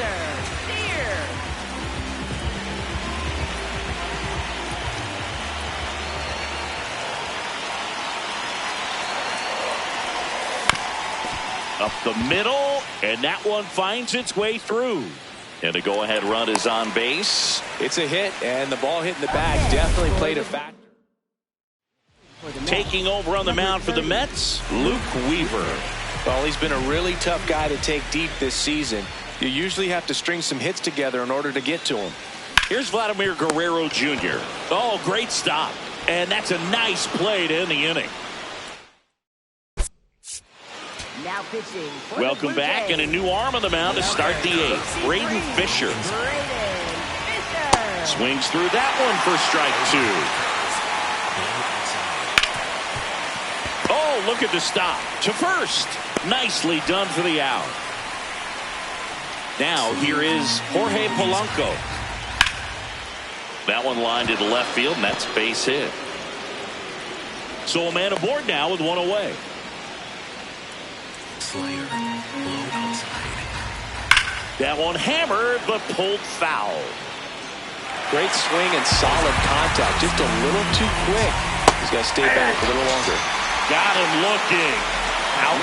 Up the middle, and that one finds its way through. And the go-ahead run is on base. It's a hit, and the ball hitting the bag definitely played a factor. Taking over on the mound for the Mets, Luke Weaver. Well, he's been a really tough guy to take deep this season. You usually have to string some hits together in order to get to him. Here's Vladimir Guerrero Jr. Oh, great stop. And that's a nice play to end the inning. Now pitching. Welcome back, and a new arm on the mound to start the eighth. Braden Fisher. Swings through that one for strike two. Oh, look at the stop. To first. Nicely done for the out. Now here is Jorge Polanco. That one lined to the left field, and that's base hit. So a man aboard now with one away. Slayer, low outside. That one hammered, but pulled foul. Great swing and solid contact. Just a little too quick. He's got to stay back a little longer. Got him looking. Out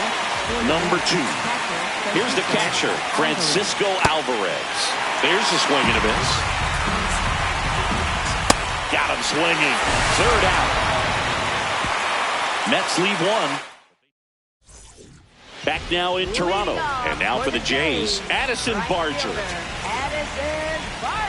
number two. Here's the catcher, Francisco Alvarez. There's the swing and a miss. Got him swinging. Third out. Mets leave one. Back now in Toronto. And now for the Jays, Addison Barger. Addison Barger.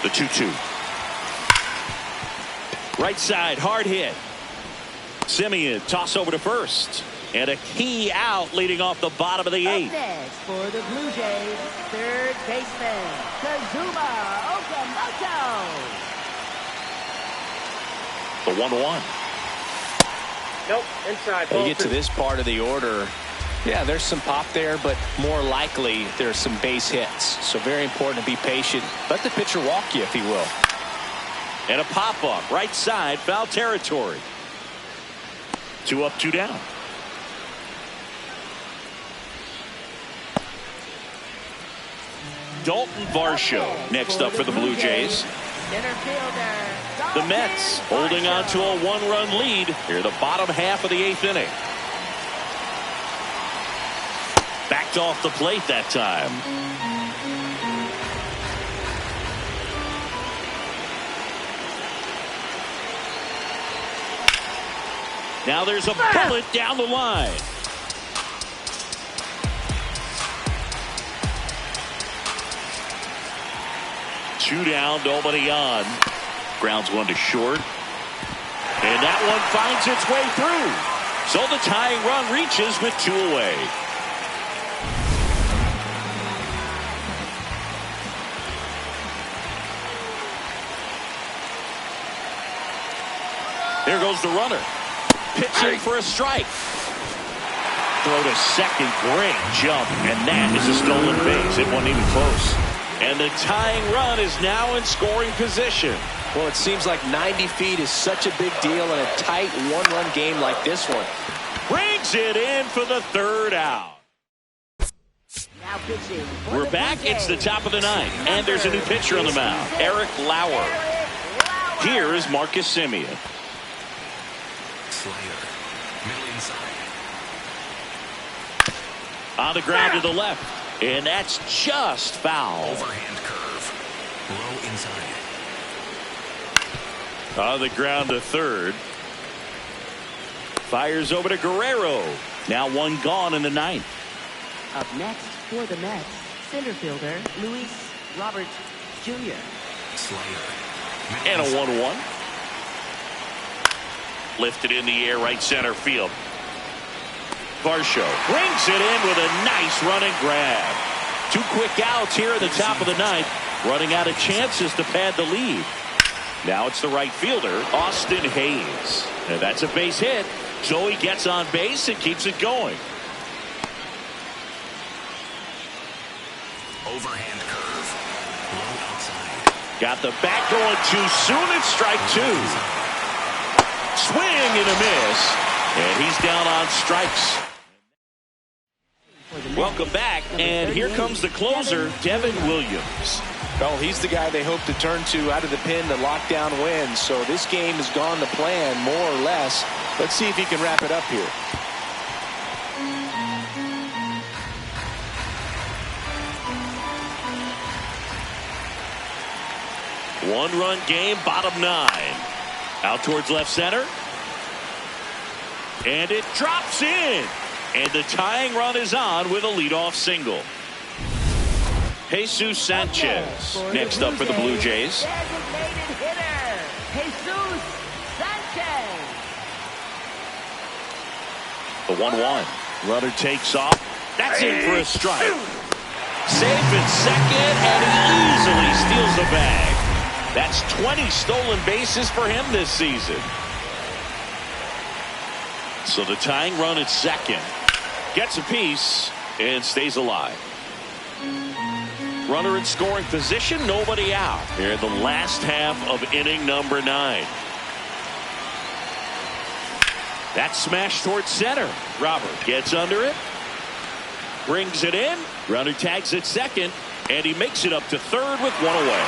The 2-2. Right side, hard hit. Simeon, toss over to first. And a key out leading off the bottom of the eighth. Up next for the Blue Jays, third baseman, Kazuma Okamoto. The 1-1. Nope, inside. You get to this part of the order. Yeah, there's some pop there, but more likely there's some base hits. So very important to be patient. Let the pitcher walk you if he will. And a pop-up, right side, foul territory. 2 up, 2 down. Dalton Varsho next up for the Blue Jays. Center fielder, The Mets holding on to a 1-run lead here the bottom half of the 8th inning. Backed off the plate that time. Now there's a bullet down the line. 2 down, nobody on. Grounds one to short. And that one finds its way through. So the tying run reaches with 2 away. Here goes the runner. Pitching for a strike. Throw to second. Great jump. And that is a stolen base. It wasn't even close. And the tying run is now in scoring position. Well, it seems like 90 feet is such a big deal in a tight one-run game like this one. Brings it in for the 3rd out. Now pitching. We're back. It's the top of the 9th. And there's a new pitcher on the mound. Eric Lauer. Here is Marcus Semien. Slider. Middle inside. On the ground to the left. And that's just foul. Overhand curve. Low inside. On the ground to third. Fires over to Guerrero. Now 1 gone in the 9th. Up next for the Mets, center fielder Luis Robert Jr. Slider. And a 1-1. Lifted in the air, right center field. Varsho brings it in with a nice running grab. 2 quick outs here at the top of the 9th. Running out of chances to pad the lead. Now it's the right fielder, Austin Hayes. And that's a base hit. So he gets on base and keeps it going. Overhand curve. Low outside. Got the bat going too soon. It's strike 2. Swing and a miss. And he's down on strikes. Welcome back. And here comes the closer, Devin Williams. Well, he's the guy they hope to turn to out of the pen to lock down wins. So this game has gone to plan, more or less. Let's see if he can wrap it up here. One-run game, bottom 9. Out towards left center. And it drops in. And the tying run is on with a leadoff single. Jesus Sanchez next up for the Blue Jays. Designated hitter, Jesus Sanchez. The 1-1. Runner takes off. That's in for a strike. Safe at second, and he easily steals the bag. That's 20 stolen bases for him this season. So the tying run at second. Gets a piece and stays alive. Runner in scoring position, nobody out. Here in the last half of inning number 9. That smash towards center. Robert gets under it. Brings it in. Runner tags at second. And he makes it up to third with 1 away.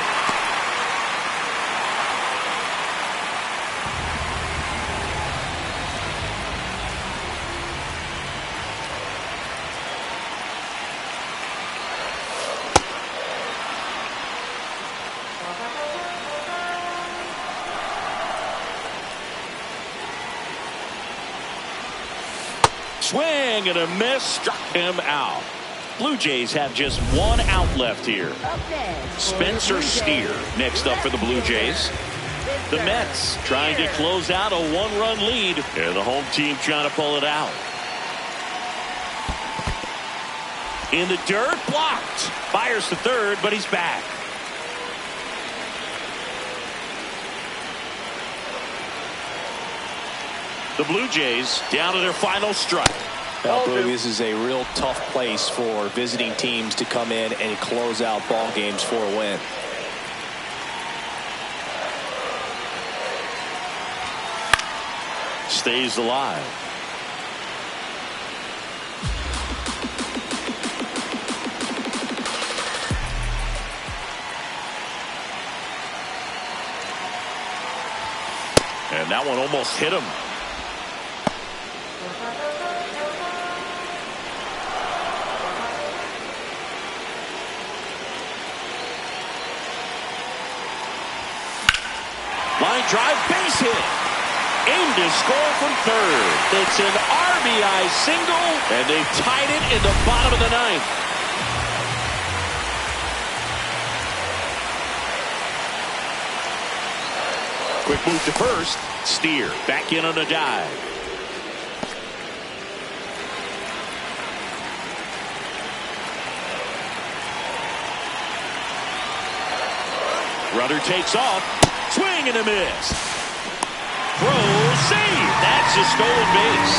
Swing and a miss, struck him out. Blue Jays have just 1 out left here. Spencer Steer next up for the Blue Jays. The Mets trying to close out a 1-run lead. And the home team trying to pull it out. In the dirt, blocked. Fires to third, but he's back. The Blue Jays down to their final strike. Well, this is a real tough place for visiting teams to come in and close out ball games for a win. Stays alive. And that one almost hit him. Line drive, base hit. Aimed to score from third. It's an RBI single, and they've tied it in the bottom of the 9th. Quick move to first. Steer back in on a dive. Runner takes off. Swing and a miss. Throw, save. That's a stolen base.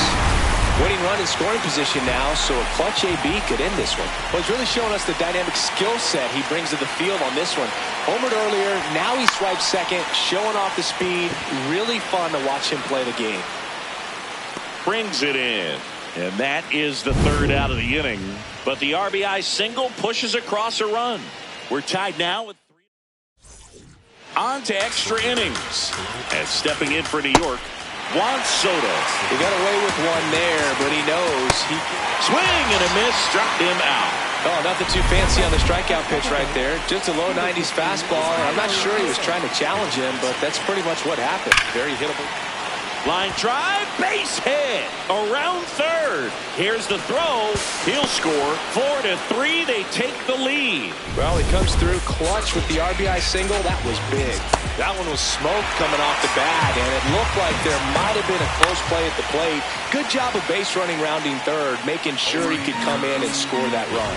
Winning run in scoring position now, so a clutch AB could end this one. Well, he's really showing us the dynamic skill set he brings to the field on this one. Homered earlier, now he swipes second, showing off the speed. Really fun to watch him play the game. Brings it in. And that is the third out of the inning. But the RBI single pushes across a run. We're tied now with 3. On to extra innings. And stepping in for New York, Juan Soto. He got away with one there, but he knows he Swing and a miss, struck him out. Oh, nothing too fancy on the strikeout pitch right there. Just a low 90s fastball. I'm not sure he was trying to challenge him, but that's pretty much what happened. Very hittable. Line drive, base hit, around third. Here's the throw. He'll score. 4-3. They take the lead. Well, he comes through clutch with the RBI single. That was big. That one was smoke coming off the bat, and it looked like there might have been a close play at the plate. Good job of base running rounding third, making sure he could come in and score that run.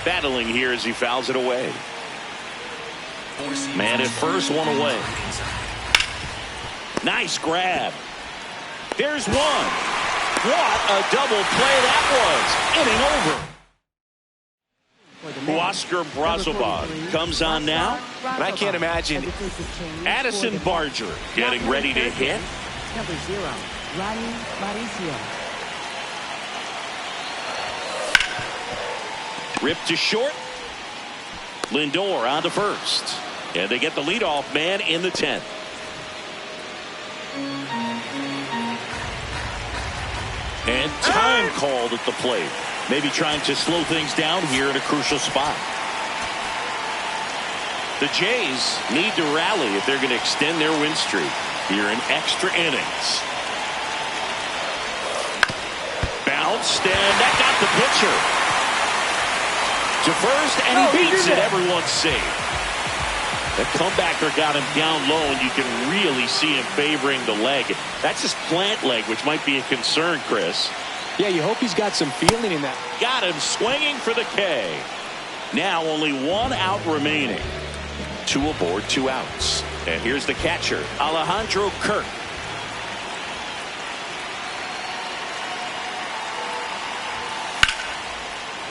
Battling here as he fouls it away. Man at first, one away. Nice grab. There's one. What a double play that was. Inning over. Oscar Brazoban comes on now. And I can't imagine. Addison Barger getting ready to hit. Number 0, Ronnie Mauricio. Ripped to short. Lindor on to first. And they get the leadoff man in the 10th. And time called at the plate. Maybe trying to slow things down here in a crucial spot. The Jays need to rally if they're going to extend their win streak here in extra innings. Bounced, and that got the pitcher to first, and he beats it. Everyone's safe. The comebacker got him down low, and you can really see him favoring the leg. That's his plant leg, which might be a concern, Chris. Yeah, you hope he's got some feeling in that. Got him swinging for the K. Now only one out remaining. 2 aboard, 2 outs. And here's the catcher, Alejandro Kirk.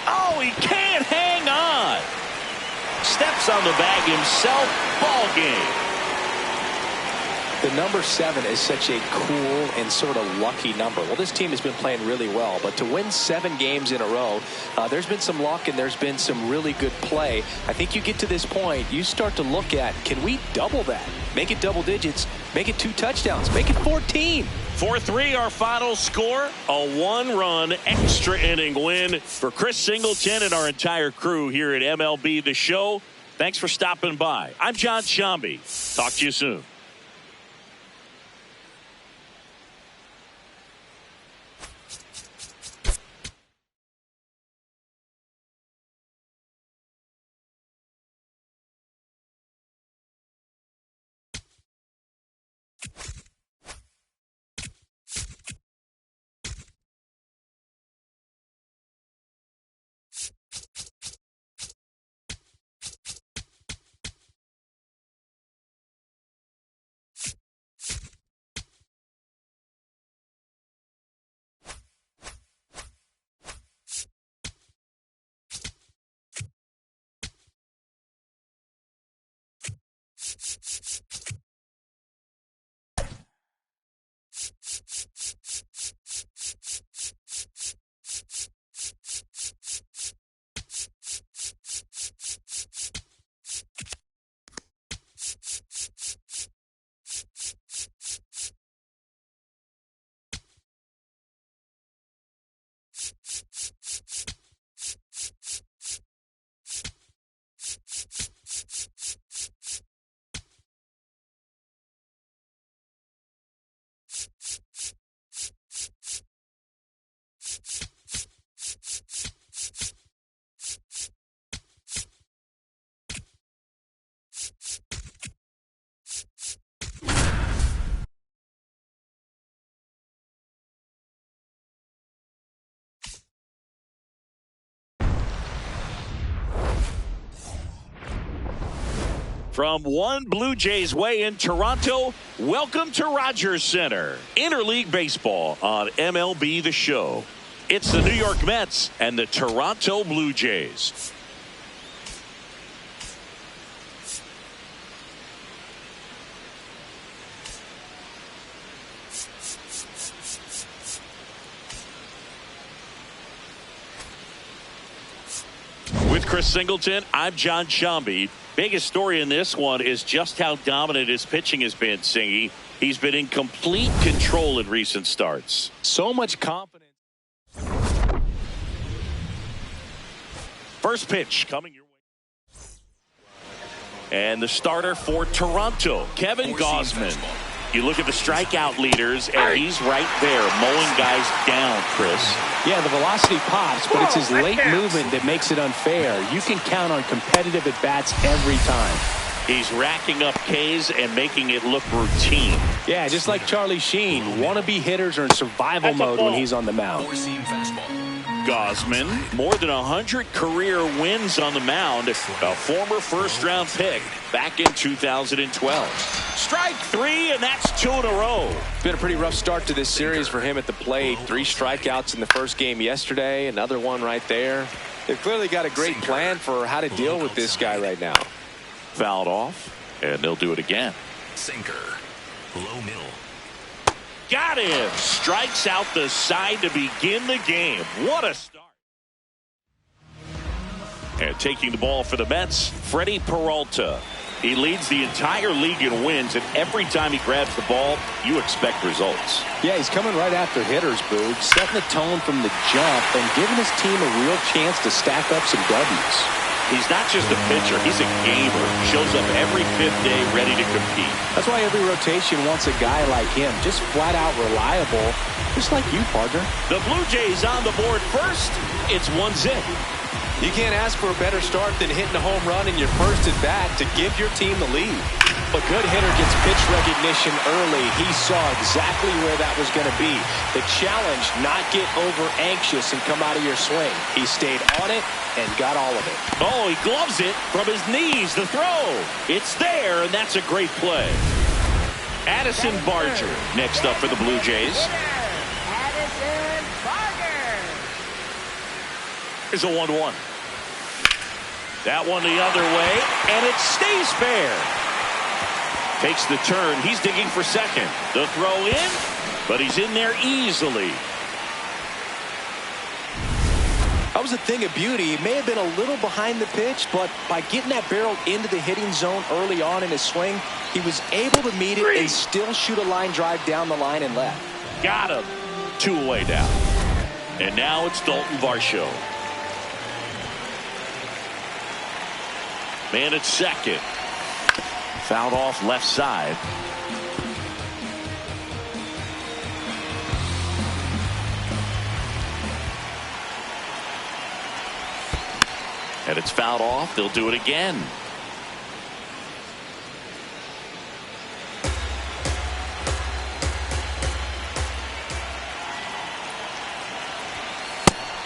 Oh, he can't hang on. Steps on the bag himself. Ball game. The number 7 is such a cool and sort of lucky number. Well, this team has been playing really well, but to win 7 games in a row, there's been some luck and there's been some really good play. I think you get to this point, you start to look at, can we double that? Make it double digits, make it 2 touchdowns, make it 14. 4-3 our final score. A 1-run extra inning win for Chris Singleton and our entire crew here at MLB The Show. Thanks for stopping by. I'm John Shambi. Talk to you soon. From one Blue Jays way in Toronto, welcome to Rogers Center. Interleague Baseball on MLB The Show. It's the New York Mets and the Toronto Blue Jays. With Chris Singleton, I'm John Shambi. Biggest story in this one is just how dominant his pitching has been, Singy. He's been in complete control in recent starts. So much confidence. First pitch coming your way. And the starter for Toronto, Kevin Gausman. You look at the strikeout leaders, and he's right there mowing guys down, Chris. Yeah, the velocity pops, but it's his late movement that makes it unfair. You can count on competitive at-bats every time. He's racking up Ks and making it look routine. Yeah, just like Charlie Sheen. Wannabe hitters are in survival mode when he's on the mound. Four-seam fastball. Gosman, more than 100 career wins on the mound, a former first-round pick back in 2012. Strike three, and that's 2 in a row. It's been a pretty rough start to this series for him at the plate. 3 strikeouts in the first game yesterday, another one right there. They've clearly got a great plan for how to deal with this guy right now. Fouled off, and they'll do it again. Sinker. Low middle. Got him. Strikes out the side to begin the game. What a start. And taking the ball for the Mets, Freddie Peralta. He leads the entire league in wins, and every time he grabs the ball, you expect results. Yeah, he's coming right after hitters, Boog, setting the tone from the jump and giving his team a real chance to stack up some W's. He's not just a pitcher, he's a gamer. Shows up every 5th day ready to compete. That's why every rotation wants a guy like him, just flat out reliable, just like you, partner. The Blue Jays on the board first. It's 1-0. You can't ask for a better start than hitting a home run in your first at bat to give your team the lead. A good hitter gets pitch recognition early. He saw exactly where that was going to be. The challenge, not get over anxious and come out of your swing. He stayed on it and got all of it. Oh, he gloves it from his knees. The throw. It's there, and that's a great play. Addison Barger next up for the Blue Jays. Addison Barger. Here's a 1-1. That one the other way, and it stays fair. Takes the turn. He's digging for second. The throw in, but he's in there easily. That was a thing of beauty. He may have been a little behind the pitch, but by getting that barrel into the hitting zone early on in his swing, he was able to meet it and still shoot a line drive down the line and left. Got him. 2 away now. And now it's Dalton Varsho. Man at second. Fouled off left side. And it's fouled off. They'll do it again.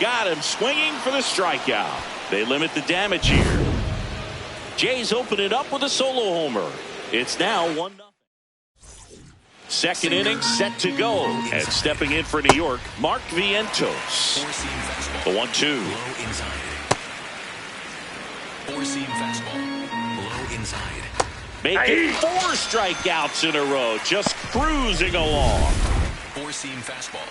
Got him swinging for the strikeout. They limit the damage here. Jays open it up with a solo homer. It's now 1-0. Second inning set to go. And stepping in for New York, Mark Vientos. Four-seam fastball. The 1-2. Low inside. Four-seam fastball. Low inside. Making 4 strikeouts in a row. Just cruising along. Four-seam fastball.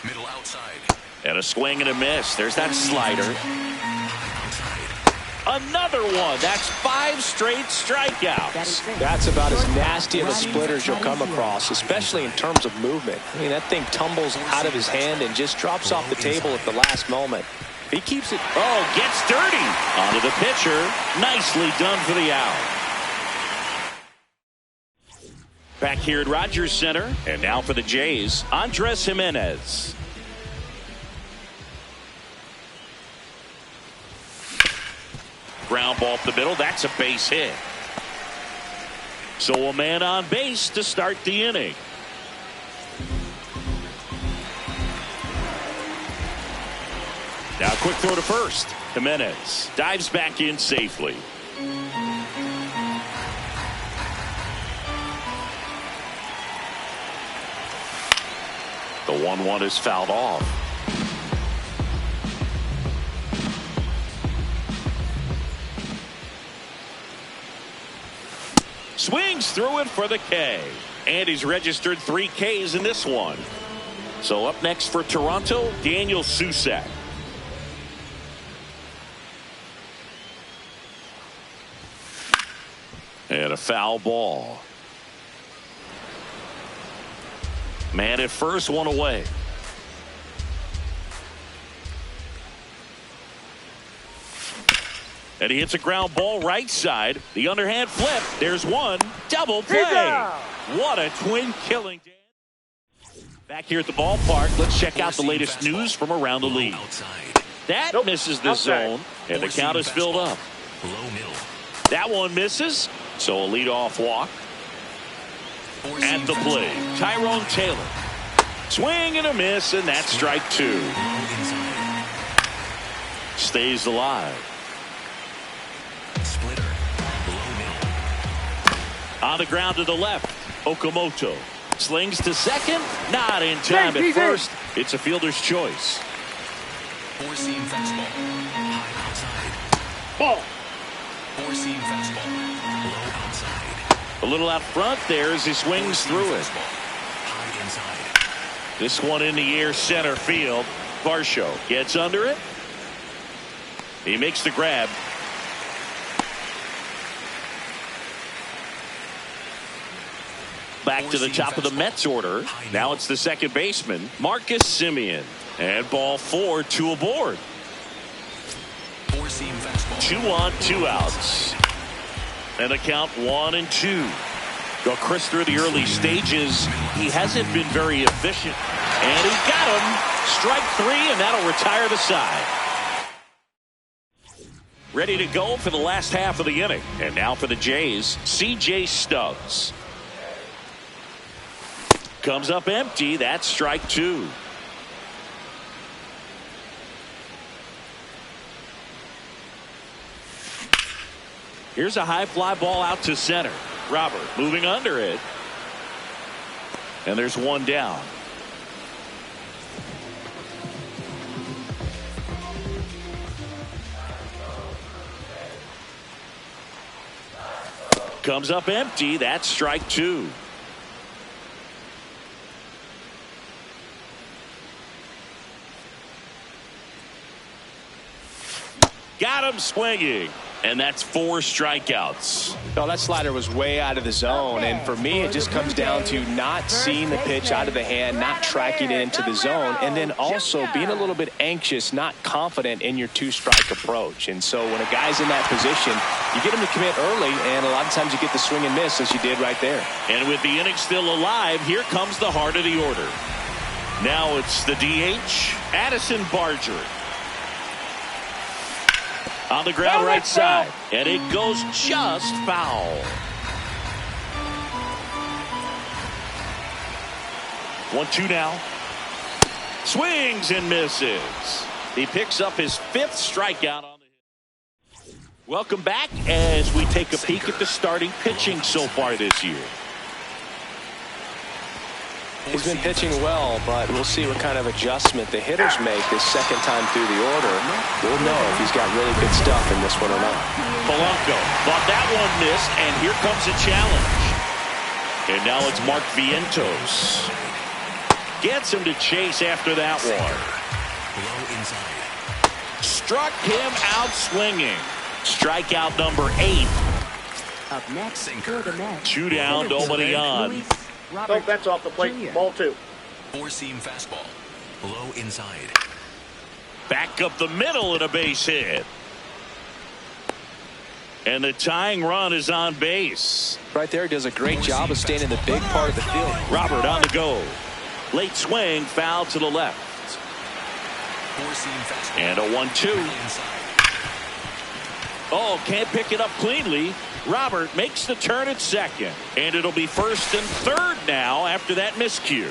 Middle outside. And a swing and a miss. There's that slider. Outside. Another one. That's 5 straight strikeouts. That's about as nasty of a splitter as you'll come across, especially in terms of movement. I mean, that thing tumbles out of his hand and just drops off the table at the last moment. He keeps it. Oh, gets dirty. Onto the pitcher. Nicely done for the out. Back here at Rogers Center. And now for the Jays, Andres Jimenez. Ground ball up the middle. That's a base hit. So a man on base to start the inning. Now a quick throw to first. Jimenez dives back in safely. The 1-1 is fouled off. Swings through it for the K. And he's registered 3 Ks in this one. So up next for Toronto, Daniel Susac. And a foul ball. Man at first, one away. And he hits a ground ball right side. The underhand flip. There's one. Double play. What a twin killing. Back here at the ballpark, let's check out the latest news from around the league. That misses the zone, and the count is filled up. That one misses, so a leadoff walk. At the plate, Tyrone Taylor. Swing and a miss, and that's strike 2. Stays alive. On the ground to the left, Okamoto. Slings to second, not in time at first. It's a fielder's choice. Four-seam fastball. High outside. Ball. Four-seam fastball. Low outside. A little out front there as he swings through it. High inside. This one in the air center field. Varsho gets under it. He makes the grab. Back to the top of the Mets order. Now it's the second baseman, Marcus Semien. And ball 4, 2 aboard. 2 on, 2 outs. And the count 1-2. Go Chris through the early stages. He hasn't been very efficient. And he got him. Strike 3, and that'll retire the side. Ready to go for the last half of the inning. And now for the Jays, C.J. Stubbs. Comes up empty. That's strike 2. Here's a high fly ball out to center. Robert moving under it. And there's one down. Comes up empty. That's strike 2. Got him swinging. And that's 4 strikeouts. No, that slider was way out of the zone. And for me, it just comes down to not seeing the pitch out of the hand, not tracking it into the zone, and then also being a little bit anxious, not confident in your 2-strike approach. And so when a guy's in that position, you get him to commit early, and a lot of times you get the swing and miss, as you did right there. And with the inning still alive, here comes the heart of the order. Now it's the DH, Addison Barger. On the ground right side, and it goes just foul. 1-2 now. Swings and misses. He picks up his 5th strikeout on the hit. Welcome back as we take a peek at the starting pitching so far this year. He's been pitching well, but we'll see what kind of adjustment the hitters make this second time through the order. We'll know if he's got really good stuff in this one or not. Polanco thought that one missed, and here comes a challenge. And now it's Mark Vientos. Gets him to chase after that one. Struck him out swinging. Strikeout number 8. Up next for the Mets. 2 down, nobody on. Nope, that's off the plate. Ball 2. Four-seam fastball. Low inside. Back up the middle and a base hit. And the tying run is on base. Right there, does a great job of staying in the big part of the field. Robert on the go. Late swing, foul to the left. Four-seam fastball. And a 1-2. Oh, can't pick it up cleanly. Robert makes the turn at second. And it'll be first and third now after that miscue.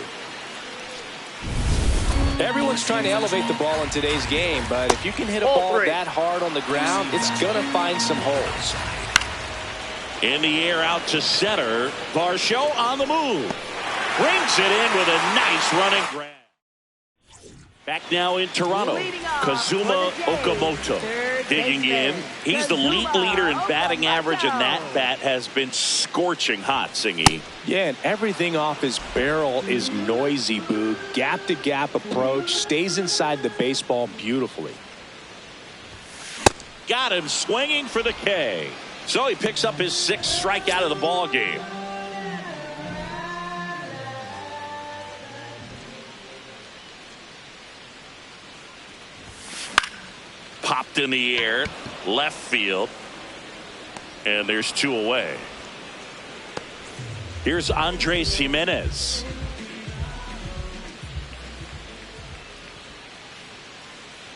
Everyone's trying to elevate the ball in today's game, but if you can hit a ball that hard on the ground, it's going to find some holes. In the air out to center. Varsho on the move. Brings it in with a nice running grab. Back now in Toronto, Kazuma Okamoto digging in. He's the league leader in batting average, and that bat has been scorching hot, Singy. Yeah, and everything off his barrel is noisy, Boog. Gap-to-gap approach, stays inside the baseball beautifully. Got him swinging for the K. So he picks up his 6th strikeout of the ball game. Popped in the air, left field, and there's 2 away. Here's Andres Jimenez.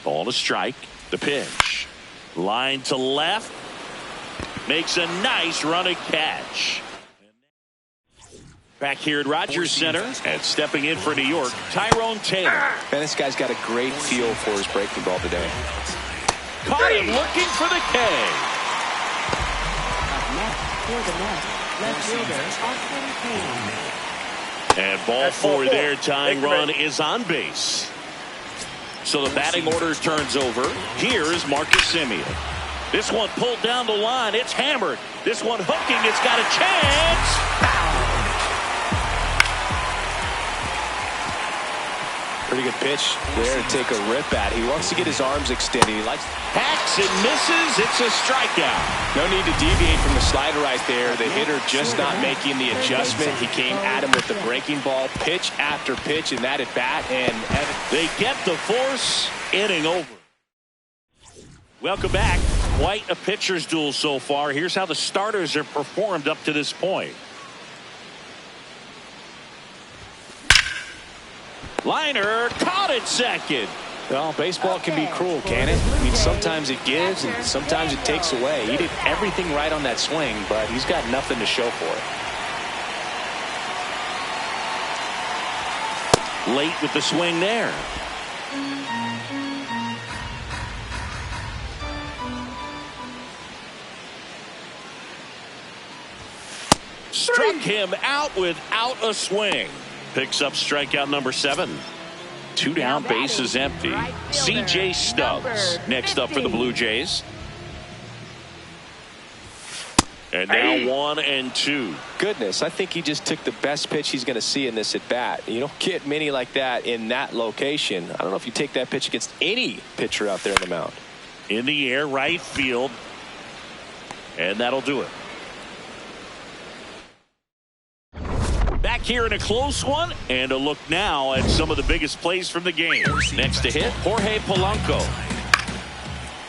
Ball to strike. The pitch. Line to left. Makes a nice running catch. Back here at Rogers Center and stepping in for New York, Tyrone Taylor. Man, this guy's got a great feel for his breaking ball today. Caught him looking for the K. Up next for the Mets, left fielder Austin Payne. And ball 4 there. Tying run is on base. So the batting order turns over. Here is Marcus Semien. This one pulled down the line. It's hammered. This one hooking. It's got a chance. Pretty good pitch there to take a rip at. He wants to get his arms extended. He likes hacks and misses. It's a strikeout. No need to deviate from the slider right there. The hitter just not making the adjustment. He came at him with the breaking ball, pitch after pitch, and that at bat, and they get the force. Inning over. Welcome back. Quite a pitcher's duel so far. Here's how the starters have performed up to this point. Liner caught at second. Well, baseball can be cruel, can it? I mean, sometimes it gives and sometimes it takes away. He did everything right on that swing, but he's got nothing to show for it. Late with the swing there. Struck him out without a swing. Picks up strikeout number 7. 2 down, base is empty. C.J. Stubbs next up for the Blue Jays. And now 1 and 2. Goodness, I think he just took the best pitch he's going to see in this at bat. You don't get many like that in that location. I don't know if you take that pitch against any pitcher out there in the mound. In the air, right field. And that'll do it. Back here in a close one, and a look now at some of the biggest plays from the game. Next to hit, Jorge Polanco.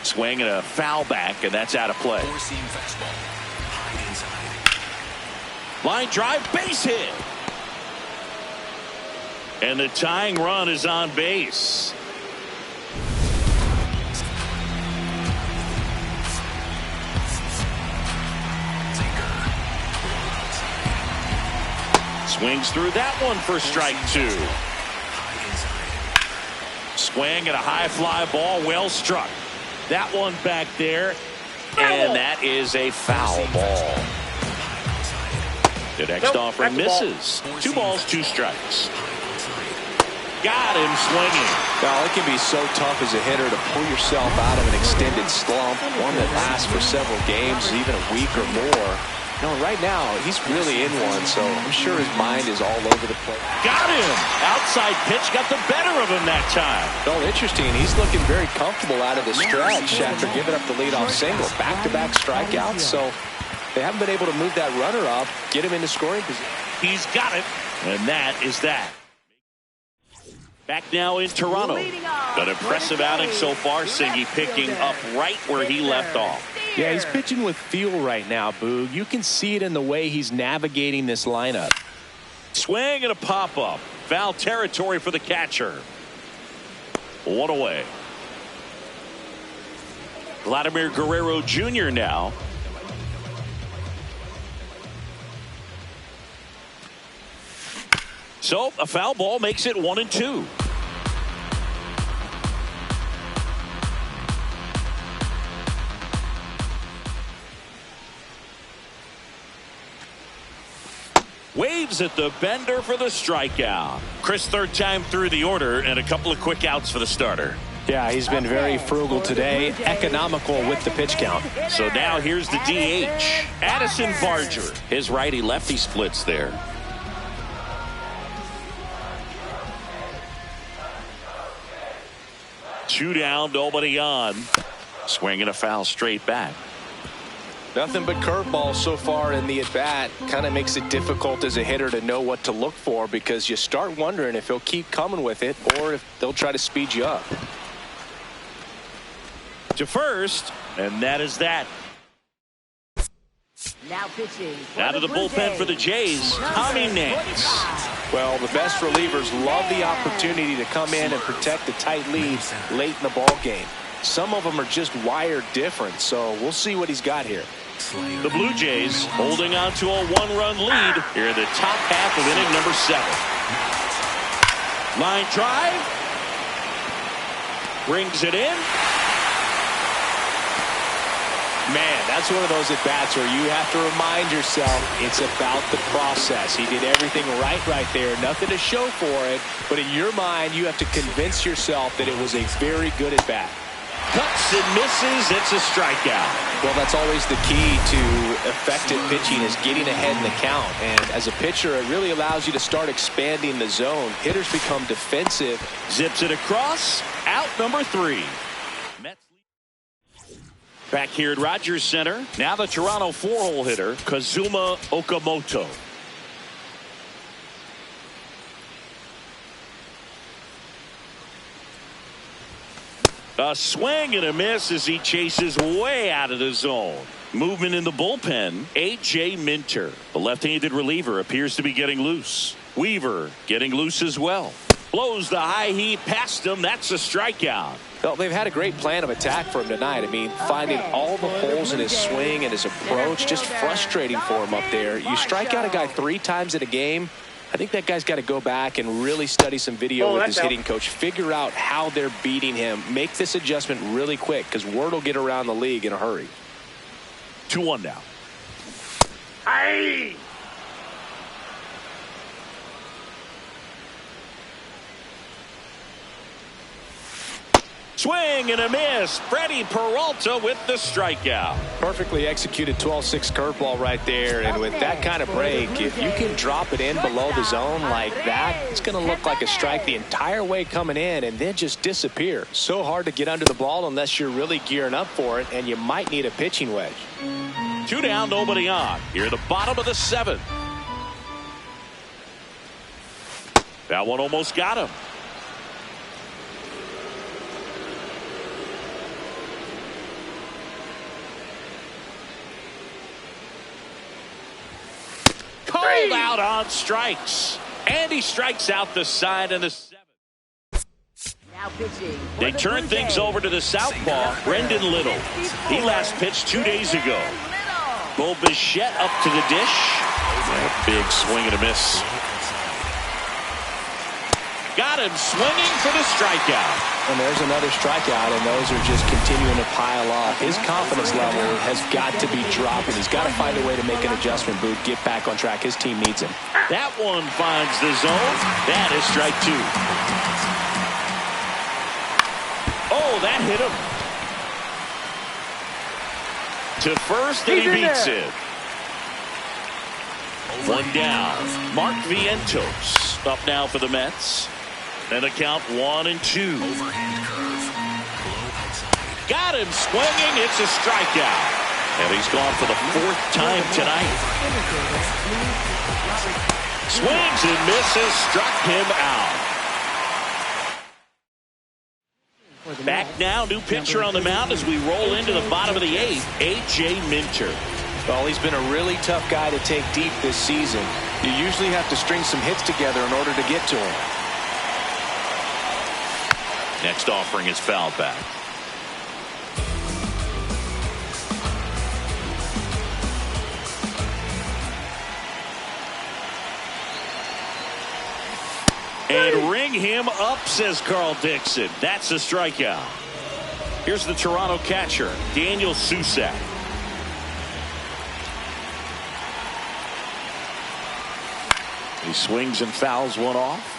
Swing and a foul back, and that's out of play. Line drive, base hit. And the tying run is on base. Swings through that one for strike 2. Swing and a high fly ball, well struck. That one back there, and that is a foul ball. The next offering misses. 2 balls, 2 strikes. Got him swinging. Well, it can be so tough as a hitter to pull yourself out of an extended slump, one that lasts for several games, even a week or more. No, right now, he's really in one, so I'm sure his mind is all over the place. Got him! Outside pitch got the better of him that time. Well, interesting. He's looking very comfortable out of the stretch after giving up the leadoff single. Back-to-back strikeouts, so they haven't been able to move that runner up, get him into scoring position. He's got it, and that is that. Back now in Toronto. An impressive outing so far, Singy, picking up right where he left off. Yeah, he's pitching with feel right now, Boog. You can see it in the way he's navigating this lineup. Swing and a pop-up. Foul territory for the catcher. 1 away. Vladimir Guerrero Jr. now. So a foul ball makes it 1 and 2. Waves gives it the bender for the strikeout. Chris, third time through the order and a couple of quick outs for the starter. Yeah, he's been very frugal today, economical with the pitch count. So now here's the DH, Addison Barger. His righty-lefty splits there. Two down, nobody on. Swinging a foul straight back. Nothing but curveballs so far in the at-bat. Kind of makes it difficult as a hitter to know what to look for, because you start wondering if he'll keep coming with it or if they'll try to speed you up. To first, and that is that. Now pitching. Out of the bullpen for the Jays, Tommy Nance. Well, the best relievers love the opportunity to come in and protect a tight lead late in the ball game. Some of them are just wired different, so we'll see what he's got here. The Blue Jays holding on to a one-run lead here in the top half of inning number 7. Line drive. Brings it in. Man, that's one of those at-bats where you have to remind yourself it's about the process. He did everything right there. Nothing to show for it. But in your mind, you have to convince yourself that it was a very good at-bat. Cuts and misses. It's a strikeout. Well, that's always the key to effective pitching, is getting ahead in the count. And as a pitcher, it really allows you to start expanding the zone. Hitters become defensive. Zips it across. Out number 3. Mets. Back here at Rogers Center. Now the Toronto 4-hole hitter, Kazuma Okamoto. A swing and a miss as he chases way out of the zone. Movement in the bullpen, A.J. Minter. The left-handed reliever appears to be getting loose. Weaver getting loose as well. Blows the high heat past him. That's a strikeout. Well, they've had a great plan of attack for him tonight. I mean, finding all the holes in his swing and his approach, just frustrating for him up there. You strike out a guy 3 times in a game, I think that guy's got to go back and really study some video with his hitting coach. Figure out how they're beating him. Make this adjustment really quick, because word will get around the league in a hurry. 2-1 now. Aye. Swing and a miss. Freddie Peralta with the strikeout. Perfectly executed 12-6 curveball right there. And with that kind of break, if you can drop it in below the zone like that, it's going to look like a strike the entire way coming in and then just disappear. So hard to get under the ball unless you're really gearing up for it, and you might need a pitching wedge. 2 down, nobody on. Here at the bottom of the 7th. That one almost got him. Called out on strikes. And he strikes out the side of the 7th. Now pitching. They turn things over to the southpaw, Brendan Little. He last pitched 2 days ago. Bo Bichette up to the dish. Big swing and a miss. Got him swinging for the strikeout. And there's another strikeout, and those are just continuing to pile off. His confidence level has got to be dropping. He's got to find a way to make an adjustment, Boot, get back on track. His team needs him. That one finds the zone. That is strike 2. Oh, that hit him. To first, and he beats it. 1 down. Mark Vientos up now for the Mets. And a count 1-2. Overhand curve. Low outside. Got him swinging. It's a strikeout. And he's gone for the 4th time tonight. Swings and misses. Struck him out. Back now. New pitcher on the mound as we roll into the bottom of the 8th. A.J. Minter. Well, he's been a really tough guy to take deep this season. You usually have to string some hits together in order to get to him. Next offering is fouled back. And ring him up, says Carl Dixon. That's a strikeout. Here's the Toronto catcher, Daniel Susac. He swings and fouls one off.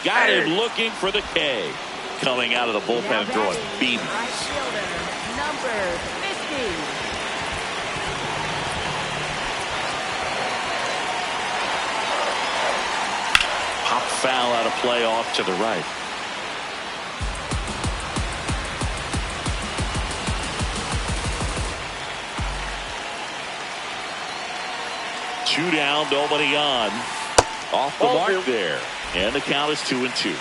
Got him looking for the K. Coming out of the bullpen and throwing beams. Right fielder, number 50. Pop foul out of play off to the right. Two down, nobody on. Off the mark there. And the count is 2-2.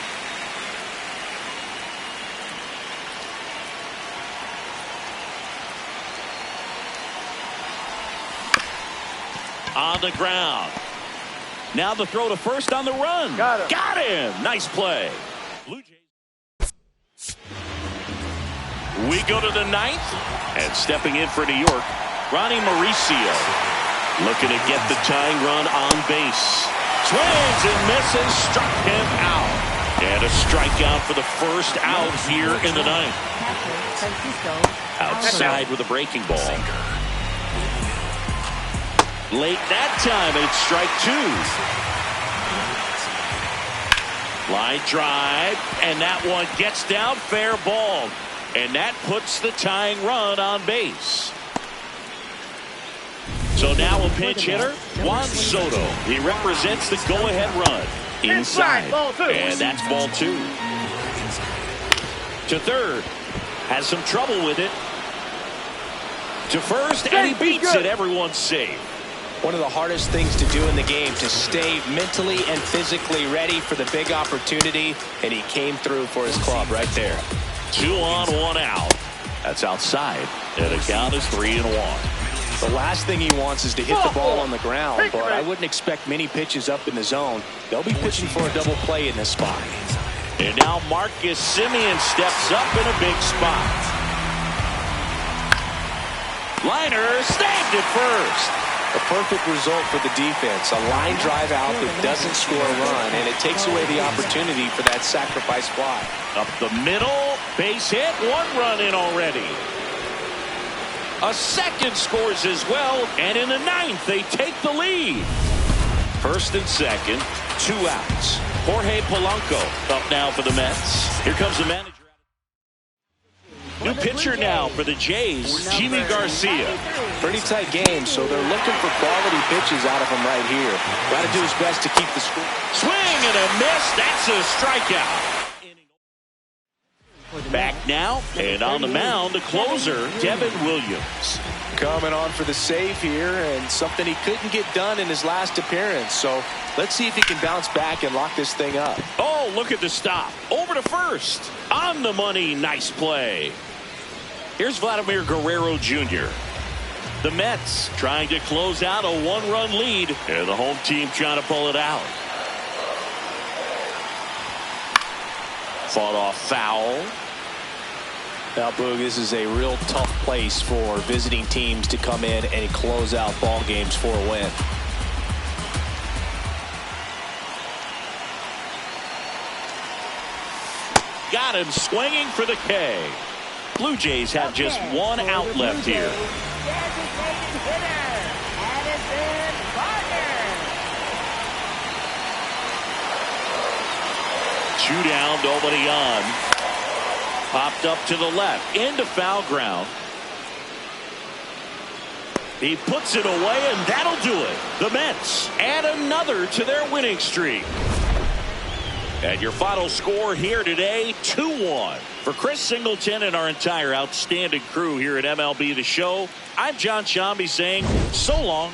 On the ground. Now the throw to first on the run. Got him. Nice play. Blue Jays. We go to the ninth. And stepping in for New York, Ronnie Mauricio. Looking to get the tying run on base. Swings and misses. Struck him out. And a strikeout for the first out here in the ninth. Outside with a breaking ball. Late that time, and it's strike two. Line drive, and that one gets down, fair ball. And that puts the tying run on base. So now a pinch hitter, Juan Soto. He represents the go-ahead run. Inside, and that's ball two. To third, has some trouble with it. To first, and he beats it. Everyone's safe. One of the hardest things to do in the game, to stay mentally and physically ready for the big opportunity, and he came through for his club right there. 2 on, 1 out. That's outside, and the count is 3-1. The last thing he wants is to hit the ball on the ground, but I wouldn't expect many pitches up in the zone. They'll be pitching for a double play in this spot. And now Marcus Semien steps up in a big spot. Liner snagged it first. A perfect result for the defense. A line drive out that doesn't score a run, and it takes away the opportunity for that sacrifice fly. Up the middle, base hit, 1 run in already. A second scores as well, and in the ninth, they take the lead. First and second, 2 outs. Jorge Polanco up now for the Mets. Here comes the manager. New pitcher now for the Jays, Jimmy Garcia. Pretty tight game, so they're looking for quality pitches out of him right here. Got to do his best to keep the score. Swing and a miss. That's a strikeout. Back now, and on the mound, the closer, Devin Williams. Coming on for the save here, and something he couldn't get done in his last appearance. So let's see if he can bounce back and lock this thing up. Oh, look at the stop. Over to first. On the money. Nice play. Here's Vladimir Guerrero Jr. The Mets trying to close out a 1-run lead, and the home team trying to pull it out. Fought off foul. Now, Boog, this is a real tough place for visiting teams to come in and close out ball games for a win. Got him swinging for the K. Blue Jays have just 1 out left here. Designated hitter, Addison Barger. 2 down, nobody on. Popped up to the left, into foul ground. He puts it away, and that'll do it. The Mets add another to their winning streak. And your final score here today, 2-1. For Chris Singleton and our entire outstanding crew here at MLB The Show, I'm John Shambi saying so long.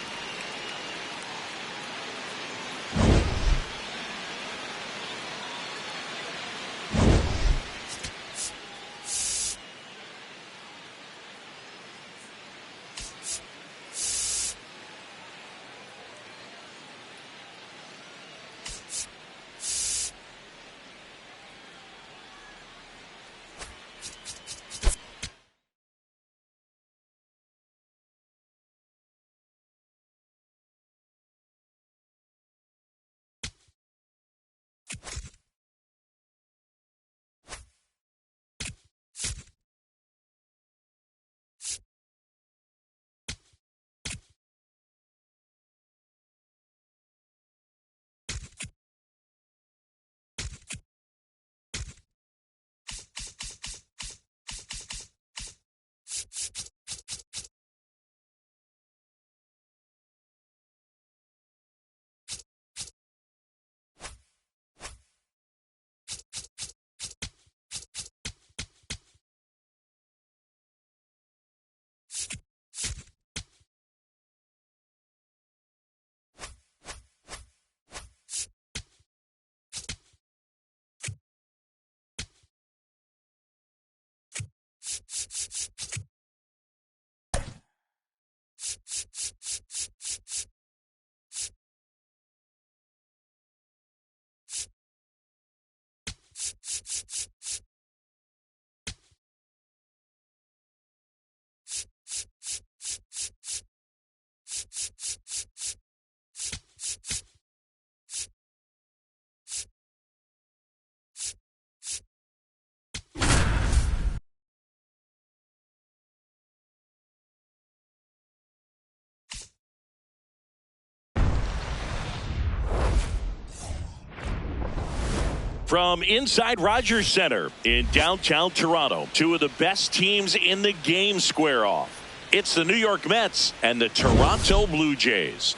From inside Rogers Center in downtown Toronto, two of the best teams in the game square off. It's the New York Mets and the Toronto Blue Jays.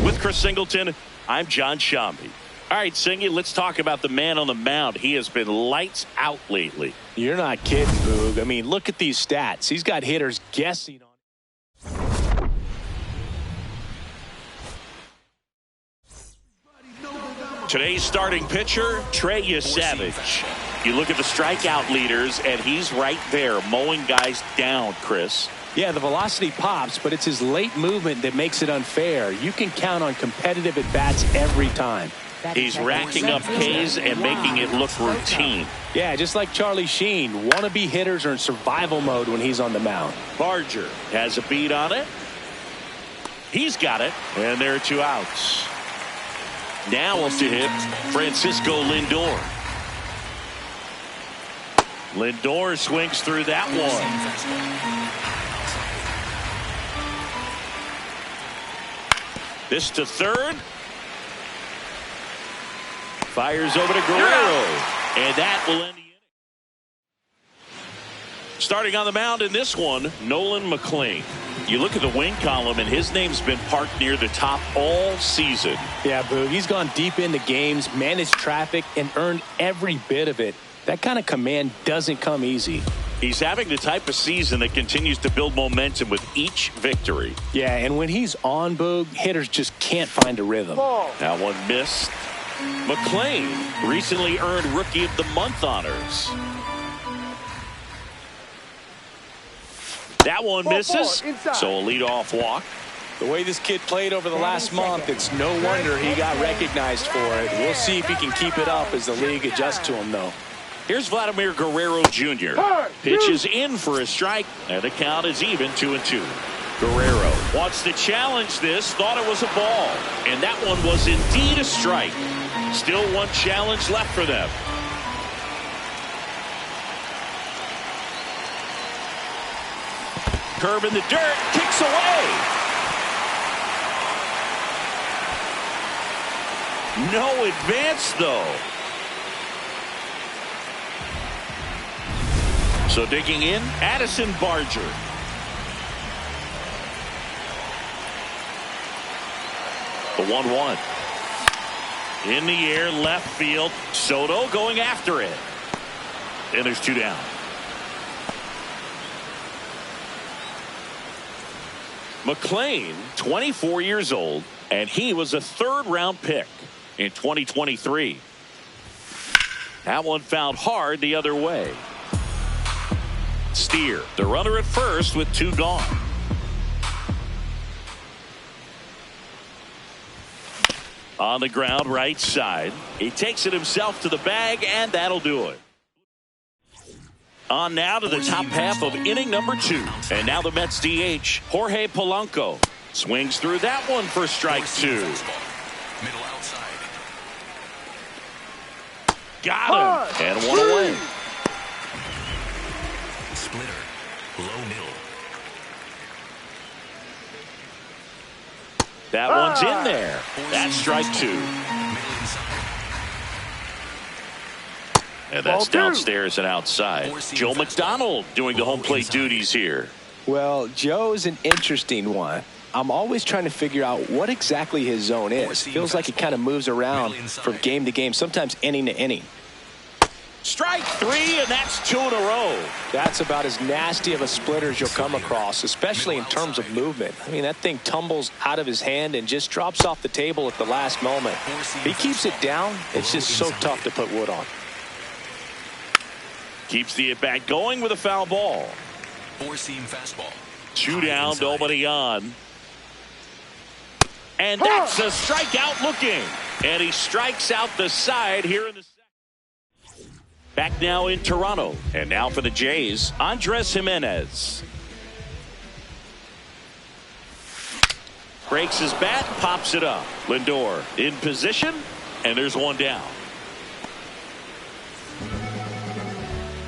With Chris Singleton, I'm John Shambi. All right, Singy, let's talk about the man on the mound. He has been lights out lately. You're not kidding, Boog. I mean, look at these stats. He's got hitters guessing on. Today's starting pitcher, Trey Savage. You look at the strikeout leaders, and he's right there mowing guys down, Chris. Yeah, the velocity pops, but it's his late movement that makes it unfair. You can count on competitive at-bats every time. He's racking up Ks and making it look routine. Yeah, just like Charlie Sheen. Wannabe hitters are in survival mode when he's on the mound. Barger has a beat on it. He's got it, and there are 2 outs. Now up to hit Francisco Lindor. Lindor swings through that one. This to third. Fires over to Guerrero. And that will end the inning. Starting on the mound in this one, Nolan McLean. You look at the win column, and his name's been parked near the top all season. Yeah, Boog. He's gone deep into games, managed traffic, and earned every bit of it. That kind of command doesn't come easy. He's having the type of season that continues to build momentum with each victory. Yeah, and when he's on, Boog, hitters just can't find a rhythm. That one missed. McLean recently earned Rookie of the Month honors. That one misses, so a leadoff walk. The way this kid played over the last month, it's no wonder he got recognized for it. We'll see if he can keep it up as the league adjusts to him, though. Here's Vladimir Guerrero Jr. Pitches in for a strike, and the count is even 2-2. Guerrero wants to challenge this, thought it was a ball, and that one was indeed a strike. Still one challenge left for them. Curve in the dirt, kicks away. No advance, though. So digging in, Addison Barger. The 1-1. In the air, left field. Soto going after it. And there's 2 down. McLean, 24 years old, and he was a 3rd-round pick in 2023. That one fouled hard the other way. Steer, the runner at first with 2 gone. On the ground, right side. He takes it himself to the bag, and that'll do it. On now to the top half of inning number 2. And now the Mets DH, Jorge Polanco. Swings through that one for strike 2. Middle outside. Got him. And one away. Splitter. Low middle. That one's in there. That's strike 2. Middle inside. And that's downstairs and outside. Joe McDonald doing the home plate duties here. Well, Joe's an interesting one. I'm always trying to figure out what exactly his zone is. Feels like it kind of moves around from game to game, sometimes inning to inning. Strike 3, and that's 2 in a row. That's about as nasty of a splitter as you'll come across, especially in terms of movement. I mean, that thing tumbles out of his hand and just drops off the table at the last moment. If he keeps it down, it's just so tough to put wood on. Keeps the at-bat going with a foul ball. 4-seam fastball. 2 down, nobody on. And that's a strikeout looking. And he strikes out the side here in the second. Back now in Toronto. And now for the Jays, Andres Gimenez. Breaks his bat, pops it up. Lindor in position, and there's one down.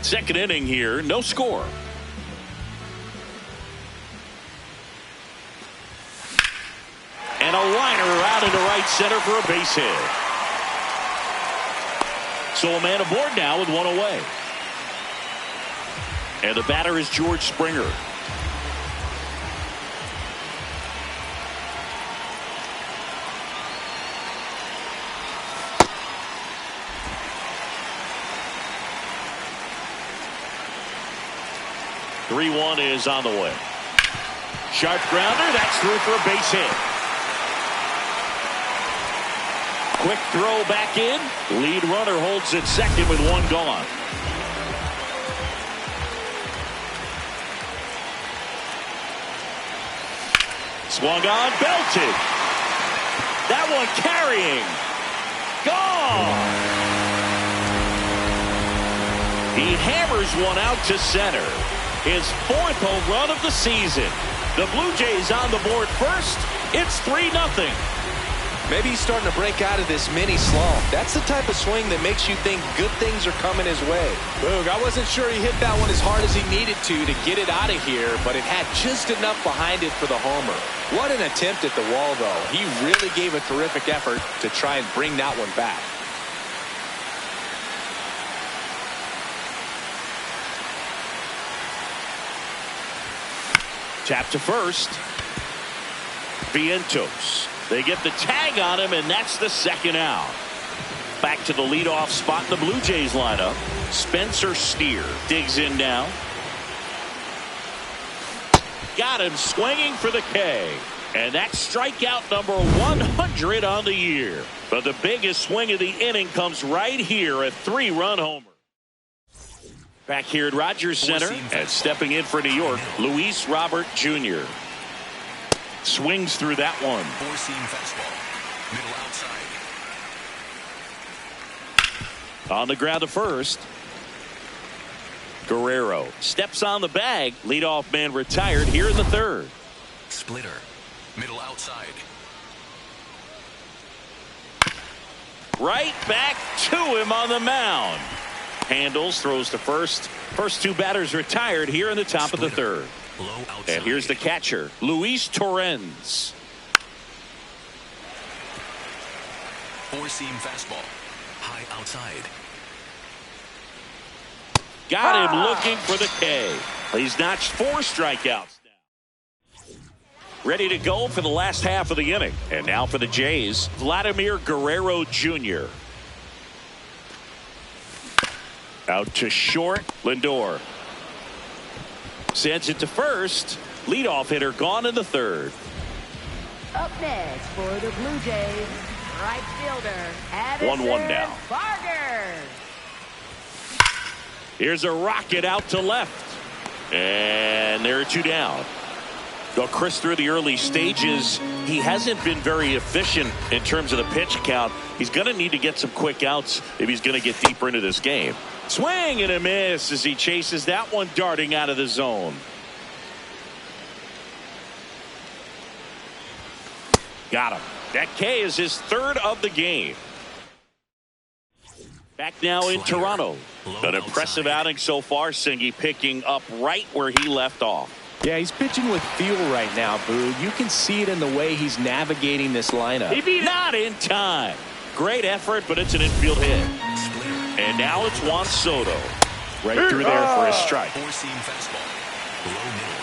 Second inning here, no score. And a liner out into right center for a base hit. So a man aboard now with one away. And the batter is George Springer. .3-1 is on the way. Sharp grounder, that's through for a base hit. Quick throw back in. Lead runner holds at second with one gone. Swung on, belted. That one carrying. Gone. He hammers one out to center. His fourth home run of the season. The Blue Jays on the board first. It's 3-0. Maybe he's starting to break out of this mini slump. That's the type of swing that makes you think good things are coming his way. Boog, I wasn't sure he hit that one as hard as he needed to get it out of here, but it had just enough behind it for the homer. What an attempt at the wall, though. He really gave a terrific effort to try and bring that one back. Tap to first. Vientos. They get the tag on him, and that's the second out. Back to the leadoff spot in the Blue Jays lineup. Spencer Steer digs in now. Got him swinging for the K. And that's strikeout number 100 on the year. But the biggest swing of the inning comes right here, a 3-run homer. Back here at Rogers Center, and stepping in for New York, Luis Robert Jr. Swings through that one. Four-seam fastball. Middle outside. On the ground to first. Guerrero steps on the bag. Leadoff man retired here in the third. Splitter. Middle outside. Right back to him on the mound. Handles, throws to first. First two batters retired here in the top of the third. Low outside. And here's the catcher, Luis Torrens. Four-seam fastball. High outside. Got him looking for the K. He's notched 4 strikeouts now. Ready to go for the last half of the inning. And now for the Jays, Vladimir Guerrero Jr. Out to short, Lindor. Sends it to first. Leadoff hitter gone in the third. Up next for the Blue Jays, right fielder, Addison 1-1 now. Barger. Here's a rocket out to left. And there are 2 down. Well, Chris, through the early stages, he hasn't been very efficient in terms of the pitch count. He's going to need to get some quick outs if he's going to get deeper into this game. Swing and a miss as he chases that one darting out of the zone. Got him. That K is his third of the game. Back now in Toronto. An impressive outing so far, Singy, picking up right where he left off. Yeah, he's pitching with feel right now, Boo. You can see it in the way he's navigating this lineup. Not in time. Great effort, but it's an infield hit. And now it's Juan Soto. Right through there for a strike. Four-seam fastball. Low middle.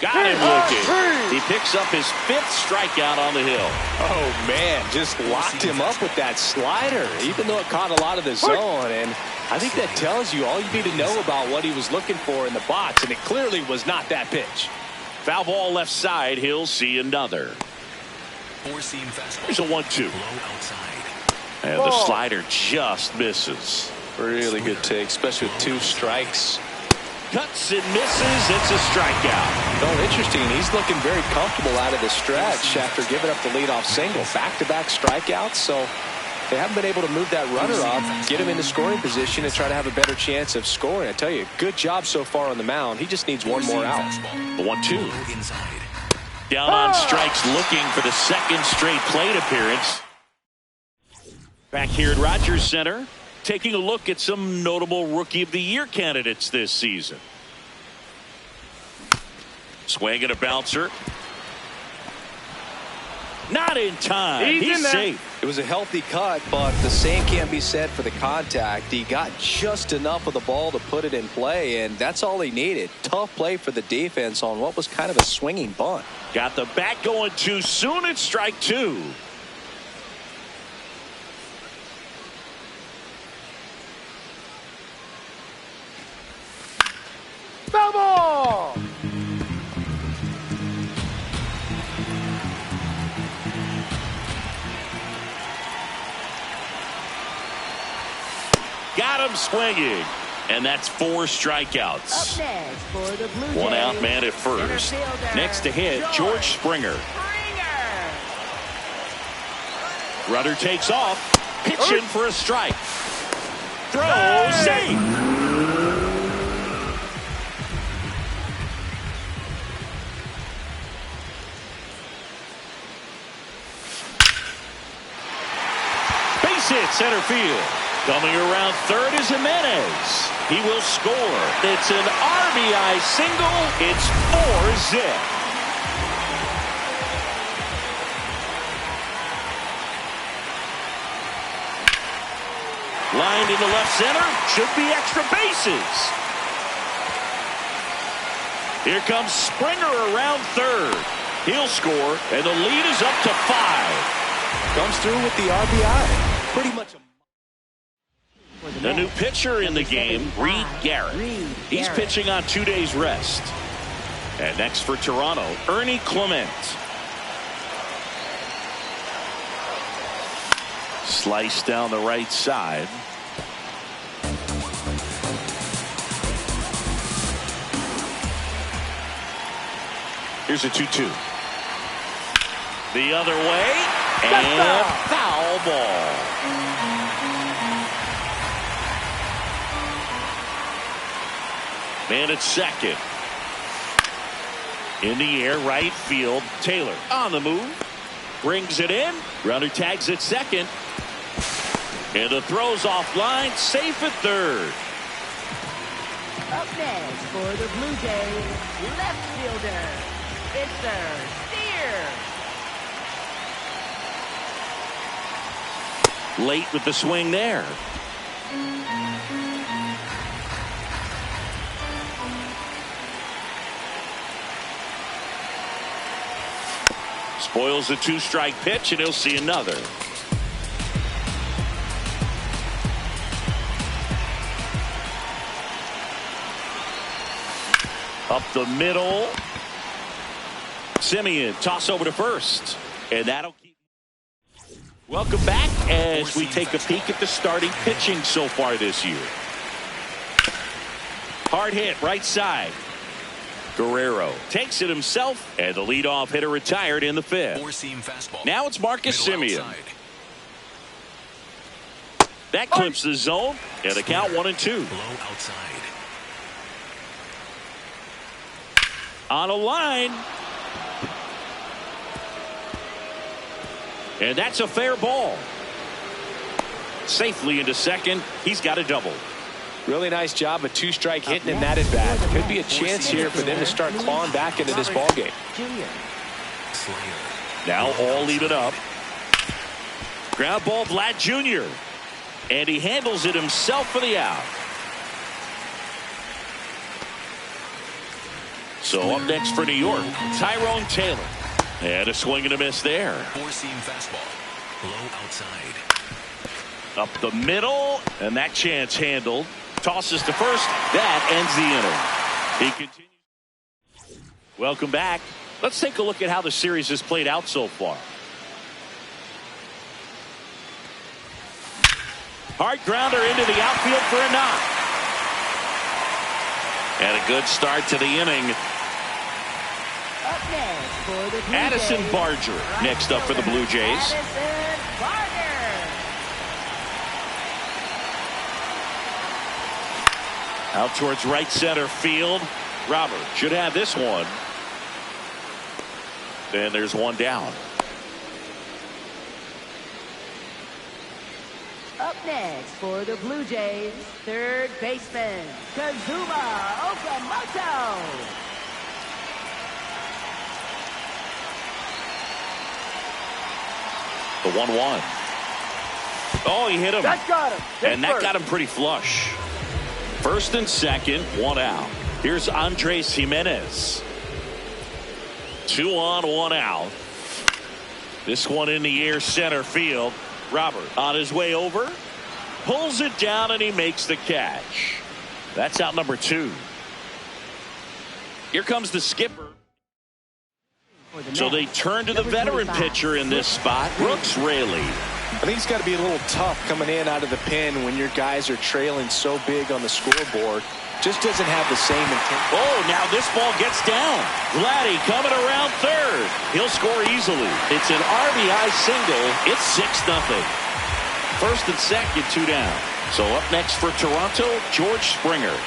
Got him looking. He picks up his 5th strikeout on the hill. Oh, man, just locked him up with that slider, even though it caught a lot of the zone. And I think that tells you all you need to know about what he was looking for in the box, and it clearly was not that pitch. Foul ball left side. He'll see another. Four-seam fastball. Here's a 1-2. Low outside. And the slider just misses. Really good take, especially with 2 strikes. Cuts and misses. It's a strikeout. Oh, interesting. He's looking very comfortable out of the stretch after giving up the leadoff single. Back-to-back strikeouts, so they haven't been able to move that runner up, get him into scoring position, and try to have a better chance of scoring. I tell you, good job so far on the mound. He just needs one more out. The 1-2. Inside. Down on strikes, looking for the second straight plate appearance. Back here at Rogers Center, taking a look at some notable Rookie of the Year candidates this season. Swing and a bouncer. Not in time. He's safe. It was a healthy cut, but the same can't be said for the contact. He got just enough of the ball to put it in play, and that's all he needed. Tough play for the defense on what was kind of a swinging bunt. Got the bat going too soon at strike two. Double! Got him swinging. And that's 4 strikeouts. Up next for the Blue Jays. One out man at first. Next to hit, George Springer. Runner takes off. Pitching for a strike. Throw, safe. Base hit center field. Coming around third is Jimenez. He will score. It's an RBI single. It's 4-zip. Lined into left center. Should be extra bases. Here comes Springer around third. He'll score, and the lead is up to 5. Comes through with the RBI. Pretty much a The new pitcher in the game, Reed Garrett. He's pitching on 2 days rest. And next for Toronto, Ernie Clement. Slice down the right side. Here's a 2-2. The other way, and foul ball. Man at second. In the air, right field. Taylor on the move. Brings it in. Runner tags at second. And the throw's offline. Safe at third. Up next for the Blue Jays, left fielder, Spencer Steer. Late with the swing there. Spoils a 2-strike pitch, and he'll see another. Up the middle. Simeon, toss over to first. And that'll keep. Welcome back as we take a peek at the starting pitching so far this year. Hard hit, right side. Guerrero takes it himself, and the leadoff hitter retired in the 5th. Four-seam fastball. Now it's Marcus Middle Simeon. outside. That clips the zone, and the count 1-2. Low outside. On a line. And that's a fair ball. Safely into second. He's got a double. really nice job of 2-strike hitting in that at bat. Could be a chance here for them to start clawing back into this ball game. Now all even up. Ground ball, Vlad Jr. And he handles it himself for the out. So up next for New York, Tyrone Taylor. And a swing and a miss there. Four-seam fastball. Low outside. Up the middle, and that chance handled. Tosses to first. That ends the inning. He continues. Welcome back. Let's take a look at how the series has played out so far. Hard grounder into the outfield for a knock. And a good start to the inning. Up next for the Blue Addison Jays, Barger next up for the Blue Jays. Addison Barger. Out towards right center field. Robert should have this one. And there's one down. Up next for the Blue Jays, third baseman, Kazuma Okamoto. The 1-1. Oh, he hit him. That got him. And that got him pretty flush. First and second, one out. Here's Andres Jimenez. 2 on, 1 out. This one in the air center field. Robert on his way over. Pulls it down and he makes the catch. That's out number 2. Here comes the skipper. So they turn to the veteran pitcher in this spot, Brooks Raley. I think it's got to be a little tough coming in out of the pen when your guys are trailing so big on the scoreboard. Just doesn't have the same intent. Oh, now this ball gets down. Vladdy coming around third. He'll score easily. It's an RBI single. It's 6-0. First and second, 2 down. So up next for Toronto, George Springer.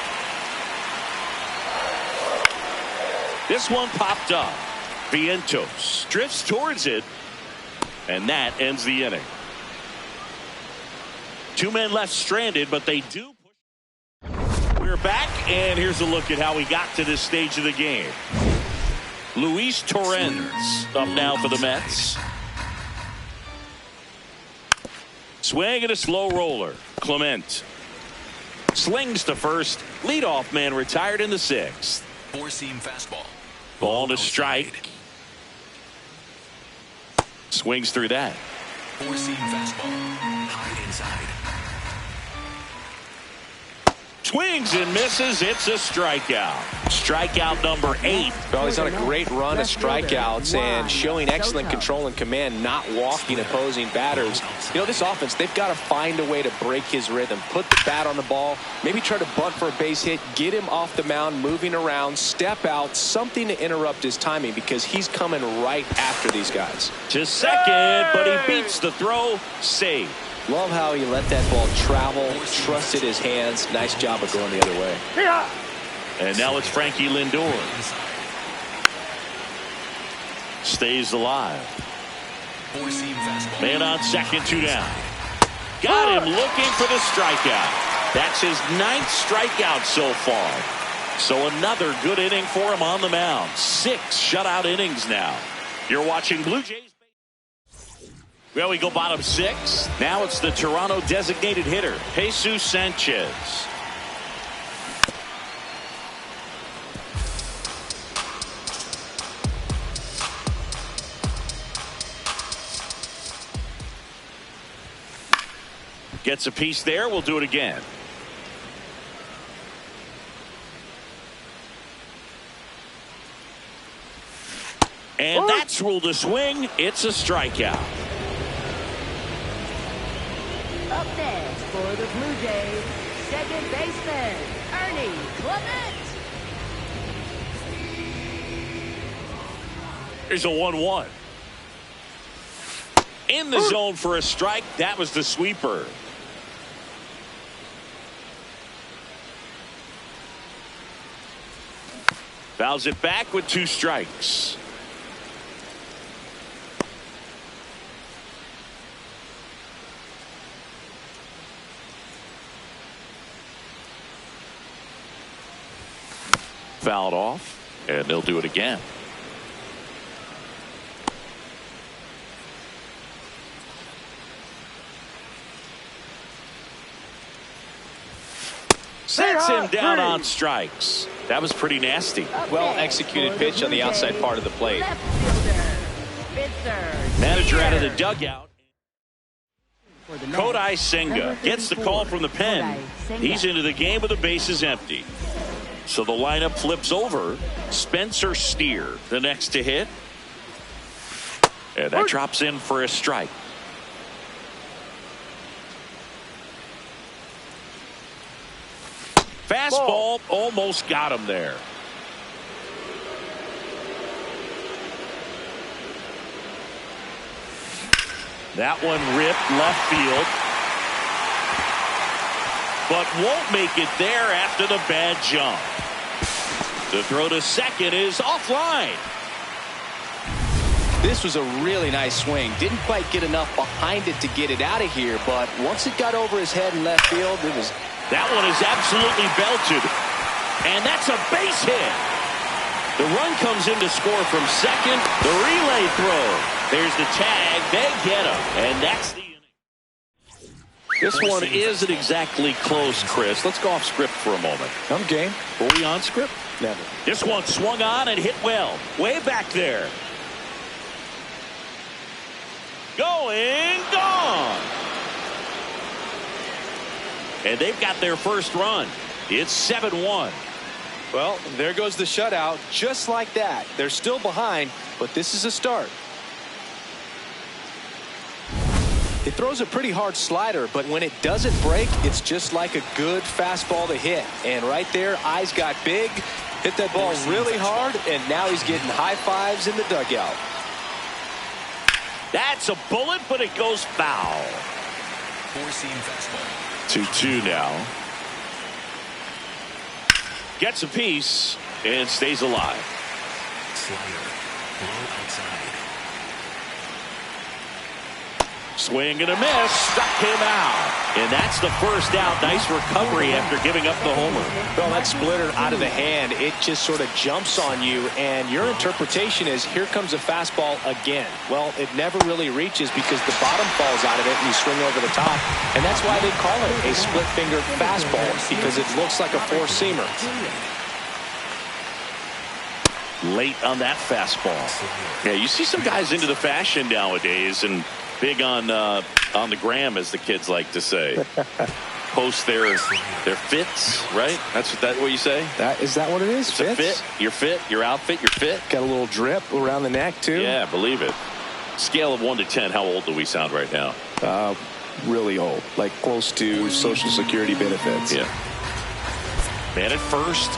This one popped up. Vientos drifts towards it, and that ends the inning. 2 men left stranded, but they do. We're back, and here's a look at how we got to this stage of the game. Luis Torrens up now for the Mets. Swing and a slow roller. Clement slings to first. Leadoff man retired in the 6th. 4-seam fastball. Ball to strike. Swings through that. 4-seam fastball. High inside. Swings and misses. It's a strikeout. Strikeout number 8. Well, he's on a great run of strikeouts and showing excellent control and command, not walking opposing batters. You know, this offense, they've got to find a way to break his rhythm. Put the bat on the ball, maybe try to bunt for a base hit, get him off the mound, moving around, step out, something to interrupt his timing because he's coming right after these guys. To second, but he beats the throw. Save. Love how he let that ball travel, trusted his hands. Nice job of going the other way. Yeah. And now it's Frankie Lindor. Stays alive. 4-seam fastball. Man on second, 2 down. Got him looking for the strikeout. That's his 9th strikeout so far. So another good inning for him on the mound. 6 shutout innings now. You're watching Blue Jays. Well, we go bottom 6. Now it's the Toronto designated hitter, Jesus Sanchez. Gets a piece there. We'll do it again. And that's ruled a swing. It's a strikeout. Up next for the Blue Jays, second baseman, Ernie Clement. Here's a 1-1. In the zone for a strike. That was the sweeper. Fouls it back with 2 strikes. Fouled off, and they'll do it again. Sets him down on strikes. That was pretty nasty. Well executed pitch on the outside part of the plate. Left fielder, Spitzer. Manager out of the dugout. Kodai Senga gets the call from the pen. He's into the game with the bases empty. So the lineup flips over. Spencer Steer, the next to hit. And that drops in for a strike. Fastball almost got him there. That one ripped left field. But won't make it there after the bad jump. The throw to second is offline. This was a really nice swing. Didn't quite get enough behind it to get it out of here, but once it got over his head in left field, it was... That one is absolutely belted. And that's a base hit. The run comes in to score from second. The relay throw. There's the tag. They get him. And that's the inning. This one isn't exactly close, Chris. Let's go off script for a moment. I'm game. Were we on script? Never. This one swung on and hit well. Way back there. Going, gone. And they've got their first run. It's 7-1. Well, there goes the shutout. Just like that. They're still behind, but this is a start. It throws a pretty hard slider, but when it doesn't break, it's just like a good fastball to hit. And right there, eyes got big, hit that ball really hard, and now he's getting high fives in the dugout. That's a bullet, but it goes foul. Four-seam fastball. 2-2 now. Gets a piece and stays alive. Slider. Low outside. Swing and a miss. Struck him out. And that's the first out. Nice recovery after giving up the homer. Well, that splitter out of the hand, it just sort of jumps on you, and your interpretation is, here comes a fastball again. Well, it never really reaches because the bottom falls out of it and you swing over the top. And that's why they call it a split-finger fastball, because it looks like a four-seamer. Late on that fastball. Yeah, you see some guys into the fashion nowadays and big on the gram, as the kids like to say. Post their fits, right? That's what you say? Is that what it is? It's a fit. Your fit, your outfit, your fit. Got a little drip around the neck, too. Yeah, believe it. Scale of 1 to 10, how old do we sound right now? Really old, like close to Social Security benefits. Yeah. Man at first.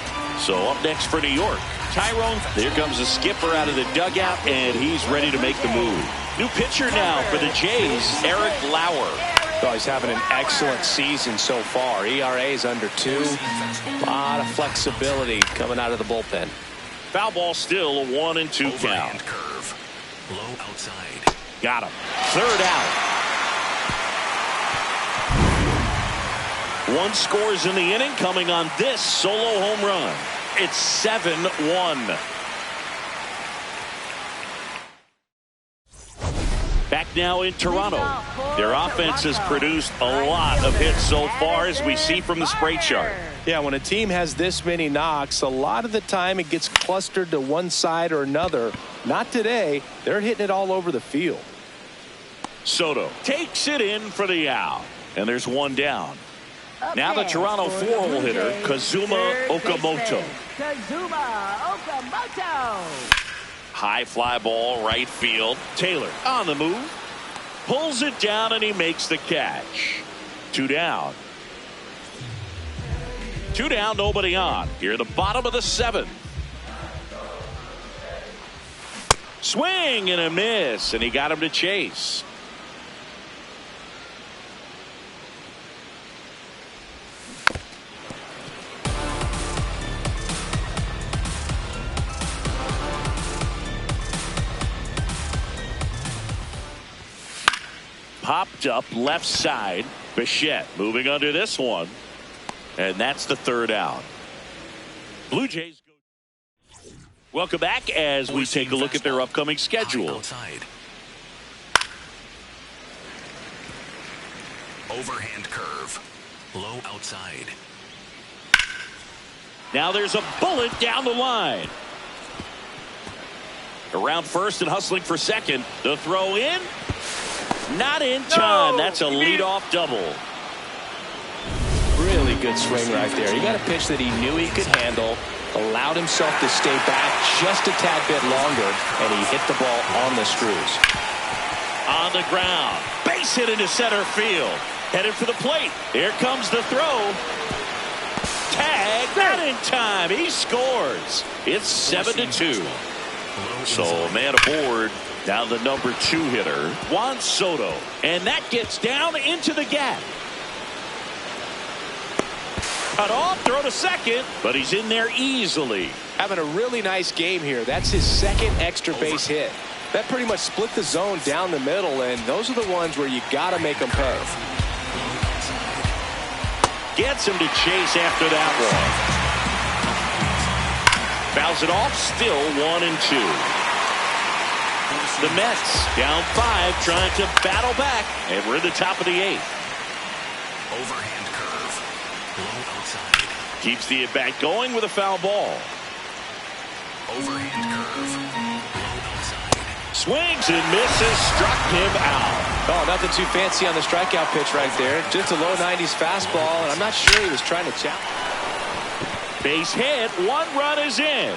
So up next for New York, Tyrone. Here comes the skipper out of the dugout, and he's ready to make the move. New pitcher now for the Jays, Eric Lauer. Oh, he's having an excellent season so far. ERA is under 2. A lot of flexibility coming out of the bullpen. Foul ball still, a 1-2 count. Curve. Low outside. Got him. Third out. One scores in the inning, coming on this solo home run. It's 7-1. Back now in Toronto. Their offense has produced a lot of hits so far, as we see from the spray chart. Yeah, when a team has this many knocks, a lot of the time it gets clustered to one side or another. Not today. They're hitting it all over the field. Soto takes it in for the out. And there's one down. Now the Toronto 4-hole hitter, Kazuma Okamoto. High fly ball, right field. Taylor on the move. Pulls it down, and he makes the catch. 2 down. 2 down, nobody on. Here at the bottom of the 7th. Swing and a miss, and he got him to chase. Popped up left side. Bichette moving under this one. And that's the 3rd out. Blue Jays go. Welcome back as we take a look at their upcoming schedule. Outside. Overhand curve. Low outside. Now there's a bullet down the line. Around first and hustling for second. The throw in. Not in time. That's a leadoff double. Really good swing right there. He got a pitch that he knew he could handle, allowed himself to stay back just a tad bit longer, and he hit the ball on the screws. On the ground. Base hit into center field. Headed for the plate. Here comes the throw. Tag. Not in time. He scores. It's 7-2. So man aboard. Now the number 2 hitter, Juan Soto. And that gets down into the gap. Cut off, throw to second, but he's in there easily. Having a really nice game here. That's his 2nd extra base hit. That pretty much split the zone down the middle, and those are the ones where you got to make them pay. Gets him to chase after that one. Fouls it off, still 1-2. The Mets down 5, trying to battle back, and we're in the top of the 8th. Overhand curve. Low outside. Keeps the at-bat going with a foul ball. Overhand curve. Low outside. Swings and misses, struck him out. Oh, nothing too fancy on the strikeout pitch right there. Just a low 90s fastball, and I'm not sure he was trying to challenge. Base hit, 1 run is in.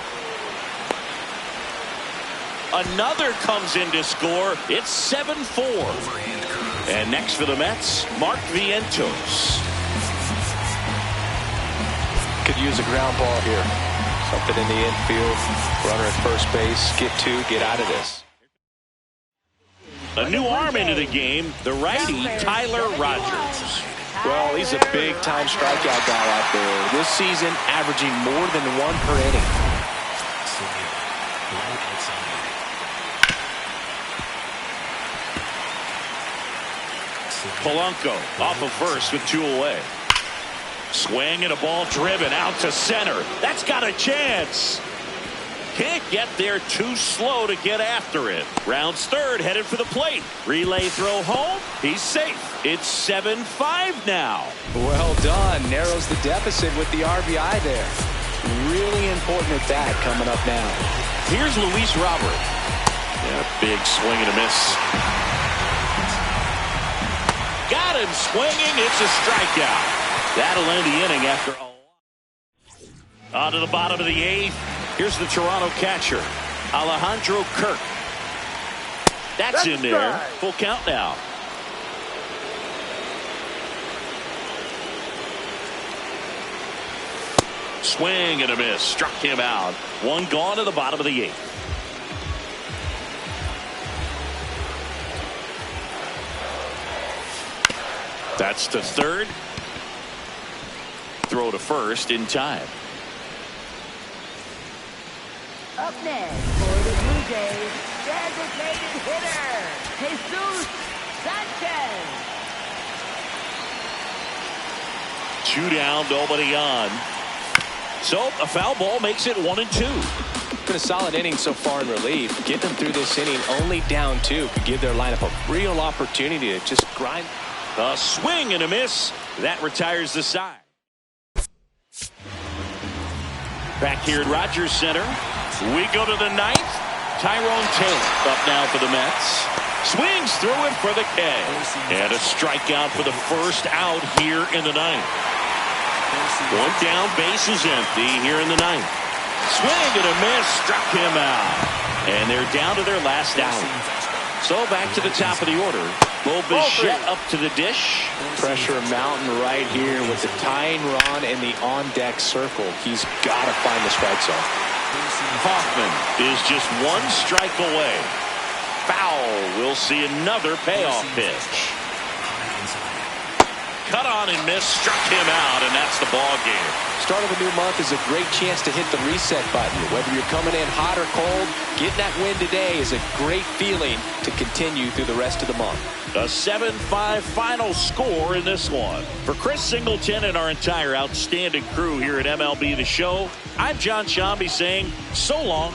Another comes in to score. It's 7-4. Overhand curve. And next for the Mets, Mark Vientos. Could use a ground ball here. Something in the infield. Runner at first base. Get 2, get out of this. A new arm into the game, the righty, Tyler Rogers. Well, he's a big-time strikeout guy out there. This season, averaging more than 1 per inning. Slider. Low outside. Polanco off of first with 2 away. Swing and a ball driven out to center. That's got a chance. Can't get there, too slow to get after it. Rounds third, headed for the plate. Relay throw home. He's safe. It's 7-5 now. Well done. Narrows the deficit with the RBI there. Really important at that coming up now. Here's Luis Robert. Yeah, big swing and a miss. Got him swinging. It's a strikeout. That'll end the inning after a lot. On to the bottom of the 8th. Here's the Toronto catcher, Alejandro Kirk. That's in there. Full count now. Swing and a miss. Struck him out. 1 gone to the bottom of the 8th. That's to third. Throw to first in time. Up next for the Blue Jays, designated hitter, Jesus Sanchez. 2 down, nobody on. So a foul ball makes it 1-2. Been a solid inning so far in relief. Getting them through this inning only down 2 could give their lineup a real opportunity to just grind. A swing and a miss. That retires the side. Back here at Rogers Center, we go to the 9th. Tyrone Taylor up now for the Mets. Swings through it for the K. And a strikeout for the first out here in the 9th. 1 down, base is empty here in the 9th. Swing and a miss, struck him out. And they're down to their last out. So back to the top of the order. Bo Bichette up to the dish. Pressure mountain right here with the tying run in the on-deck circle. He's got to find the strike zone. Hoffman is just 1 strike away. Foul. We'll see another payoff pitch. Cut on and miss, struck him out, and that's the ball game. Start of a new month is a great chance to hit the reset button. Whether you're coming in hot or cold, getting that win today is a great feeling to continue through the rest of the month. A 7-5 final score in this one. For Chris Singleton and our entire outstanding crew here at MLB The Show, I'm John Shambi saying so long.